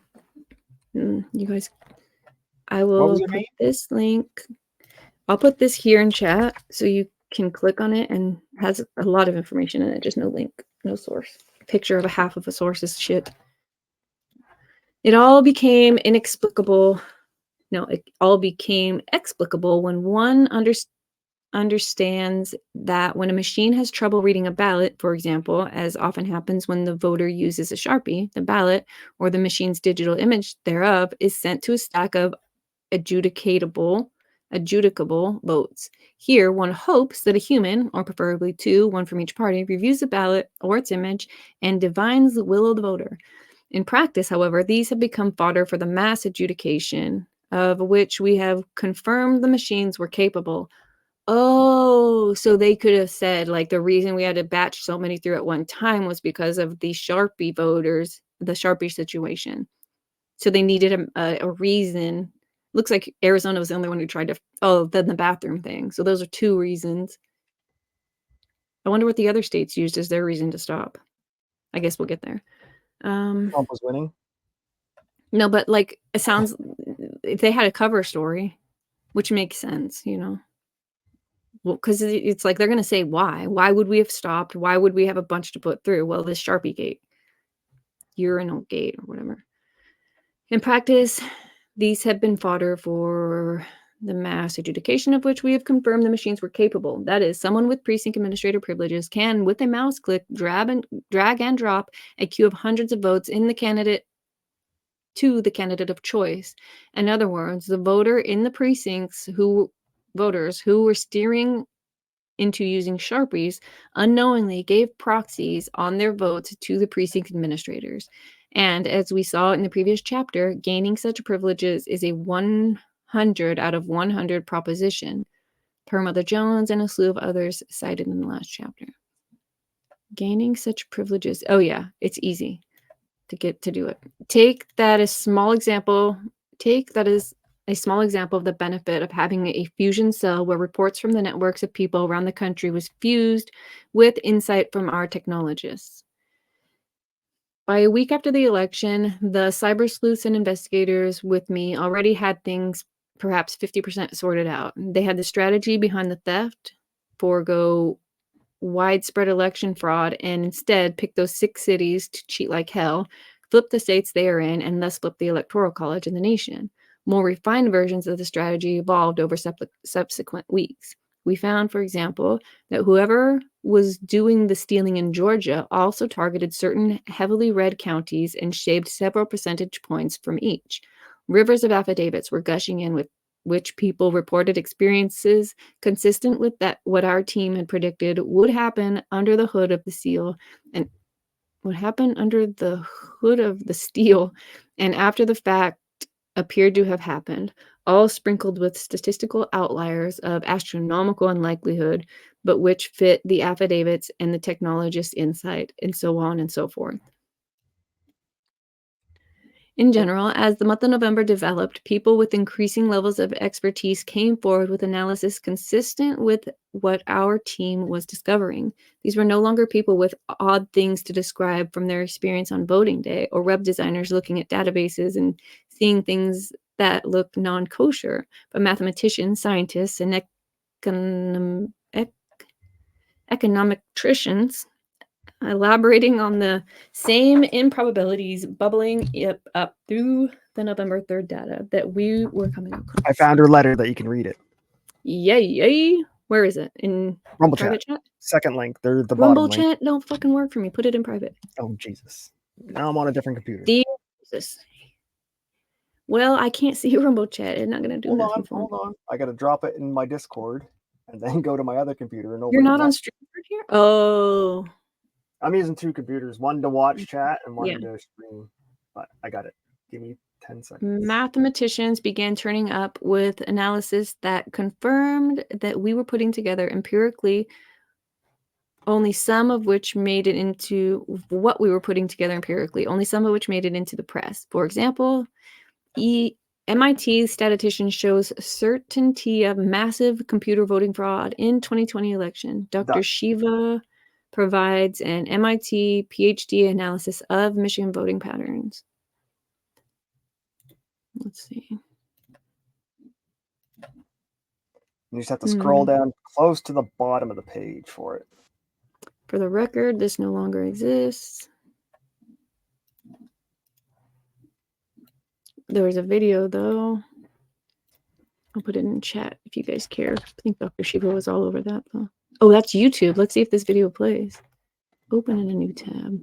B: you guys, I will put this link. I'll put this here in chat so you can click on it, and it has a lot of information in it, just no link, no source. Picture of a half of a source is shit. It all became inexplicable. No, it all became explicable when one understands that when a machine has trouble reading a ballot, for example, as often happens when the voter uses a Sharpie, the ballot or the machine's digital image thereof is sent to a stack of adjudicable votes. Here, one hopes that a human, or preferably two, one from each party, reviews the ballot or its image and divines the will of the voter. In practice, however, these have become fodder for the mass adjudication, of which we have confirmed the machines were capable. Oh, so they could have said, like, the reason we had to batch so many through at one time was because of the Sharpie voters, the Sharpie situation. So they needed a reason. Looks like Arizona was the only one who tried to, then the bathroom thing. So those are two reasons. I wonder what the other states used as their reason to stop. I guess we'll get there.
A: Trump was winning.
B: No, but like, it sounds, if they had a cover story, which makes sense, you know. Well, because it's like they're going to say why. Why would we have stopped? Why would we have a bunch to put through? Well, this Sharpie gate, urinal gate, or whatever. In practice, these have been fodder for the mass adjudication of which we have confirmed the machines were capable. That is, someone with precinct administrator privileges can, with a mouse click, drag and drop a queue of hundreds of votes in the candidate to the candidate of choice. In other words, the voter in the precincts voters who were steering into using Sharpies unknowingly gave proxies on their votes to the precinct administrators. And as we saw in the previous chapter, gaining such privileges is a 100 out of 100 proposition, per Mother Jones and a slew of others cited in the last chapter. Gaining such privileges. Oh yeah, it's easy to get to do it. Take that as a small example of the benefit of having a fusion cell where reports from the networks of people around the country was fused with insight from our technologists. By a week after the election, the cyber sleuths and investigators with me already had things perhaps 50% sorted out. They had the strategy behind the theft, forego widespread election fraud, and instead pick those 6 cities to cheat like hell, flip the states they are in, and thus flip the electoral college in the nation. More refined versions of the strategy evolved over subsequent weeks. We found, for example, that whoever was doing the stealing in Georgia also targeted certain heavily red counties and shaved several percentage points from each. Rivers of affidavits were gushing in with which people reported experiences consistent with what our team had predicted would happen under the hood of the seal and what happened under the hood of the steel and after the fact appeared to have happened, all sprinkled with statistical outliers of astronomical unlikelihood, but which fit the affidavits and the technologist's insight, and so on and so forth. In general, as the month of November developed, people with increasing levels of expertise came forward with analysis consistent with what our team was discovering. These were no longer people with odd things to describe from their experience on voting day, or web designers looking at databases and seeing things that look non-kosher, but mathematicians, scientists, and econometricians elaborating on the same improbabilities bubbling up through the November 3rd data that we were coming across.
A: I found her letter that you can read it.
B: Yay. Where is it? In
A: Rumble
B: private chat?
A: Second link. They're the
B: Rumble
A: bottom link.
B: chat don't fucking work for me. Put it in private.
A: Oh, Jesus. Now I'm on a different computer.
B: Jesus. Well, I can't see Rumble chat. It's not going to do nothing for me.
A: Hold on. I got to drop it in my Discord and then go to my other computer and open
B: You're not
A: it.
B: on stream here? Oh.
A: I'm using two computers, one to watch chat and one
B: Yeah.
A: to stream. But I got it. Give me 10 seconds.
B: Mathematicians began turning up with analysis that confirmed that we were putting together empirically, only some of which made it into what we were putting together empirically, only some of which made it into the press. For example, MIT statistician shows certainty of massive computer voting fraud in 2020 election. Dr. Shiva provides an MIT PhD analysis of Michigan voting patterns. Let's see.
A: You just have to scroll down close to the bottom of the page for it.
B: For the record, this no longer exists. There was a video, though. I'll put it in chat if you guys care. I think Dr. Shiva was all over that, though. Oh, that's YouTube. Let's see if this video plays. Open in a new tab.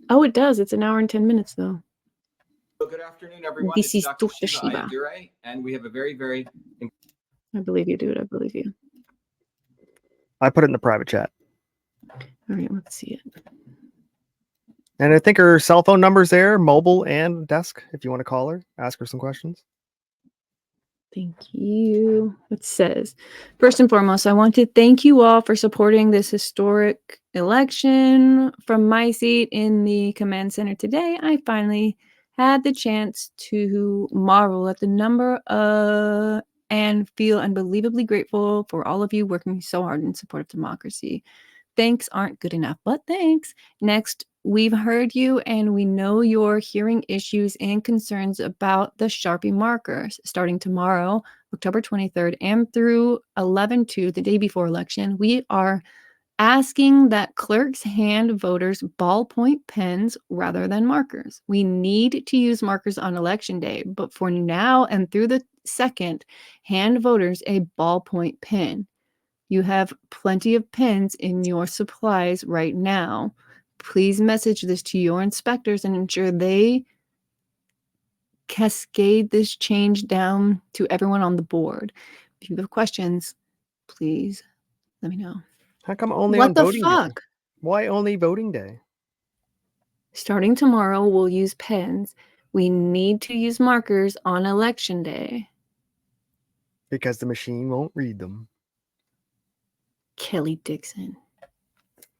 B: Oh, it does. It's 1 hour and 10 minutes, though.
G: So good afternoon, everyone.
B: This is
G: Dr.
B: Dr. Shiva.
G: Ayadure, and we have a very, very...
B: I believe you, dude. I believe you.
A: I put it in the private chat.
B: All right, let's see it.
A: And I think her cell phone number's there, mobile and desk, if you want to call her, ask her some questions.
B: Thank you. It says, first and foremost, I want to thank you all for supporting this historic election. From my seat in the command center today, I finally had the chance to marvel at the number and feel unbelievably grateful for all of you working so hard in support of democracy. Thanks aren't good enough, but thanks. Next, we've heard you and we know you're hearing issues and concerns about the Sharpie markers. Starting tomorrow, October 23rd, and through 11/2, the day before election, we are asking that clerks hand voters ballpoint pens rather than markers. We need to use markers on election day, but for now and through the 2nd, hand voters a ballpoint pen. You have plenty of pens in your supplies right now. Please message this to your inspectors and ensure they cascade this change down to everyone on the board. If you have questions, please let me know.
A: How come only
B: What
A: on
B: the
A: voting
B: fuck?
A: day? Why only voting day?
B: Starting tomorrow, we'll use pens. We need to use markers on election day.
A: Because the machine won't read them.
B: Kelly Dixon.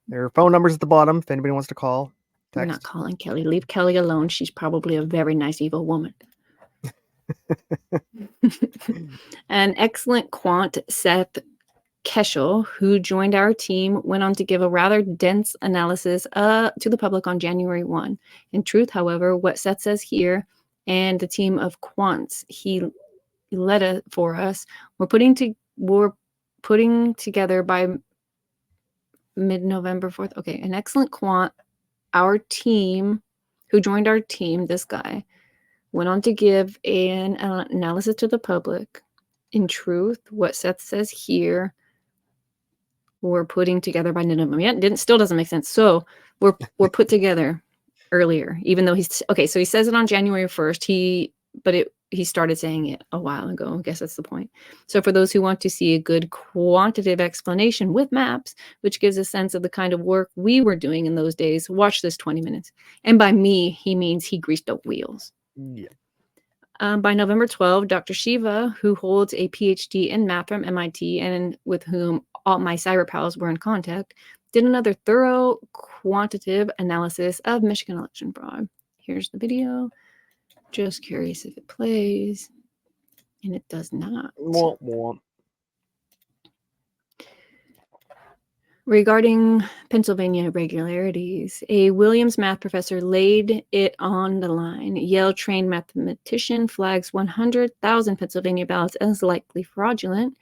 A: There are phone numbers at the bottom if anybody wants to call.
B: We're not calling Kelly. Leave Kelly alone. She's probably a very nice, evil woman. An excellent quant, Seth Keschel, who joined our team, went on to give a rather dense analysis to the public on January 1. In truth, however, what Seth says here and the team of quants he led for us, we're putting together by mid-November 4th. Okay, an excellent quant, our team who joined our team, this guy, went on to give an analysis to the public. In truth, what Seth says here, we're putting together by November. Yeah, still doesn't make sense. So we're put together earlier, even though he's okay. So he says it on January 1st. He started saying it a while ago. I guess that's the point. So for those who want to see a good quantitative explanation with maps, which gives a sense of the kind of work we were doing in those days, watch this 20 minutes. And by me, he means he greased up wheels.
A: Yeah.
B: By November 12, Dr. Shiva, who holds a PhD in math from MIT and with whom all my cyber pals were in contact, did another thorough quantitative analysis of Michigan election fraud. Here's the video. Just curious if it plays. And it does not.
A: Womp.
B: Regarding Pennsylvania irregularities, a Williams math professor laid it on the line. Yale-trained mathematician flags 100,000 Pennsylvania ballots as likely fraudulent.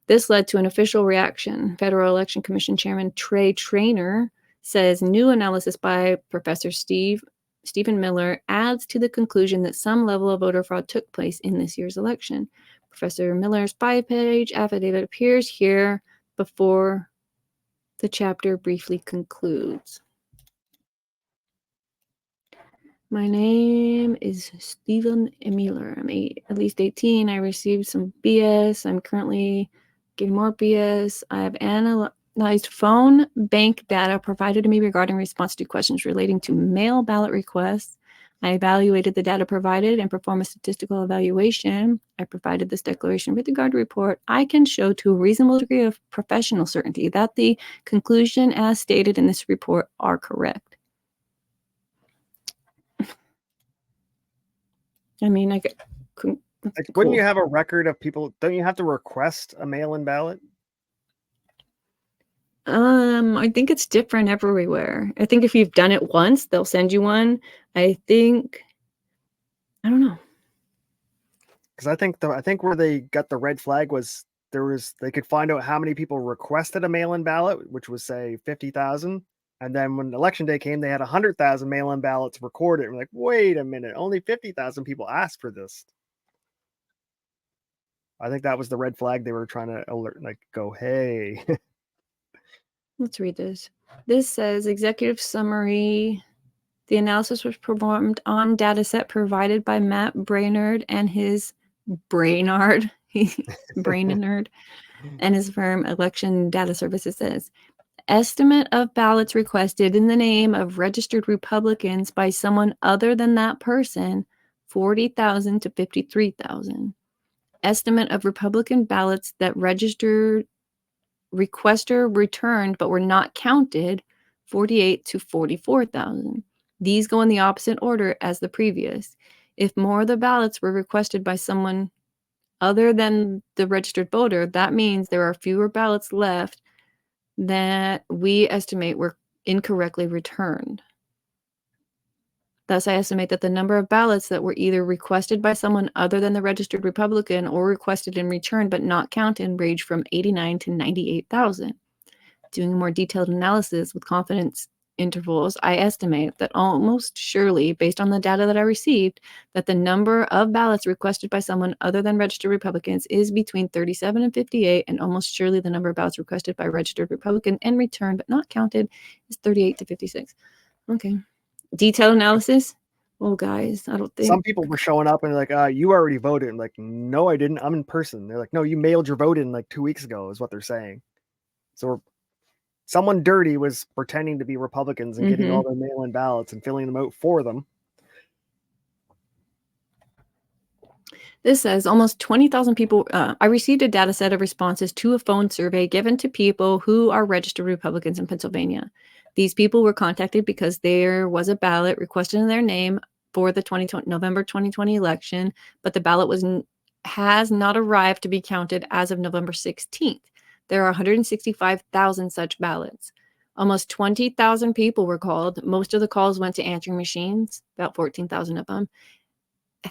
B: This led to an official reaction. Federal Election Commission Chairman Trey Traynor says new analysis by Professor Stephen Miller adds to the conclusion that some level of voter fraud took place in this year's election. Professor Miller's 5-page affidavit appears here before the chapter briefly concludes. My name is Stephen Miller. I'm at least 18. I received some BS. I'm currently getting more BS. I have analyzed phone bank data provided to me regarding response to questions relating to mail ballot requests. I evaluated the data provided and performed a statistical evaluation. I provided this declaration with regard to report. I can show to a reasonable degree of professional certainty that the conclusion as stated in this report are correct. I mean,
A: Wouldn't you have a record of people? Don't you have to request a mail-in ballot?
B: I think it's different everywhere. I think if you've done it once, they'll send you one. I don't know.
A: Because I think where they got the red flag was they could find out how many people requested a mail-in ballot, which was say 50,000, and then when election day came, they had 100,000 mail-in ballots recorded. We're like, wait a minute, only 50,000 people asked for this. I think that was the red flag they were trying to alert, like, go, hey.
B: Let's read this. This says executive summary. The analysis was performed on data set provided by Matt Brainerd and his Brainerd and his firm Election Data Services says estimate of ballots requested in the name of registered Republicans by someone other than that person, 40,000 to 53,000. Estimate of Republican ballots that registered requester returned but were not counted, 48 to 44,000. These go in the opposite order as the previous. If more of the ballots were requested by someone other than the registered voter, that means there are fewer ballots left that we estimate were incorrectly returned. Thus, I estimate that the number of ballots that were either requested by someone other than the registered Republican or requested and returned but not counted range from 89 to 98,000. Doing a more detailed analysis with confidence intervals, I estimate that almost surely, based on the data that I received, that the number of ballots requested by someone other than registered Republicans is between 37 and 58, and almost surely the number of ballots requested by registered Republican and returned but not counted is 38 to 56. Okay. Detailed analysis? Well, guys, I don't think...
A: Some people were showing up and like, you already voted. I'm like, no, I didn't. I'm in person. They're like, no, you mailed your vote in like 2 weeks ago is what they're saying. So someone dirty was pretending to be Republicans and getting all their mail-in ballots and filling them out for them.
B: This says almost 20,000 people. I received a data set of responses to a phone survey given to people who are registered Republicans in Pennsylvania. These people were contacted because there was a ballot requested in their name for the November 2020 election, but the ballot has not arrived to be counted as of November 16th. There are 165,000 such ballots. Almost 20,000 people were called. Most of the calls went to answering machines, about 14,000 of them.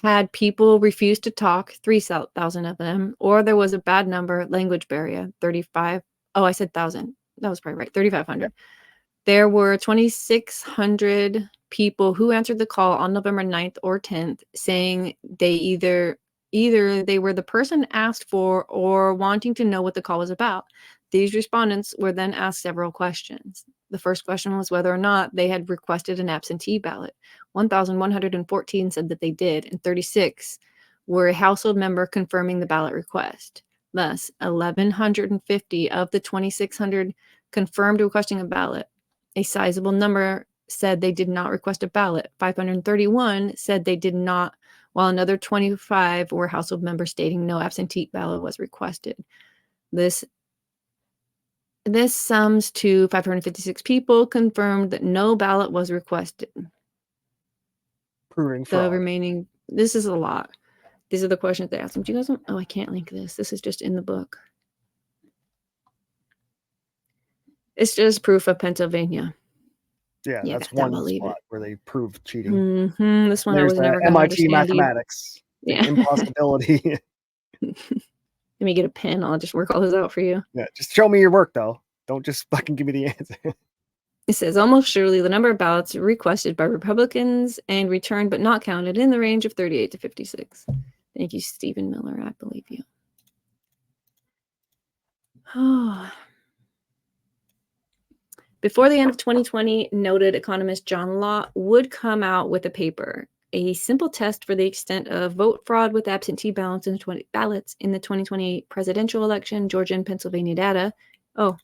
B: Had people refuse to talk, 3,000 of them, or there was a bad number, language barrier, 35. Oh, I said 1,000. That was probably right, 3,500. There were 2,600 people who answered the call on November 9th or 10th, saying they either they were the person asked for or wanting to know what the call was about. These respondents were then asked several questions. The first question was whether or not they had requested an absentee ballot. 1,114 said that they did, and 36 were a household member confirming the ballot request. Thus, 1,150 of the 2,600 confirmed requesting a ballot. A sizable number said they did not request a ballot. 531 said they did not, while another 25 were household members stating no absentee ballot was requested. This sums to 556 people confirmed that no ballot was requested.
A: Proving
B: The
A: fraud.
B: remaining, this is a lot. These are the questions they asked them. Do you guys want, oh, I can't link this. This is just in the book. It's just proof of Pennsylvania.
A: Yeah,
B: Yeah,
A: that's
B: gotta
A: one
B: believe
A: spot where they proved cheating.
B: Mm-hmm. This one I
A: There's
B: was
A: the
B: never going to
A: MIT
B: understand.
A: mathematics. The
B: Yeah.
A: impossibility.
B: Let me get a pen. I'll just work all this out for you.
A: Yeah, just show me your work, though. Don't just fucking give me the answer.
B: It says almost surely the number of ballots requested by Republicans and returned but not counted in the range of 38 to 56. Thank you, Stephen Miller. I believe you. Oh. Before the end of 2020, noted economist John Lott would come out with a paper, a simple test for the extent of vote fraud with absentee ballots in the 2020 presidential election, Georgia and Pennsylvania data. Oh,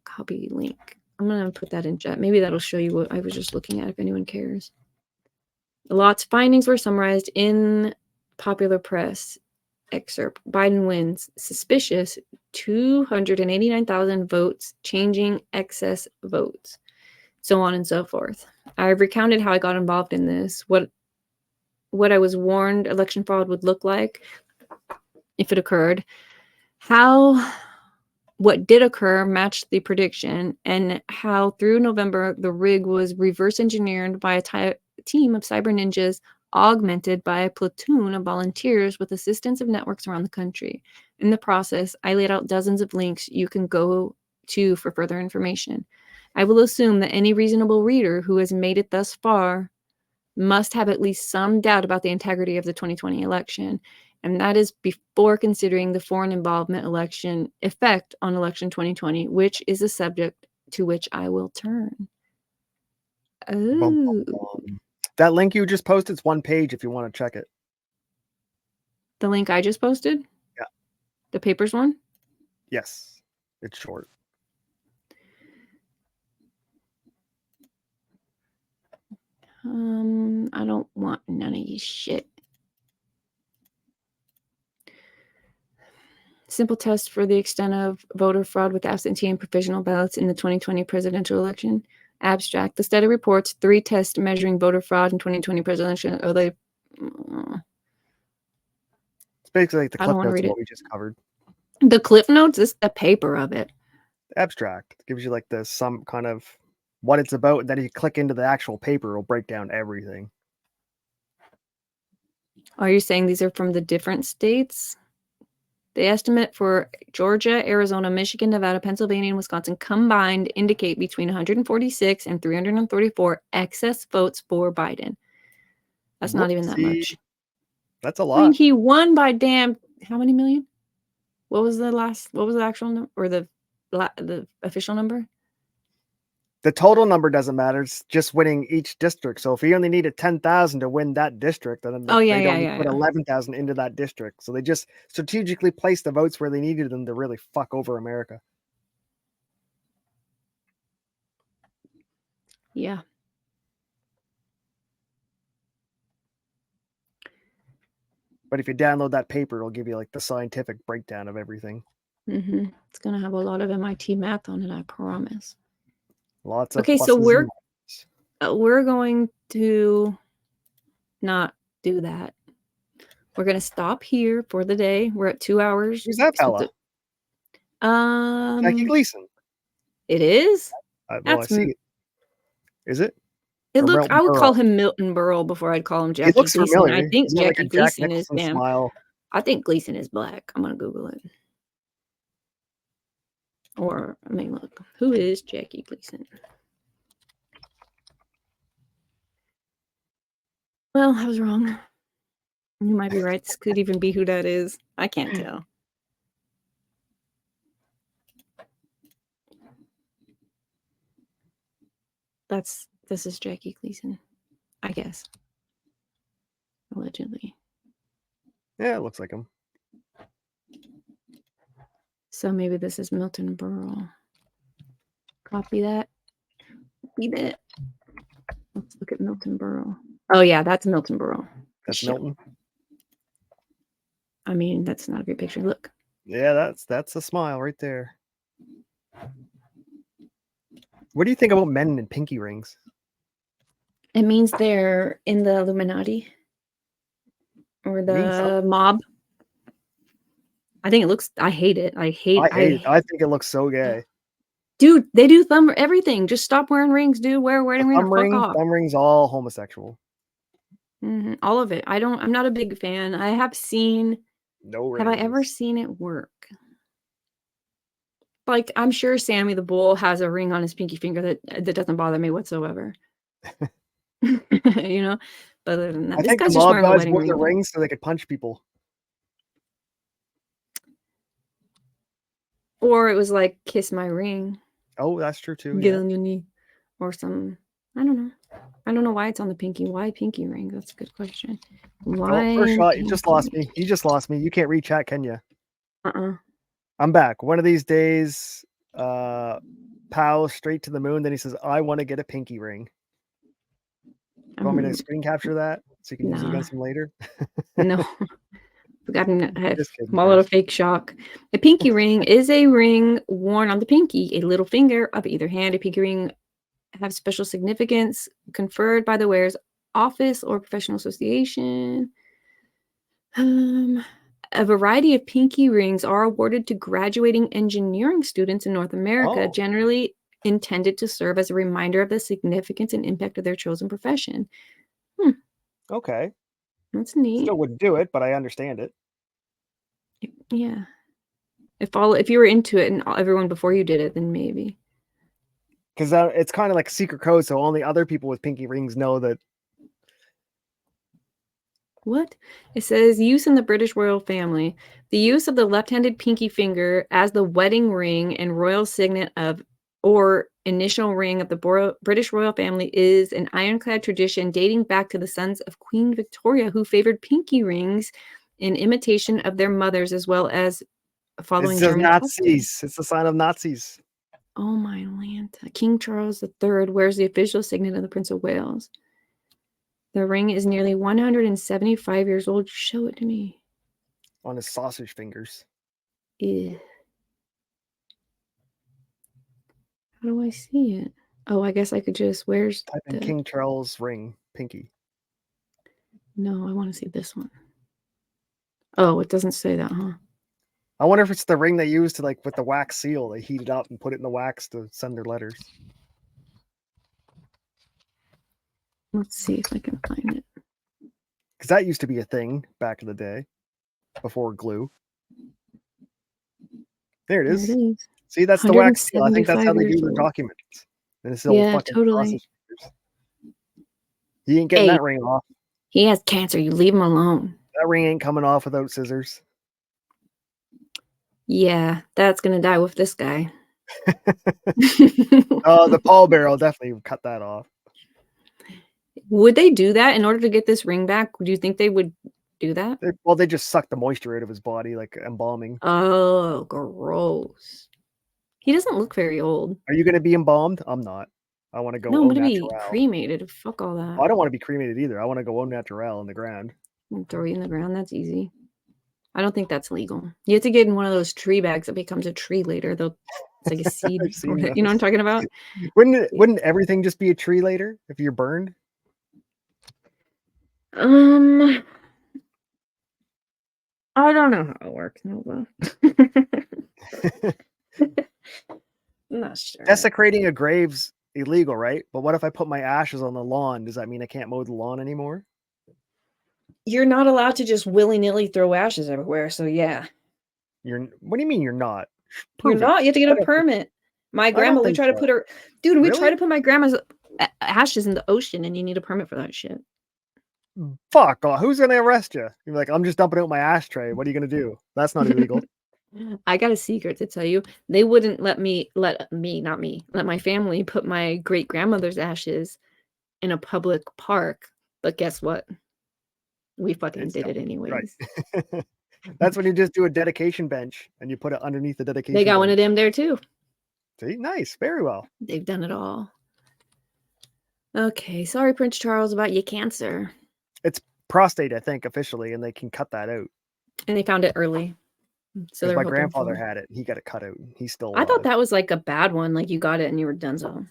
B: copy link. I'm going to put that in chat. Maybe that'll show you what I was just looking at if anyone cares. Lott's findings were summarized in popular press excerpt. Biden wins. Suspicious. 289,000 votes. Changing excess votes. So on and so forth. I've recounted how I got involved in this. What I was warned election fraud would look like if it occurred. What did occur matched the prediction, and how through November the rig was reverse engineered by a team of cyber ninjas augmented by a platoon of volunteers with assistance of networks around the country. In the process, I laid out dozens of links you can go to for further information. I will assume that any reasonable reader who has made it thus far must have at least some doubt about the integrity of the 2020 election, and that is before considering the foreign involvement election effect on election 2020, which is a subject to which I will turn. Oh.
A: That link you just posted is one page if you want to check it.
B: The link I just posted?
A: Yeah.
B: The papers one?
A: Yes. It's short.
B: I don't want none of your shit. Simple test for the extent of voter fraud with absentee and provisional ballots in the 2020 presidential election. Abstract. The study reports 3 tests measuring voter fraud in 2020 presidential. It's
A: basically like the
B: I
A: clip
B: don't wanna
A: notes
B: read
A: of what
B: it.
A: we just covered.
B: The cliff notes is the paper of it.
A: Abstract. It gives you like some kind of what it's about, and then if you click into the actual paper, it'll break down everything.
B: Are you saying these are from the different states? The estimate for Georgia, Arizona, Michigan, Nevada, Pennsylvania, and Wisconsin combined indicate between 146 and 334 excess votes for Biden. That's not even that much.
A: That's a
B: I mean,
A: lot.
B: he won by damn how many million? What was the actual number, or the official number?
A: The total number doesn't matter. It's just winning each district. So if he only needed 10,000 to win that district, then they don't put 11,000 into that district. So they just strategically placed the votes where they needed them to really fuck over America.
B: Yeah.
A: But if you download that paper, it'll give you like the scientific breakdown of everything.
B: Mm-hmm. It's going to have a lot of MIT math on it, I promise.
A: Lots of
B: okay, so we're going to not do that. We're going to stop here for the day. We're at 2 hours.
A: Who's that fella? Jackie Gleason.
B: It is?
A: Well, I see it. Is it?
B: I would call him Milton Berle before I'd call him Jackie Gleason.
A: Familiar.
B: I think Jackie Gleason is damn.
A: Smile.
B: I think Gleason is black. I'm gonna Google it. Or, I mean, look, who is Jackie Gleason? Well, I was wrong. You might be right. This could even be who that is. I can't tell. This is Jackie Gleason, I guess. Allegedly.
A: Yeah, it looks like him.
B: So maybe this is Milton Berle. Copy that. Copy that. Let's look at Milton Berle. Oh yeah, that's Milton Berle.
A: That's
B: Shit.
A: Milton.
B: I mean, that's not a great picture. Look.
A: Yeah, that's a smile right there. What do you think about men in pinky rings?
B: It means they're in the Illuminati or the mob. I think it looks. I hate it. I hate
A: it. I think it looks so gay.
B: Dude, they do thumb everything. Just stop wearing rings, dude. Wear wedding ring or fuck off.
A: Thumb rings, all homosexual.
B: All of it. I'm not a big fan. I have seen.
A: No rings.
B: Have I ever seen it work? Like, I'm sure Sammy the Bull has a ring on his pinky finger that doesn't bother me whatsoever. You know, but other than that,
A: I
B: this
A: think
B: guy's
A: the
B: just
A: mob
B: wearing a
A: guys
B: wedding
A: wore the
B: ring.
A: rings so they could punch people.
B: Or it was like kiss my ring.
A: Oh, that's true too.
B: Get on your knee, or some. I don't know. I don't know why it's on the pinky. Why pinky ring? That's a good question. Why?
A: Oh, first shot, you just lost me. You just lost me. You can't reach chat, can you? I'm back. One of these days, Pow straight to the moon. Then he says, "I want to get a pinky ring." You want me to screen capture that so you can use it against him later?
B: No. Small little fake shock. A pinky ring is a ring worn on the pinky, a little finger of either hand. A pinky ring have special significance conferred by the wearer's office or professional association. A variety of pinky rings are awarded to graduating engineering students in North America, generally intended to serve as a reminder of the significance and impact of their chosen profession.
A: Okay.
B: That's neat.
A: Still wouldn't do it, but I understand it.
B: Yeah. If you were into it and everyone before you did it, then maybe.
A: Because it's kind of like a secret code, so only other people with pinky rings know that.
B: What? It says use in the British royal family. The use of the left-handed pinky finger as the wedding ring and royal signet of or initial ring of the British royal family is an ironclad tradition dating back to the sons of Queen Victoria, who favored pinky rings in imitation of their mothers, as well as following German
A: Nazis.
B: customs.
A: It's a sign of Nazis.
B: Oh my land! King Charles III wears the official signet of the Prince of Wales. The ring is nearly 175 years old. Show it to me.
A: On his sausage fingers.
B: Yeah. How do I see it? Oh, I guess I could just, where's
A: type in King Charles ring, pinky.
B: No, I want to see this one. Oh, it doesn't say that, huh?
A: I wonder if it's the ring they used to, like, with the wax seal. They heat it up and put it in the wax to send their letters.
B: Let's see if I can find it.
A: Because that used to be a thing back in the day, before glue. There it is.
B: There it is.
A: See, that's the wax seal. I think that's how they do their documents. And it's
B: yeah, totally.
A: He ain't getting that ring off.
B: He has cancer. You leave him alone.
A: That ring ain't coming off without scissors.
B: Yeah, that's gonna die with this guy.
A: The pallbearer definitely cut that off.
B: Would they do that in order to get this ring back? Do you think they would do that?
A: Well, they just suck the moisture out of his body, like embalming.
B: Oh, gross. He doesn't look very old.
A: Are you going to be embalmed? I'm not. I want to go.
B: No, I'm going to be cremated. Fuck all that.
A: I don't want to be cremated either. I want to go au naturel in the ground.
B: Throw you in the ground. That's easy. I don't think that's legal. You have to get in one of those tree bags that becomes a tree later. It's like a seed. You know what I'm talking about?
A: Wouldn't everything just be a tree later if you're burned?
B: I don't know how it works, Nova. I'm not sure.
A: Desecrating a grave's illegal, right? But what if I put my ashes on the lawn? Does that mean I can't mow the lawn anymore?
B: You're not allowed to just willy-nilly throw ashes everywhere, so yeah.
A: What do you mean you're not?
B: You're
A: Prove it.
B: not. You have to
A: I
B: get a
A: don't-
B: permit. My
A: don't
B: grandma, we
A: think
B: tried to
A: so.
B: put her, dude, we
A: Really?
B: tried to put my grandma's ashes in the ocean, and you need a permit for that shit.
A: Fuck off. Who's gonna arrest you? You're like, I'm just dumping out my ashtray. What are you gonna do? That's not illegal.
B: I got a secret to tell you. They wouldn't let my family put my great grandmother's ashes in a public park. But guess what? We fucking did it anyways.
A: Right. That's when you just do a dedication bench and you put it underneath the dedication.
B: They got one
A: bench.
B: of them there too.
A: See, nice, very well.
B: They've done it all. Okay, sorry, Prince Charles, about your cancer.
A: It's prostate, I think, officially, and they can cut that out.
B: And they found it early. So
A: My
B: they're hoping
A: grandfather
B: for-
A: had it. He got it cut out. He's still
B: I
A: alive.
B: thought that was like a bad one. Like you got it and you were donezo.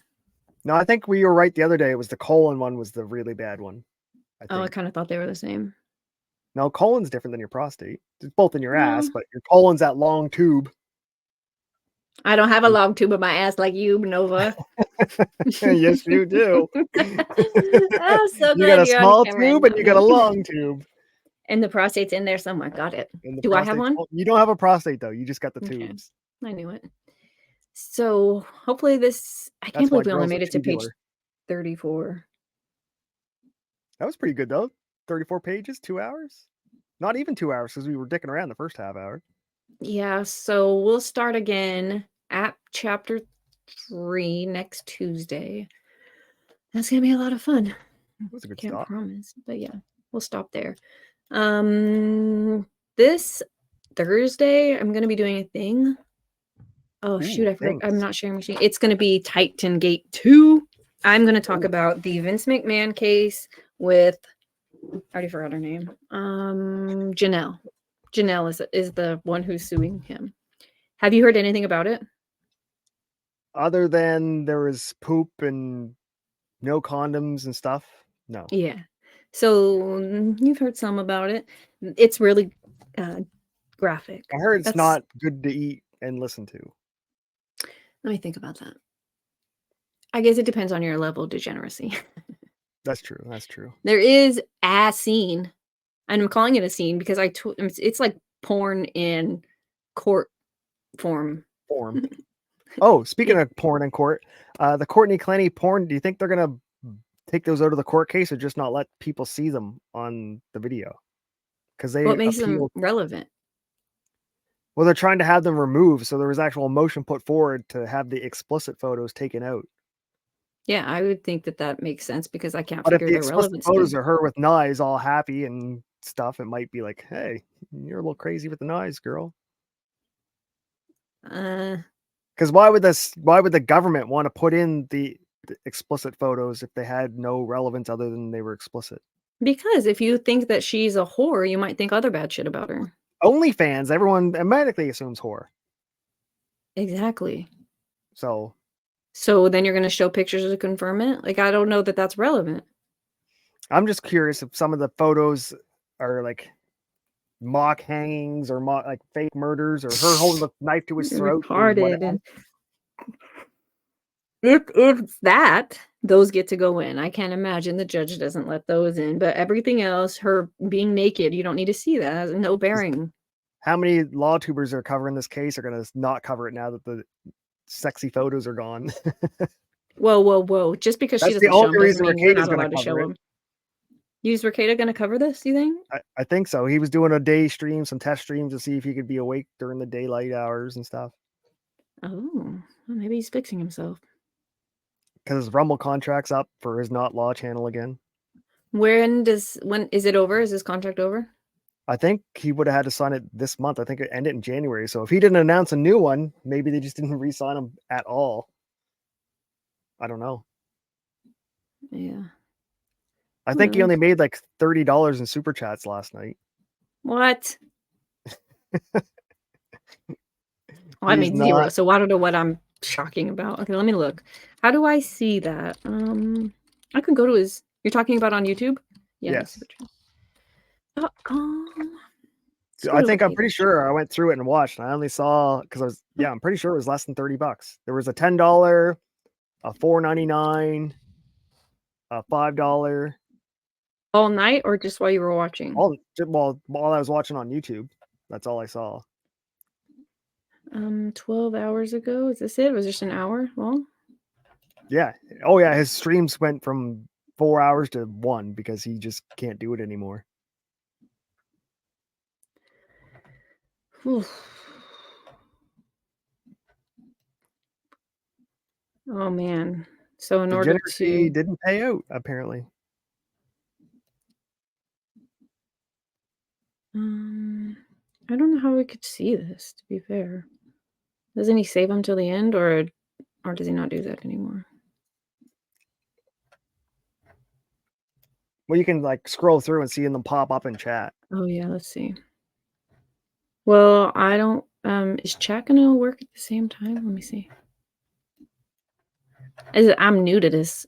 A: No, I think we were right the other day. It was the colon one was the really bad one. I
B: Oh, I
A: think.
B: kind of thought they were the same.
A: No, colon's different than your prostate. It's both in your ass,
B: No.
A: but your colon's that long tube.
B: I don't have a long tube in my ass like you, Nova.
A: Yes, you do.
B: I'm so
A: You got a
B: glad you're on
A: small
B: camera
A: tube and you got a long tube.
B: And the prostate's in there somewhere. Got it.
A: And the
B: Do I have
A: prostate's-
B: one?
A: You don't have a prostate though. You just got the
B: Okay.
A: tubes.
B: I knew it. So hopefully this. I can't
A: That's why
B: believe we only
A: girls are
B: made it to page
A: tubular.
B: 34.
A: That was pretty good though. 34 pages, 2 hours. Not even 2 hours because we were dicking around the first half hour.
B: Yeah, so we'll start again at chapter 3 next Tuesday. That's gonna be a lot of fun.
A: That was a good
B: Can't
A: stop.
B: promise, but yeah, we'll stop there. This Thursday, I'm gonna be doing a thing. Oh shoot, I forgot. I'm
A: things.
B: not sharing my screen. It's gonna be Titan Gate 2. I'm gonna talk about the Vince McMahon case with I already forgot her name. Janelle. Janelle is the one who's suing him. Have you heard anything about it?
A: Other than there was poop and no condoms and stuff. No.
B: Yeah. So you've heard some about it. It's really graphic.
A: I heard it's
B: That's-
A: not good to eat and listen to.
B: Let me think about that. I guess it depends on your level of degeneracy.
A: That's true. That's true.
B: There is a scene, and I'm calling it a scene because it's like porn in court form.
A: Form. Oh, speaking of porn in court, the Courtney Clenny porn, do you think they're gonna take those out of the court case or just not let people see them on the video? Because they
B: What makes them
A: appeal.
B: relevant?
A: Well, they're trying to have them removed, so there was actual motion put forward to have the explicit photos taken out.
B: Yeah, I would think that makes sense because I can't
A: But if
B: figure
A: the
B: their
A: explicit
B: relevancy.
A: photos are her with knives all happy and stuff, it might be like, hey, you're a little crazy with the knives, girl. Because why would the government want to put in the explicit photos if they had no relevance other than they were explicit?
B: Because if you think that she's a whore, you might think other bad shit about her.
A: OnlyFans, everyone automatically assumes whore.
B: Exactly.
A: So
B: then you're going to show pictures to confirm it? Like, I don't know that that's relevant.
A: I'm just curious if some of the photos are like mock hangings or like fake murders or her holding the knife to his throat. or whatever.
B: Retarded. If it's that, those get to go in. I can't imagine the judge doesn't let those in. But everything else, her being naked, you don't need to see that. It has no bearing.
A: How many law tubers are covering this case are going to not cover it now that the sexy photos are gone?
B: Whoa. Just because she
A: That's the
B: doesn't show
A: only
B: them
A: reason
B: doesn't mean you're
A: Ricada's
B: not
A: gonna
B: allowed to show
A: cover it.
B: them. Is Ricada going to cover this, you think?
A: I think so. He was doing a day stream, some test streams to see if he could be awake during the daylight hours and stuff.
B: Oh, well, maybe he's fixing himself.
A: Because his Rumble contract's up for his Not Law channel again.
B: When is it over? Is his contract over?
A: I think he would have had to sign it this month. I think it ended in January. So if he didn't announce a new one, maybe they just didn't re-sign him at all. I don't know.
B: Yeah.
A: I think he
B: Hmm.
A: only made like $30 in super chats last night.
B: What? I
A: He's
B: made 0,
A: not-
B: so I don't know what I'm shocking about. Okay, let me look. How do I see that? I could go to his. You're talking about on YouTube?
A: Yes.
B: .com.
A: I think I'm pretty sure I went through it and watched. And I only saw because I'm pretty sure it was less than $30. There was a $10, a $4.99, a $5.
B: All night or just while you were watching?
A: While I was watching on YouTube, that's all I saw.
B: 12 hours ago. Is this it? Was just an hour long?
A: Yeah. Oh yeah, his streams went from 4 hours to 1 because he just can't do it anymore.
B: Oof. Oh man. So in order
A: Degeneracy
B: to
A: didn't pay out, apparently.
B: I don't know how we could see this, to be fair. Doesn't he save them till the end, or does he not do that anymore?
A: Well, you can like scroll through and see them pop up in chat.
B: Oh yeah, let's see. Well, I don't is chat gonna work at the same time? Let me see. I'm new to this.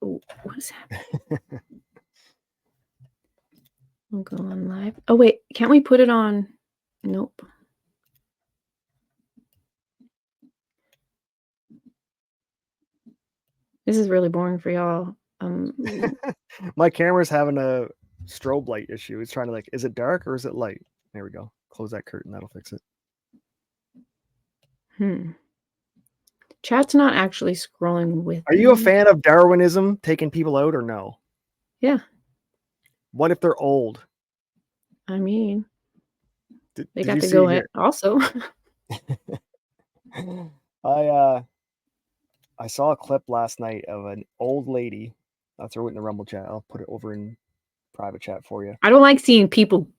B: What is happening? I'll go on live. Oh wait, can't we put it on? Nope. This is really boring for y'all.
A: My camera's having a strobe light issue. It's trying to like, is it dark or is it light? There we go. Close that curtain. That'll fix it.
B: Chat's not actually scrolling with
A: Are you a
B: me.
A: fan of Darwinism taking people out or no?
B: Yeah.
A: What if they're old?
B: I mean, they got
A: you
B: to
A: see
B: go
A: here?
B: in also.
A: I saw a clip last night of an old lady. I'll throw it in the Rumble chat. I'll put it over in private chat for you.
B: I don't like seeing it happen.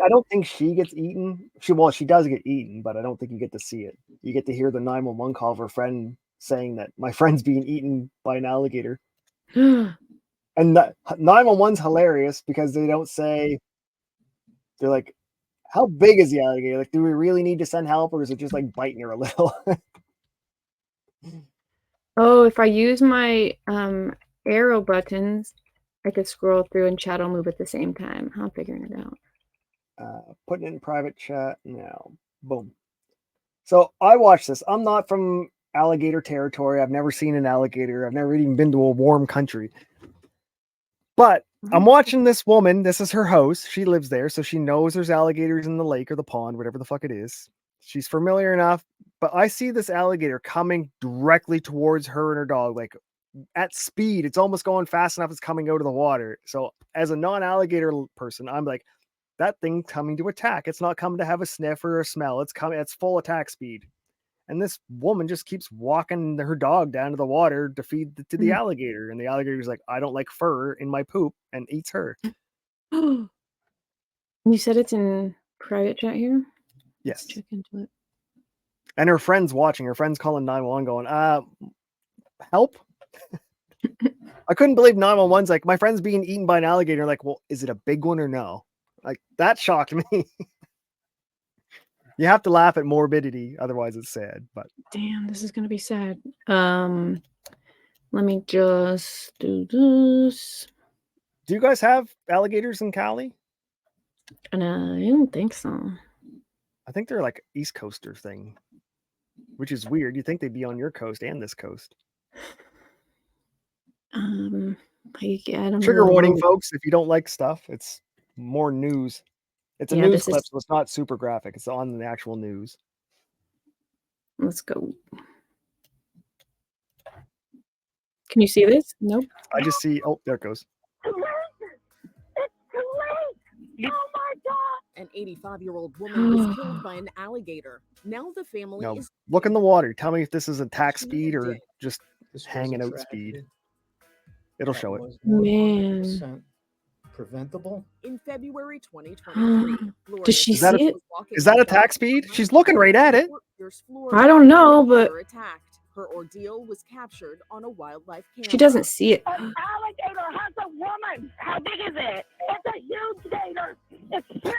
A: I don't think she gets eaten. She does get eaten, but I don't think you get to see it. You get to hear the 911 call of her friend saying that my friend's being eaten by an alligator. And 911's hilarious because they don't say, they're like, how big is the alligator? Like, do we really need to send help, or is it just like biting her a little?
B: Oh, if I use my arrow buttons, I could scroll through and chat will move at the same time. I'm figuring it out.
A: Putting it in private chat now. Boom. So I watched this. I'm not from alligator territory. I've never seen an alligator. I've never even been to a warm country. But I'm watching this woman. This is her house. She lives there, so she knows there's alligators in the lake or the pond, whatever the fuck it is. She's familiar enough. But I see this alligator coming directly towards her and her dog, like at speed. It's almost going fast enough. It's coming out of the water. So as a non-alligator person, I'm like, that thing coming to attack. It's not coming to have a sniff or a smell. It's coming. It's full attack speed. And this woman just keeps walking her dog down to the water to feed to the alligator. And the alligator's like, I don't like fur in my poop, and eats her.
B: You said it's in private chat here?
A: Yes.
B: Let's check into it.
A: And her friend's watching. Her friend's calling 911 going, help? I couldn't believe 911's like, my friend's being eaten by an alligator. Like, well, is it a big one or no? Like, that shocked me. You have to laugh at morbidity, otherwise it's sad. But
B: damn, this is gonna be sad. Let me just do this.
A: Do you guys have alligators in Cali?
B: No, I don't think so.
A: I think they're like East Coaster thing, which is weird. You think they'd be on your coast and this coast.
B: I don't
A: Trigger
B: know.
A: warning, folks. If you don't like stuff, it's more news. It's a news clip, so it's not super graphic. It's on the actual news.
B: Let's go. Can you see this? Nope.
A: I just see. Oh, there it goes.
H: It's too late. Oh my God. An 85-year-old woman was killed by an alligator. Now the family is.
A: Look in the water. Tell me if this is attack speed or just hanging out speed. It'll show it.
B: Man.
I: Preventable.
H: In February 2023.
B: Does she see it?
A: Is that attack speed? She's looking right at it.
B: I don't know, but
H: her ordeal was captured on a wildlife camera.
B: She doesn't see it.
H: An alligator has a woman. How big is it? It's a huge gator. It's huge.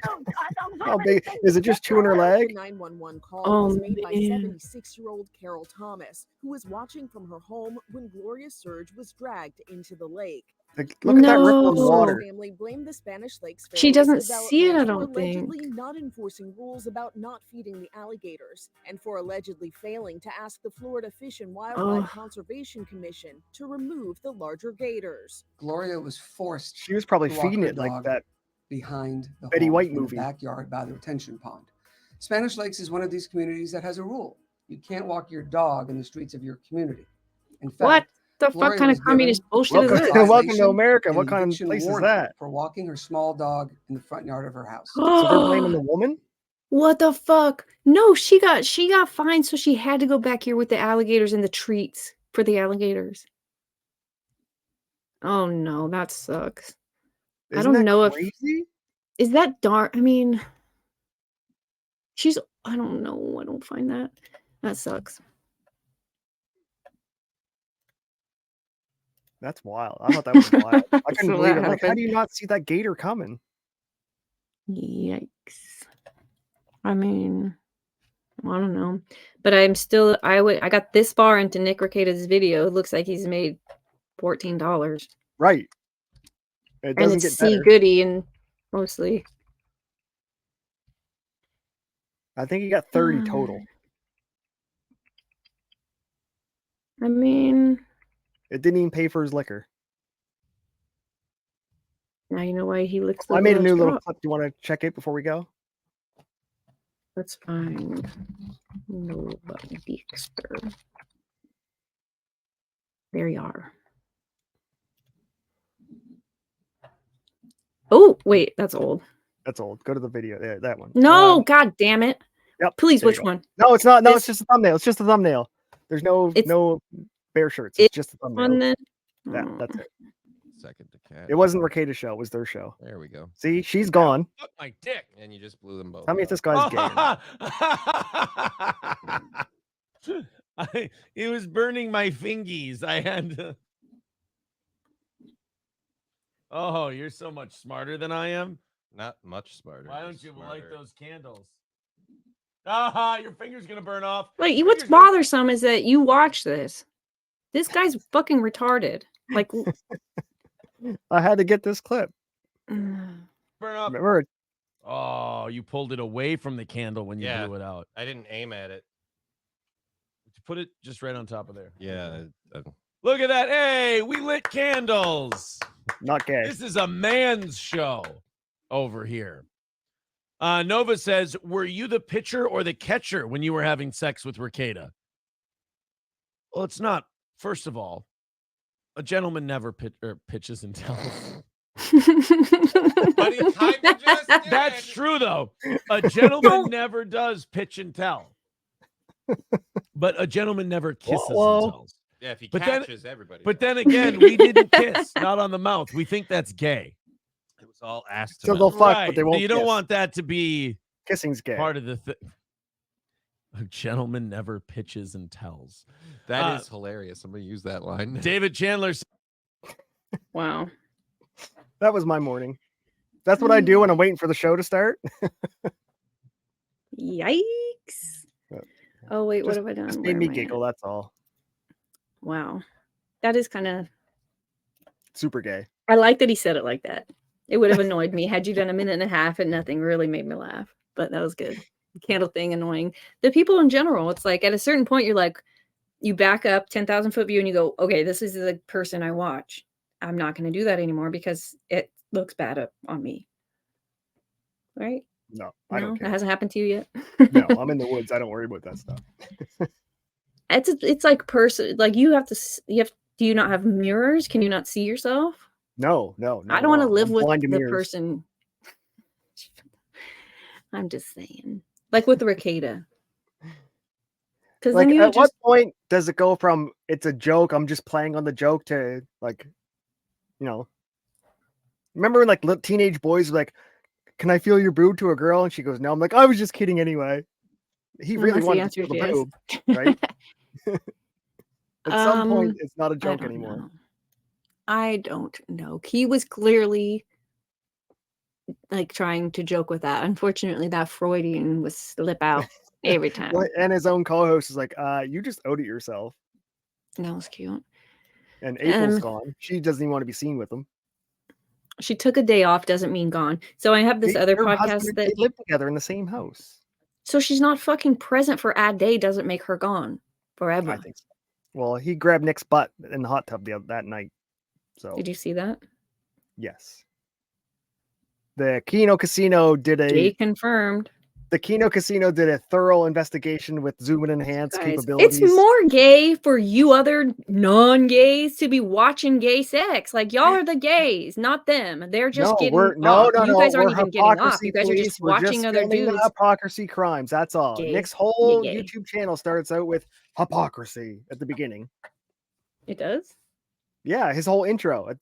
A: How big is it? Just chewing her leg?
H: The 911 call was made by 76-year-old Carol Thomas, who was watching from her home when Gloria Surge was dragged into the lake.
A: Like, look at that ripple in the water.
H: Family blamed the Spanish Lakes
B: she doesn't see it, I don't think.
H: Allegedly not enforcing rules about not feeding the alligators, and for allegedly failing to ask the Florida Fish and Wildlife Conservation Commission to remove the larger gators.
I: Gloria was forced.
A: She was probably feeding it like that
I: behind the
A: Betty
I: home
A: White
I: in the
A: movie.
I: backyard by the retention pond.
J: Spanish Lakes is one of these communities that has a rule. You can't walk your dog in the streets of your community. In fact,
B: What the fuck
J: Gloria
B: kind
J: was
B: of communist
J: given
B: bullshit is
A: Welcome,
B: this?
A: welcome to
J: violation
A: America.
J: and
A: What kind of
J: eviction
A: place is
J: warning
A: that?
J: for walking her small dog in the front yard of her house.
A: So they're blaming the woman?
B: What the fuck? No, she got fined, so she had to go back here with the alligators and the treats for the alligators. Oh no, that sucks. I
A: Isn't
B: don't
A: that
B: know
A: crazy?
B: is that dark? I mean, I don't know. I don't find that. That sucks.
A: That's wild. I thought that was wild. I couldn't
B: So
A: believe
B: that
A: it. Like, how
B: happened.
A: do you not see that gator coming?
B: Yikes. I mean, I don't know. But I'm still I got this far into Nick Rekieta's video. It looks like he's made $14.
A: Right. It
B: And
A: doesn't
B: it's
A: get
B: C
A: better.
B: Goody and mostly.
A: I think he got 30 total.
B: I mean,
A: It didn't even pay for his liquor.
B: now you know why he licks the
A: I made a new little
B: straw.
A: clip. Do you want to check it before we go?
B: Let's find nobody Dexter. There you are. Oh, wait, that's old.
A: That's old. Go to the video. There, that one.
B: No, god damn it.
A: Yep.
B: Please,
A: there you
B: which
A: go.
B: one?
A: No, it's not. No,
B: This-
A: it's just a thumbnail. It's just a thumbnail. There's no bear shirts. It's just a thumbnail.
B: One then.
A: That's it.
K: Second to cat.
A: It wasn't Rekieta's show. It was their show.
K: There we go.
A: See, she's gone.
K: Fuck my dick. And you just blew them both.
A: Tell me if this guy's gay.
L: It was burning my fingies. I had to. Oh, you're so much smarter than I am.
K: Not much smarter.
L: Why don't
K: just
L: you
K: smarter.
L: light those candles? Ah, your finger's gonna burn off.
B: Wait, what's bothersome is that you watch this. This guy's fucking retarded. Like,
A: I had to get this clip.
L: Burn up.
A: Remember,
L: Oh, you pulled it away from the candle when you
K: Yeah.
L: blew it out.
K: I didn't aim at it.
L: Put it just right on top of there.
K: Yeah.
L: Look at that. Hey, we lit candles.
A: Not gay.
L: This is a man's show over here. Nova says, were you the pitcher or the catcher when you were having sex with Rekieta? Well, it's not. First of all, a gentleman never pitches and tells.
K: But he kind of just did.
L: That's true, though. A gentleman never does pitch and tell. But a gentleman never kisses and tells.
K: Yeah, if he
L: But
K: catches everybody.
L: But then again, we didn't kiss, not on the mouth. We think that's gay.
K: It was all ass to
A: So
K: mouth.
A: they'll fuck,
L: Right,
A: but they won't.
L: You don't
A: kiss.
L: want that to be
A: Kissing's gay.
L: part of the thing. A gentleman never pitches and tells.
K: That is hilarious. Somebody use that line.
L: David Chandler.
B: wow.
A: That was my morning. That's what I do when I'm waiting for the show to start.
B: Yikes. Oh, wait, what
A: Just-
B: have I done?
A: Just
B: Where
A: made me
B: am I at?
A: giggle. That's all.
B: Wow. That is kind of.
A: Super gay.
B: I like that he said it like that. It would have annoyed me had you done a minute and a half and nothing really made me laugh. But that was good. The candle thing annoying. The people in general, it's like at a certain point, you're like, you back up 10,000 foot view and you go, okay, this is the person I watch. I'm not going to do that anymore because it looks bad on me. Right?
A: No, I don't
B: That
A: care.
B: hasn't happened to you yet.
A: No, I'm in the woods. I don't worry about that stuff.
B: It's like like you have. Do you not have mirrors? Can you not see yourself?
A: No.
B: I don't want to live
A: I'm
B: with
A: blind to
B: the
A: mirrors.
B: person. I'm just saying, like with the Rekieta. Because
A: Like,
B: then you
A: at what
B: just
A: point does it go from it's a joke, I'm just playing on the joke, to like, remember when like little teenage boys were like, "Can I feel your boob?" to a girl, and she goes, "No." I'm like, "I was just kidding anyway." He really
B: Unless the
A: wanted to feel
B: answer
A: the
B: is
A: boob, right? At some point,
B: Um,
A: it's not a
B: I
A: joke
B: don't
A: anymore.
B: know. I don't know. He was clearly like trying to joke with that. Unfortunately, that Freudian would slip out every time.
A: Well, and his own co-host is like, "You just owed it yourself."
B: That was cute.
A: And April's gone. She doesn't even want to be seen with him.
B: She took a day off, doesn't mean gone. So I have this other
A: Her
B: podcast
A: husband,
B: that.
A: they live together in the same house.
B: So she's not fucking present for a day doesn't make her gone forever.
A: I think so. Well, he grabbed Nick's butt in the hot tub that night. So
B: Did you see that?
A: yes, the Keno Casino did
B: Jay
A: a
B: confirmed.
A: The Kino Casino did a thorough investigation with zoom and enhance
B: Guys,
A: capabilities.
B: it's more gay for you other non-gays to be watching gay sex. Like y'all are the gays, not them. They're just
A: No,
B: getting
A: we're
B: off.
A: no.
B: You guys aren't
A: We're
B: even getting off.
A: hypocrisy
B: You guys are
A: police.
B: just
A: We're
B: watching other
A: filming the
B: dudes.
A: hypocrisy crimes. That's all.
B: Gay.
A: Nick's
B: Yeah,
A: whole
B: gay.
A: YouTube channel starts out with hypocrisy at the beginning.
B: It does?
A: Yeah, his whole intro.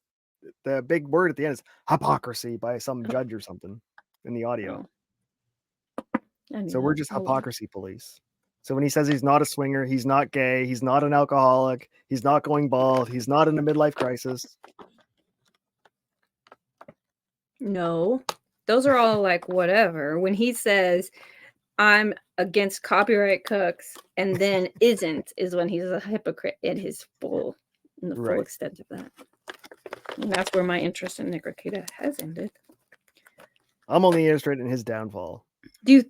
A: The big word at the end is hypocrisy by some judge or something in the audio. So we're just hypocrisy police. So when he says he's not a swinger, he's not gay, he's not an alcoholic, he's not going bald, he's not in a midlife crisis.
B: No, those are all like whatever. When he says I'm against copyright cooks and then isn't, is when he's a hypocrite in his full extent of that. And that's where my interest in Nick Rekieta has ended.
A: I'm only interested in his downfall.
B: Do you?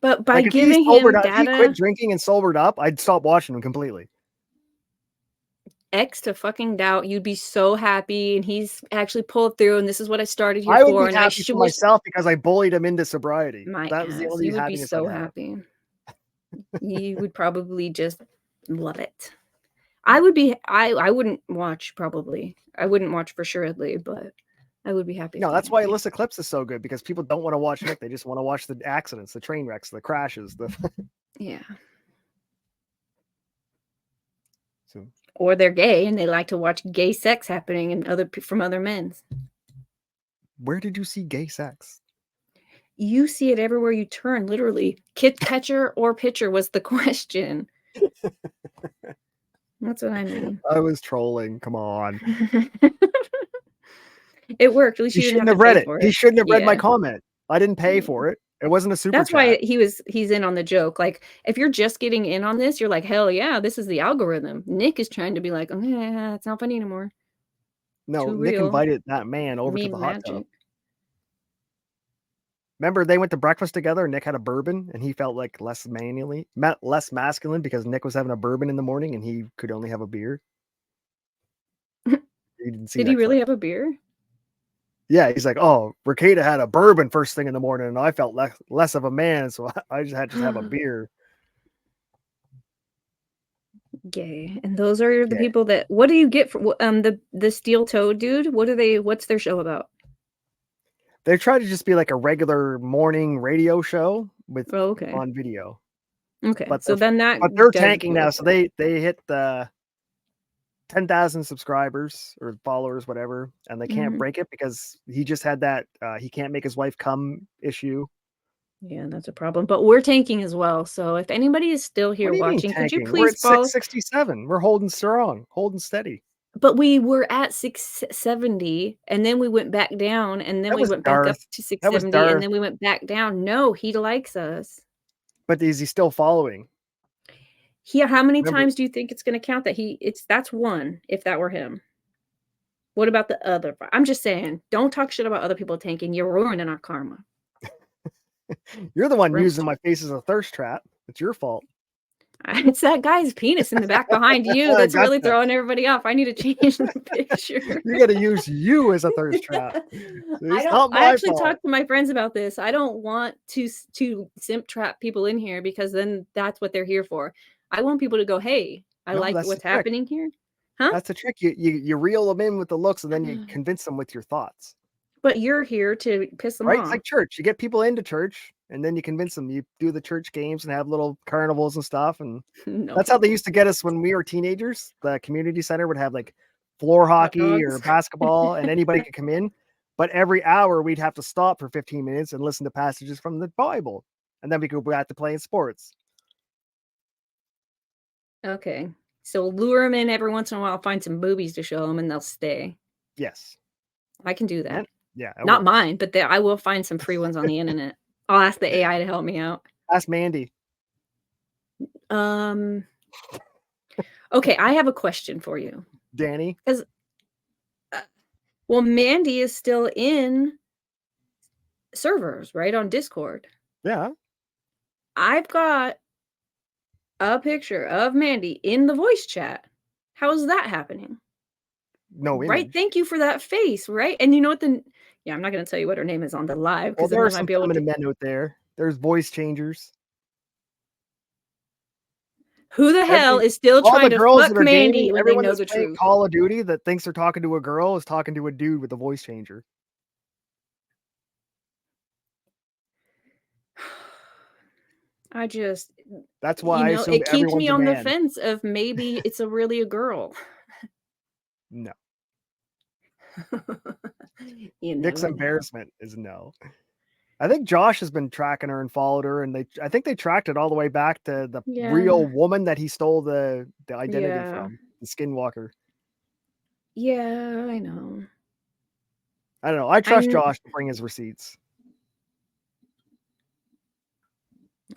B: But by
A: Like if
B: giving
A: he sobered
B: him
A: up, if he
B: data
A: quit drinking and sobered up, I'd stop watching him completely.
B: X to fucking doubt, you'd be so happy, and he's actually pulled through. And this is what I started here
A: I would
B: for.
A: be
B: And
A: happy for myself because I bullied him into sobriety. That was the only
B: you would be
A: happiness
B: so
A: I'd have.
B: happy. You would probably just love it. I would be. I wouldn't watch probably. I wouldn't watch for sure, but I would be happy.
A: No, that's why Alyssa Clips is so good, because people don't want to watch Nick. They just want to watch the accidents, the train wrecks, the crashes,
B: yeah.
A: So.
B: Or they're gay and they like to watch gay sex happening and from other men.
A: Where did you see gay sex?
B: You see it everywhere you turn, literally. Kid catcher or pitcher was the question. That's what I mean.
A: I was trolling. Come on.
B: It worked. At least
A: He
B: you
A: shouldn't
B: didn't
A: have read
B: pay
A: it.
B: for
A: He shouldn't have read my
B: Yeah.
A: comment. I didn't pay for it. It wasn't a super
B: That's
A: chat.
B: why he's in on the joke. Like, if you're just getting in on this, you're like, hell yeah, this is the algorithm. Nick is trying to be like, oh, yeah, it's not funny anymore.
A: No,
B: Too
A: Nick
B: real.
A: invited that man over to
B: Meme
A: the hot tub.
B: magic.
A: Remember, they went to breakfast together. Nick had a bourbon, and he felt like less masculine because Nick was having a bourbon in the morning, and he could only have a beer. You didn't see
B: Did
A: that
B: he really
A: clip.
B: have a beer?
A: Yeah, he's like, oh, Rekieta had a bourbon first thing in the morning, and I felt less of a man, so I just had to have a beer.
B: Gay. And those are the
A: Gay.
B: people that. What do you get for the steel toe dude? What's their show about?
A: They try to just be like a regular morning radio show with
B: okay.
A: on video.
B: Okay,
A: But
B: so then that.
A: But they're
B: does
A: tanking
B: go
A: now,
B: for
A: so they hit the 10,000 subscribers or followers, whatever, and they can't
B: Mhm.
A: break it because he just had that he can't make his wife come issue.
B: Yeah, that's a problem. But we're tanking as well. So if anybody is still here
A: What do you mean
B: watching, could you
A: tanking? We're
B: please
A: at
B: follow?
A: 667. We're holding strong, holding steady.
B: But we were at 670, and then we went back down, and then
A: That
B: we
A: was
B: went back up
A: Darth.
B: to
A: That was
B: 670,
A: Darth.
B: and then we went back down. No, he likes us.
A: But is he still following?
B: How many
A: Remember-
B: times do you think it's going to count that that's one if that were him? What about the other? I'm just saying, don't talk shit about other people tanking. You're ruining our karma.
A: You're the one
B: Gross.
A: using my face as a thirst trap. It's your fault.
B: It's that guy's penis in the back behind you that's really
A: Gotcha.
B: throwing everybody off. I need to change the picture.
A: You got to use you as a thirst trap. It's not my
B: I actually
A: fault.
B: talked to my friends about this. I don't want to simp trap people in here because then that's what they're here for. I want people to go, hey, I
A: No,
B: like
A: that's
B: what's
A: the trick.
B: happening here. Huh?
A: That's the trick. You reel them in with the looks, and then you convince them with your thoughts.
B: But you're here to piss them
A: Right?
B: off.
A: It's like church. You get people into church, and then you convince them. You do the church games and have little carnivals and stuff. And
B: No.
A: that's how they used to get us when we were teenagers. The community center would have like floor hockey or
B: dogs.
A: basketball, and anybody could come in. But every hour we'd have to stop for 15 minutes and listen to passages from the Bible, and then we could go back to playing sports.
B: Okay. So lure them in every once in a while, find some boobies to show them, and they'll stay.
A: Yes.
B: I can do that.
A: Yeah. it
B: Not
A: works.
B: mine, but I will find some free ones on the internet. I'll ask the AI to help me out.
A: Ask Mandy.
B: Okay, I have a question for you.
A: Danny.
B: Well, Mandy is still in servers, right, on Discord.
A: Yeah.
B: I've got a picture of Mandy in the voice chat. How is that happening?
A: no
B: Right.
A: image.
B: Thank you for that face. Right. And you know what? Yeah, I'm not going to tell you what her name is on the live
A: Well,
B: because
A: there
B: then I
A: are
B: might
A: some
B: be able to.
A: feminine men out there. There's voice changers.
B: Who the hell is still
A: All the
B: trying to
A: girls
B: fuck
A: that are
B: Mandy
A: dating,
B: when they
A: everyone
B: know
A: that's
B: the
A: playing
B: truth?
A: Call of Duty that thinks they're talking to a girl is talking to a dude with a voice changer.
B: I just,
A: That's why I assume
B: it keeps
A: everyone's
B: me
A: a
B: on the
A: man.
B: fence of maybe it's really a girl.
A: No.
B: You
A: Nick's
B: never know.
A: embarrassment is no. I think Josh has been tracking her and followed her, and I think they tracked it all the way back to the real woman that he stole the identity
B: Yeah.
A: from, the Skinwalker.
B: Yeah, I know.
A: I don't know. I trust Josh to bring his receipts.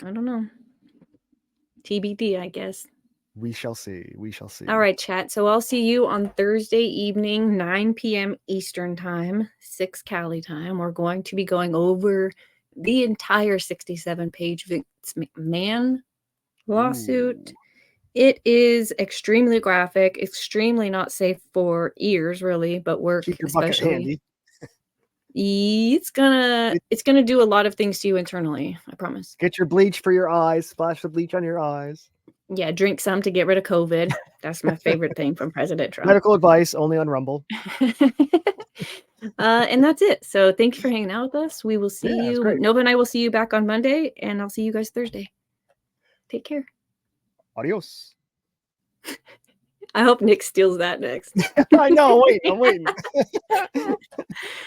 B: I don't know. TBD, I guess.
A: We shall see. We shall see.
B: All right, chat. So I'll see you on Thursday evening, 9 p.m. Eastern time, 6 Cali time. We're going to be going over the entire 67-page Vince McMahon lawsuit.
A: Ooh.
B: It is extremely graphic, extremely not safe for ears, really, but work
A: Keep your bucket
B: especially.
A: handy.
B: It's gonna do a lot of things to you internally. I promise.
A: Get your bleach for your eyes. Splash the bleach on your eyes.
B: Yeah, drink some to get rid of COVID. That's my favorite thing from President Trump.
A: Medical advice only on Rumble.
B: And that's it. So thank you for hanging out with us. We will see you.
A: Great.
B: Nova and I will see you back on Monday, and I'll see you guys Thursday. Take care.
A: Adios.
B: I hope Nick steals that next.
A: I know. Wait, I'm waiting.